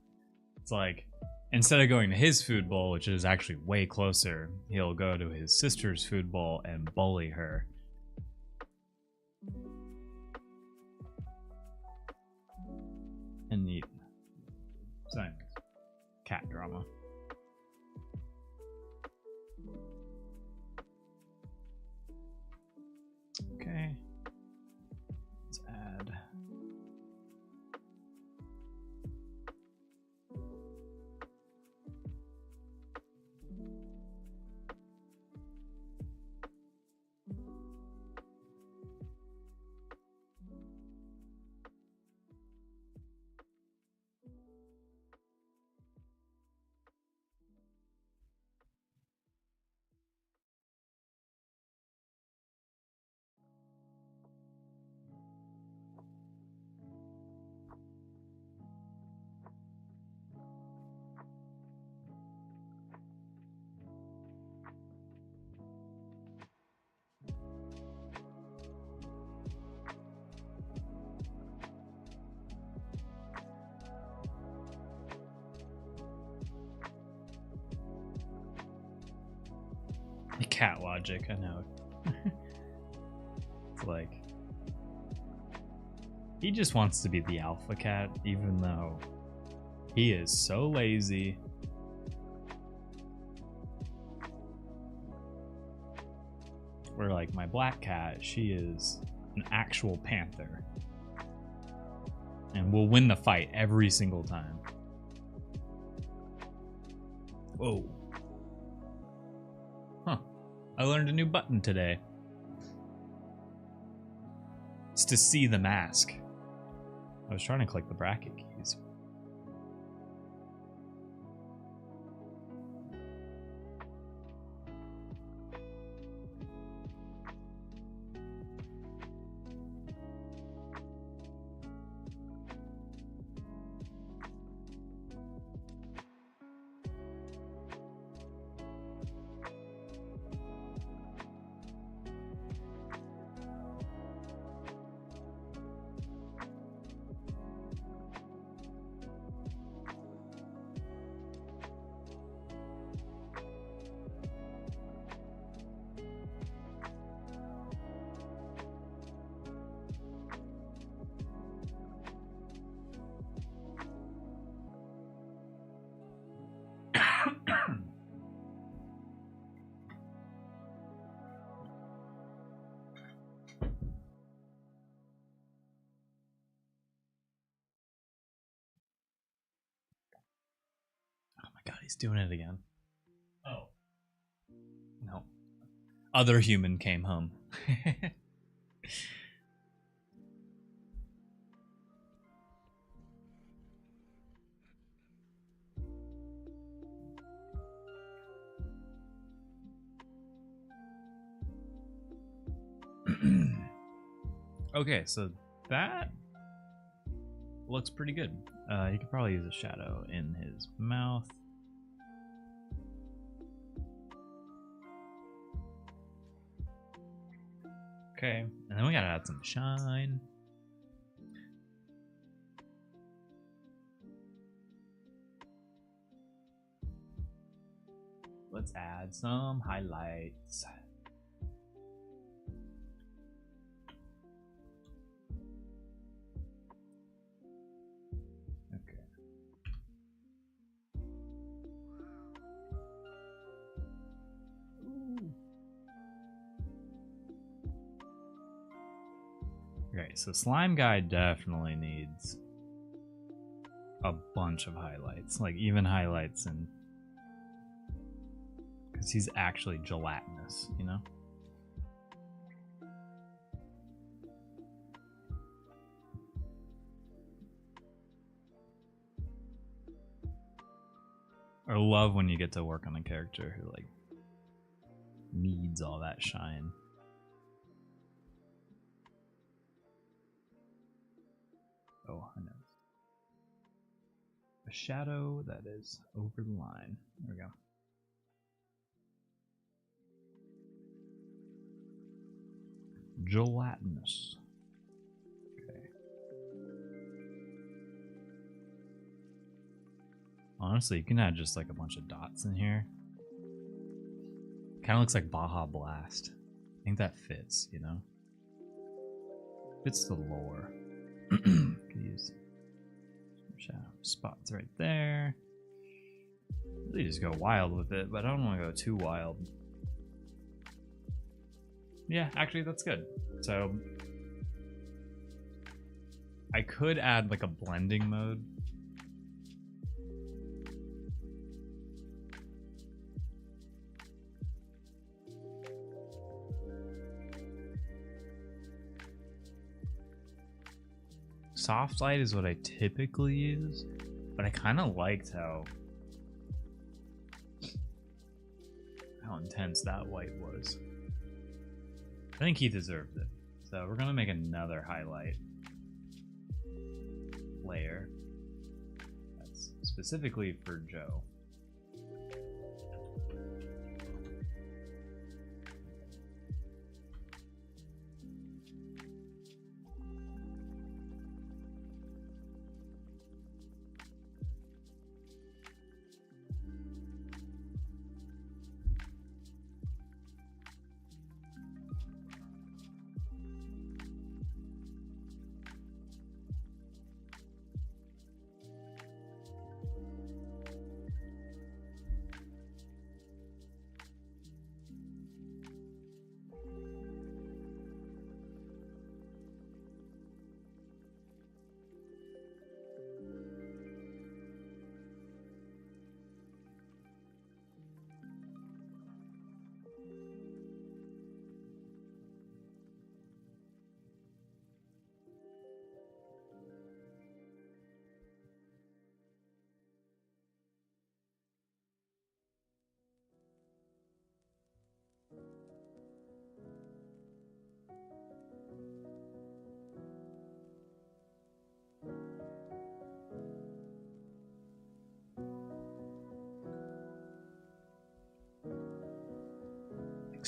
It's like, instead of going to his food bowl, which is actually way closer, he'll go to his sister's food bowl and bully her. And eat. So anyways, cat drama. Okay. Let's add. Cat logic, I know. It's like He just wants to be the alpha cat, even though he is so lazy. Where like my black cat, she is an actual panther. And will win the fight every single time. Whoa. Huh. I learned a new button today. It's to see the mask. I was trying to click the bracket keys. God, he's doing it again. Oh. No. Other human came home. Okay, so that looks pretty good. He could probably use a shadow in his mouth. Okay, and then we gotta add some shine. Let's add some highlights. Okay. Ooh. Okay, so Slime Guy definitely needs a bunch of highlights, like even highlights, and because he's actually gelatinous, you know? I love when you get to work on a character who like needs all that shine. Oh, I know. A shadow that is over the line. There we go. Gelatinous. Okay. Honestly, you can add just like a bunch of dots in here. Kind of looks like Baja Blast. I think that fits, you know? Fits the lore. Could use some shadow spots right there. Really just go wild with it, but I don't want to go too wild. Yeah, actually that's good. So I could add like a blending mode. Soft light is what I typically use, but I kind of liked how intense that white was. I think he deserved it. So we're gonna make another highlight layer that's specifically for Joe.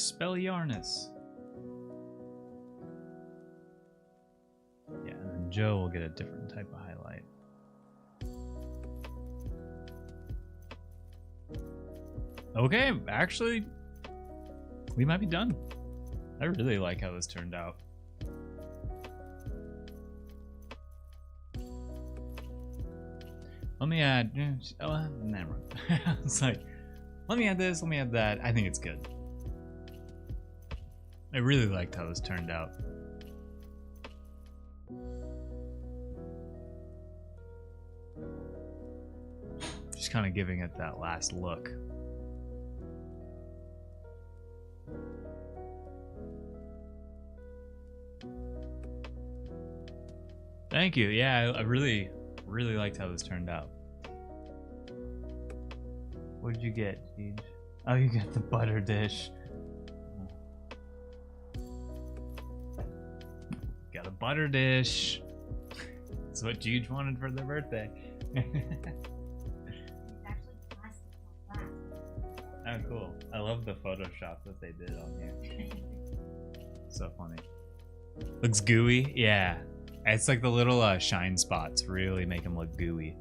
Expelliarmus. Yeah, and then Joe will get a different type of highlight. Okay, actually, we might be done. I really like how this turned out. Let me add. Oh, never mind. It's like, let me add this, let me add that. I think it's good. I really liked how this turned out. Just kind of giving it that last look. Thank you. Yeah, I really liked how this turned out. What did you get, Siege? Oh, you got the butter dish. Got a butter dish. That's what Juge wanted for their birthday. Oh, cool. I love the Photoshop that they did on here. So funny. Looks gooey? Yeah. It's like the little shine spots really make them look gooey.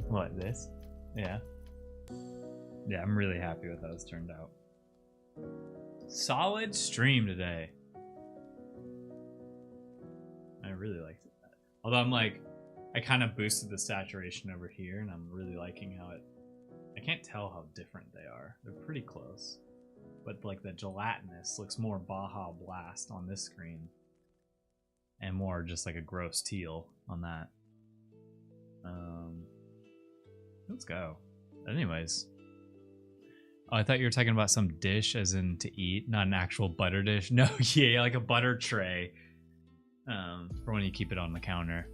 What, this? Yeah. Yeah, I'm really happy with how this turned out. Solid stream today. I really liked it. Although I'm like, I kind of boosted the saturation over here and I'm really liking how it... I can't tell how different they are. They're pretty close. But like the gelatinous looks more Baja Blast on this screen. And more just like a gross teal on that. Let's go. Anyways. Oh, I thought you were talking about some dish as in to eat, not an actual butter dish. No, yeah, like a butter tray. For when you keep it on the counter.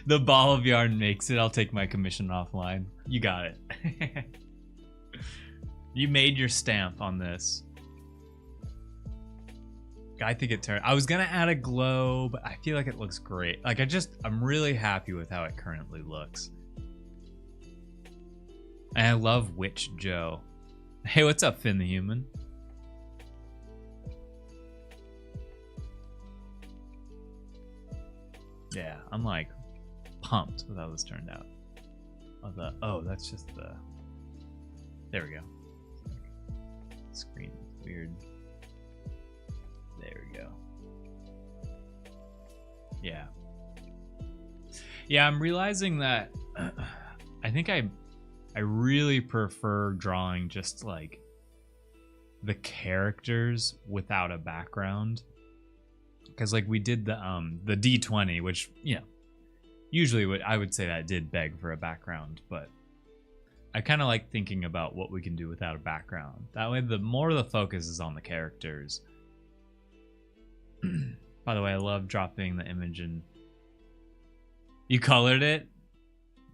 the ball of yarn makes it. I'll take my commission offline. You got it. You made your stamp on this. I think it turned. I was gonna add a glow, but I feel like it looks great. Like I'm really happy with how it currently looks. And I love Witch Joe. Hey, what's up, Finn the Human? Yeah, I'm like pumped with how this turned out. Oh, that's just the. There we go. Screen is weird. There we go. Yeah. Yeah, I'm realizing that I think I really prefer drawing just like the characters without a background. Because like we did the D20, which, you know, usually I would say that did beg for a background, but I kind of like thinking about what we can do without a background. That way, the more the focus is on the characters. By the way, I love dropping the image and you colored it.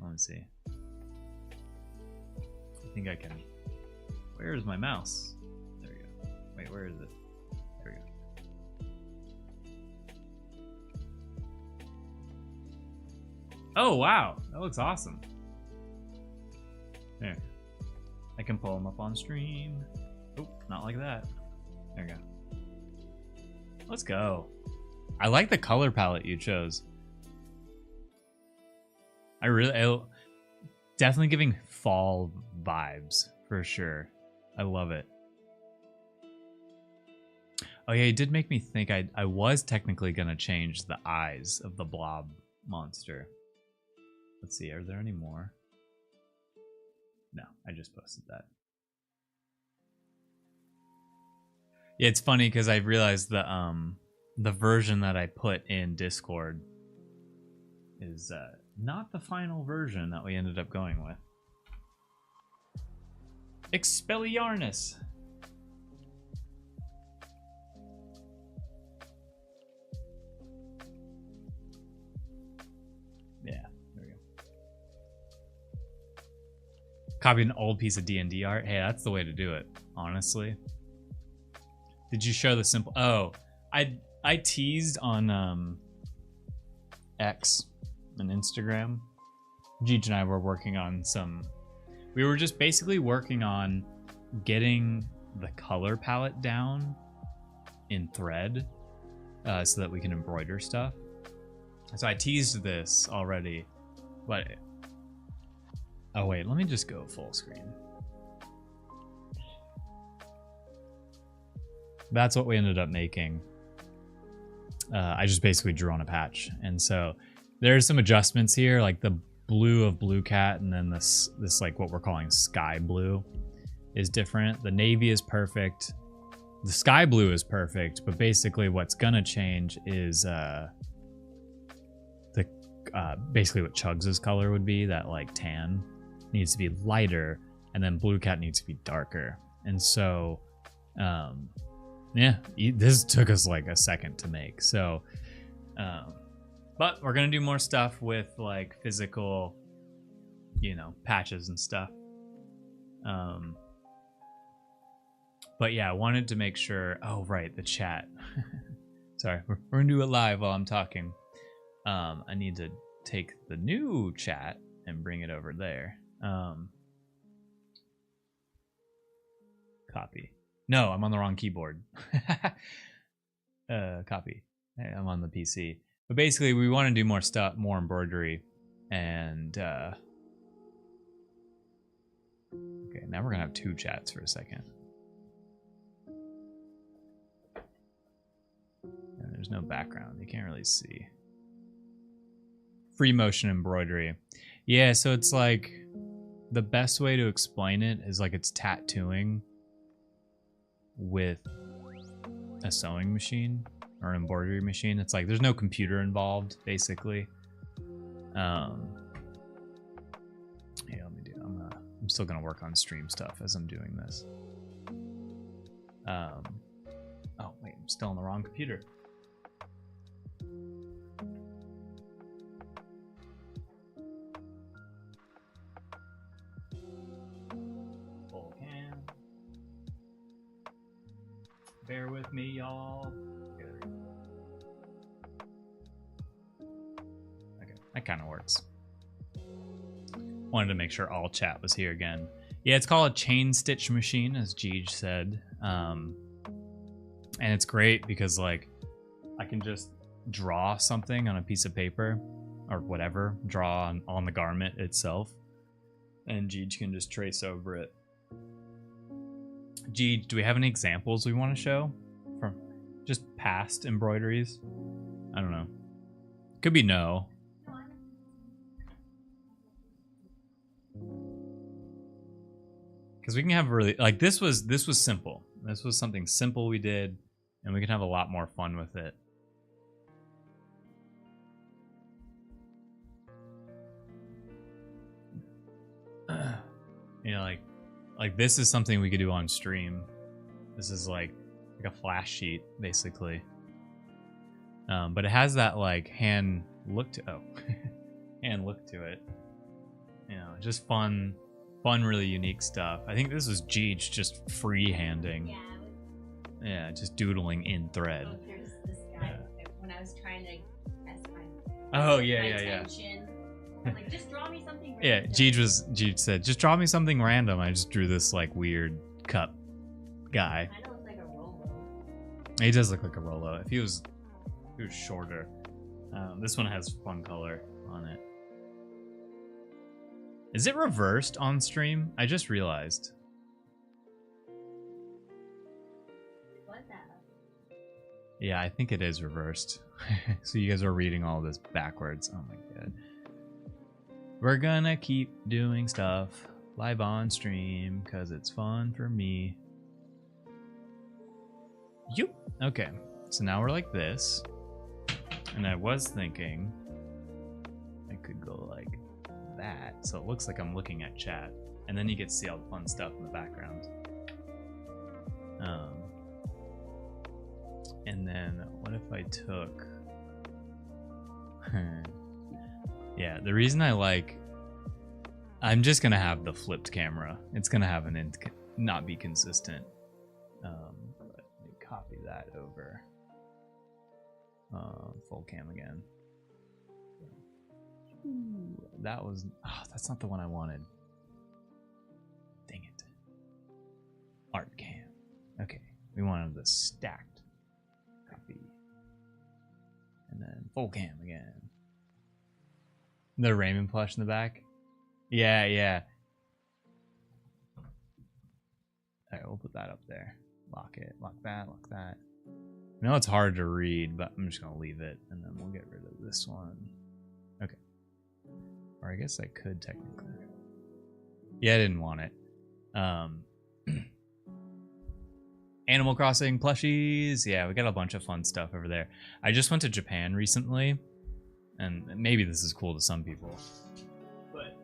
Let me see. I think I can. Where is my mouse? There we go. Wait, where is it? There we go. Oh wow, that looks awesome. There. I can pull them up on stream. Oh, not like that. There we go. Let's go. I like the color palette you chose. Definitely giving fall vibes for sure. I love it. Oh yeah, it did make me think I was technically gonna change the eyes of the blob monster. Let's see, are there any more? No, I just posted that. Yeah, it's funny because I realized the version that I put in Discord is not the final version that we ended up going with. Expelliarmus. Yeah, there we go. Copy an old piece of D&D art. Hey, that's the way to do it, honestly. Did you show the simple? Oh, I teased on X and Instagram. Jeej and I were working on some We were just basically working on getting the color palette down in Thread so that we can embroider stuff. So I teased this already, but oh wait, let me just go full screen. That's what we ended up making. I just basically drew on a patch, and so there's some adjustments here, like the blue of Blue Cat, and then this like what we're calling sky blue is different. The navy is perfect. The sky blue is perfect, but basically what's gonna change is basically what Chugs' color would be. That like tan needs to be lighter, and then Blue Cat needs to be darker. And so, yeah, this took us like a second to make. So, but we're gonna do more stuff with like physical, you know, patches and stuff. But yeah, I wanted to make sure. Oh, right, the chat. Sorry, we're gonna do it live while I'm talking. I need to take the new chat and bring it over there. Copy. No, I'm on the wrong keyboard. Copy. Hey, I'm on the PC. But basically, we want to do more stuff, more embroidery, and okay. Now we're gonna have two chats for a second. And there's no background. You can't really see. Free motion embroidery. Yeah, so it's like the best way to explain it is like it's tattooing with a sewing machine or an embroidery machine. It's like there's no computer involved, basically. Yeah, let me do. I'm still gonna work on stream stuff as I'm doing this. Oh wait, I'm still on the wrong computer. Full cam. Bear with me, y'all. Okay, that kind of works. Wanted to make sure all chat was here again. Yeah, it's called a chain stitch machine, as Jeej said. And it's great because like I can just draw something on a piece of paper or whatever, draw on the garment itself, and Jeej can just trace over it. Jeej, do we have any examples we want to show from just past embroideries? I don't know. Could be no. Because we can have really like this was simple. This was something simple we did, and we can have a lot more fun with it. You know, like this is something we could do on stream. This is like a flash sheet, basically. But it has that like hand look to hand look to it. You know, just fun, really unique stuff. I think this was Jeej just freehanding. Yeah, just doodling in Thread. Oh, there's this guy. When I was trying to test my attention, I'm like, just draw me something random. Yeah, Jeej said, just draw me something random. I just drew this like weird cup guy. Kind of looks like a Rolo. He does look like a Rolo. If he was shorter. This one has fun color on it. Is it reversed on stream? I just realized. What's that? Yeah, I think it is reversed. So you guys are reading all this backwards. Oh my god. We're gonna keep doing stuff live on stream because it's fun for me. Yoop. Okay, so now we're like this. And I was thinking I could go like that, so it looks like I'm looking at chat, and then you get to see all the fun stuff in the background. And then what if I took yeah, the reason I'm just gonna have the flipped camera. It's gonna have not be consistent. Let me copy that over. Full cam again. Ooh, that was that's not the one I wanted. We wanted the stacked copy. And then full cam again. The Raymond plush in the back. Yeah, yeah. Alright, we'll put that up there. Lock it. Lock that. Lock that. I know it's hard to read, but I'm just going to leave it. And then we'll get rid of this one. Okay. Or I guess I could technically. Yeah, I didn't want it. Animal Crossing plushies. Yeah, we got a bunch of fun stuff over there. I just went to Japan recently. And maybe this is cool to some people. But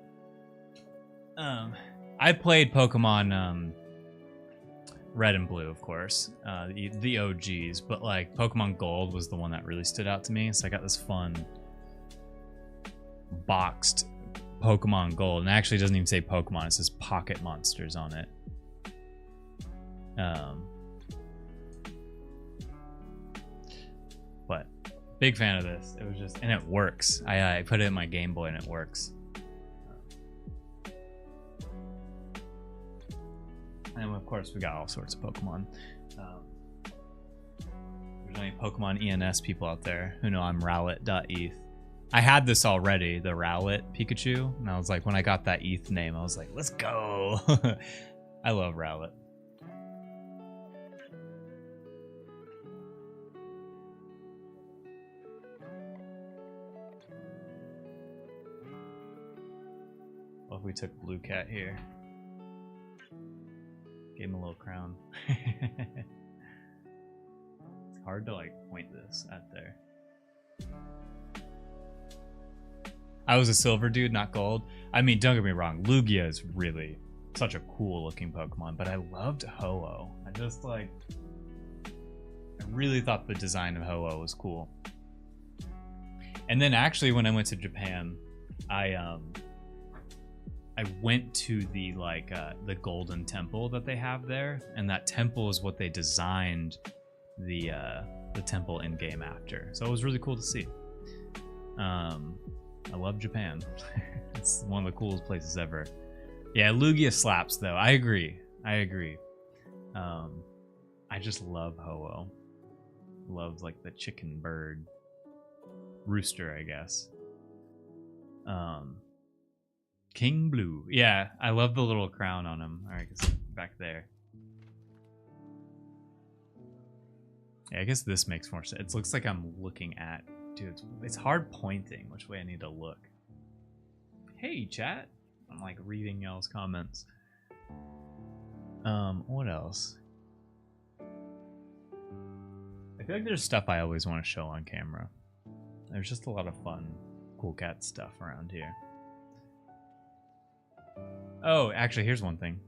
I played Pokemon Red and Blue, of course, the OGs, but like Pokemon Gold was the one that really stood out to me. So I got this fun boxed Pokemon Gold, and it actually doesn't even say Pokemon; it says Pocket Monsters on it. But big fan of this. It was just, and it works. I put it in my Game Boy, and it works. And of course, we got all sorts of Pokemon. If there's any Pokemon ENS people out there who know I'm Rowlet.eth. I had this already, the Rowlet Pikachu. And I was like, when I got that ETH name, I was like, let's go. I love Rowlet. What if we took Blue Cat here? Gave him a little crown. It's hard to like point this at there. I was a silver dude, not gold. I mean, don't get me wrong, Lugia is really such a cool looking Pokemon, but I loved Ho-Oh. I really thought the design of Ho-Oh was cool. And then actually when I went to Japan, I went to the the Golden Temple that they have there, and that temple is what they designed the temple in game after. So it was really cool to see. I love Japan. It's one of the coolest places ever. Yeah, Lugia slaps though. I agree. I just love Ho-Oh. Love like the chicken bird. Rooster, I guess. King Blue. Yeah, I love the little crown on him. Alright, back there. Yeah, I guess this makes more sense. It looks like I'm looking at... Dude, it's hard pointing which way I need to look. Hey, chat. I'm like reading y'all's comments. What else? I feel like there's stuff I always want to show on camera. There's just a lot of fun, cool cat stuff around here. Oh, actually, here's one thing.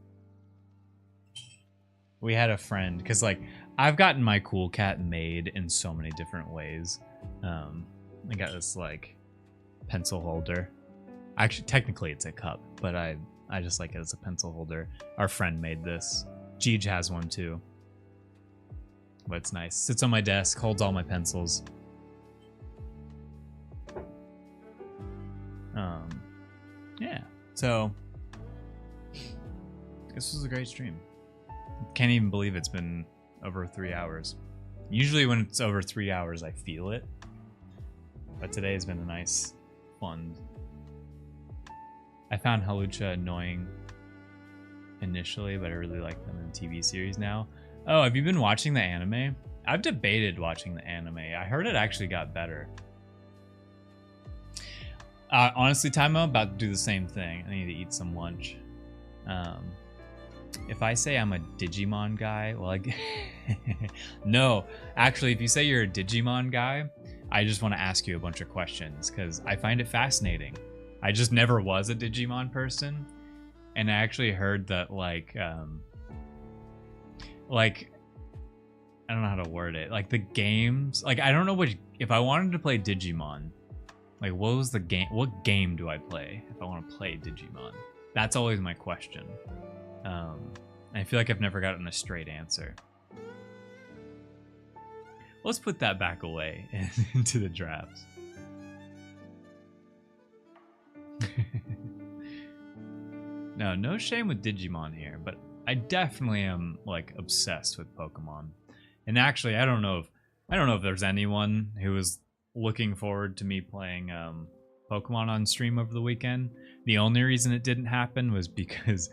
We had a friend, because like I've gotten my cool cat made in so many different ways. I got this like pencil holder. Actually, technically it's a cup, but I just like it as a pencil holder. Our friend made this. Jeej has one too. But it's nice. Sits on my desk, holds all my pencils. Yeah. So this was a great stream. Can't even believe it's been over 3 hours. Usually when it's over 3 hours, I feel it. But today has been a nice, fun. I found Hawlucha annoying initially, but I really like them in the TV series now. Oh, have you been watching the anime? I've debated watching the anime. I heard it actually got better. Honestly, Timo, I'm about to do the same thing. I need to eat some lunch. If I say I'm a Digimon guy, well, no. Actually, if you say you're a Digimon guy, I just want to ask you a bunch of questions because I find it fascinating. I just never was a Digimon person, and I actually heard that like I don't know how to word it. Like the games, like I don't know which. If I wanted to play Digimon, like what was the game? What game do I play if I want to play Digimon? That's always my question. I feel like I've never gotten a straight answer. Let's put that back away into the drafts. No shame with Digimon here, but I definitely am like obsessed with Pokemon. And actually, I don't know if there's anyone who was looking forward to me playing Pokemon on stream over the weekend. The only reason it didn't happen was because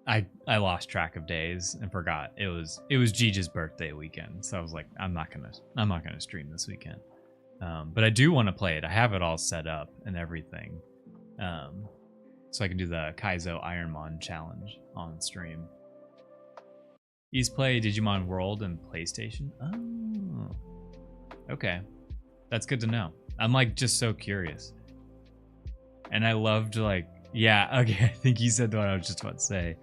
I lost track of days and forgot it was Gigi's birthday weekend. So I was like, I'm not gonna stream this weekend. But I do want to play it. I have it all set up and everything. So I can do the Kaizo Ironmon challenge on stream. He's played Digimon World and PlayStation. Oh, okay, that's good to know. I'm like just so curious, and I loved like okay. I think he said what I was just about to say.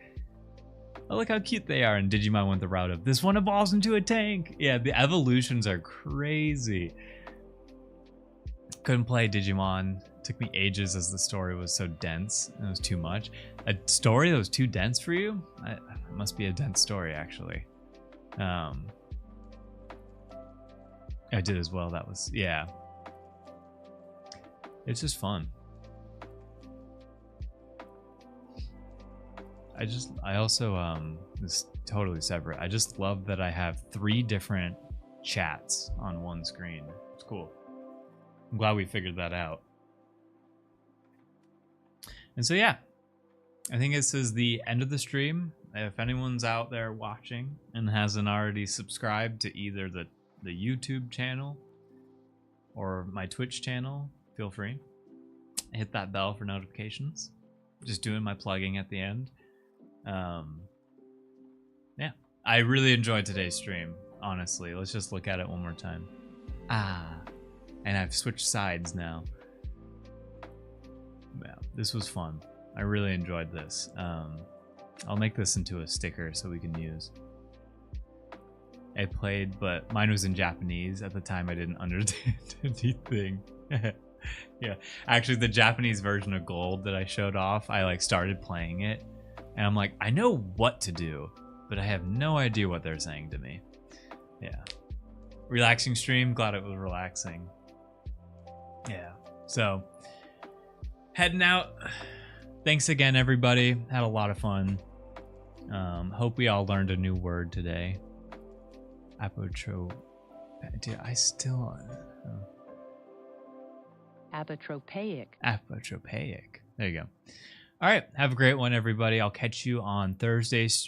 Oh, look how cute they are. And Digimon went the route of this one evolves into a tank. Yeah, the evolutions are crazy. Couldn't play Digimon. Took me ages as the story was so dense. It was too much. A story that was too dense for you? It must be a dense story, actually. I did as well. That was, yeah. It's just fun. I also, this is totally separate. I just love that I have 3 different chats on one screen. It's cool. I'm glad we figured that out. And so, yeah, I think this is the end of the stream. If anyone's out there watching and hasn't already subscribed to either the YouTube channel or my Twitch channel, feel free. Hit that bell for notifications. Just doing my plugging at the end. Yeah, I really enjoyed today's stream, honestly. Let's just look at it one more time. And I've switched sides now. Yeah, this was fun. I really enjoyed this. I'll make this into a sticker so we can use. I played, but mine was in Japanese. At the time, I didn't understand anything. Yeah, actually, the Japanese version of Gold that I showed off, I like started playing it, and I'm like, I know what to do, but I have no idea what they're saying to me. Yeah, relaxing stream. Glad it was relaxing. Yeah, so heading out. Thanks again, everybody. Had a lot of fun. Hope we all learned a new word today. Apotropaic. Dude, I still. Apotropaic. Apotropaic. There you go. All right. Have a great one, everybody. I'll catch you on Thursday's stream.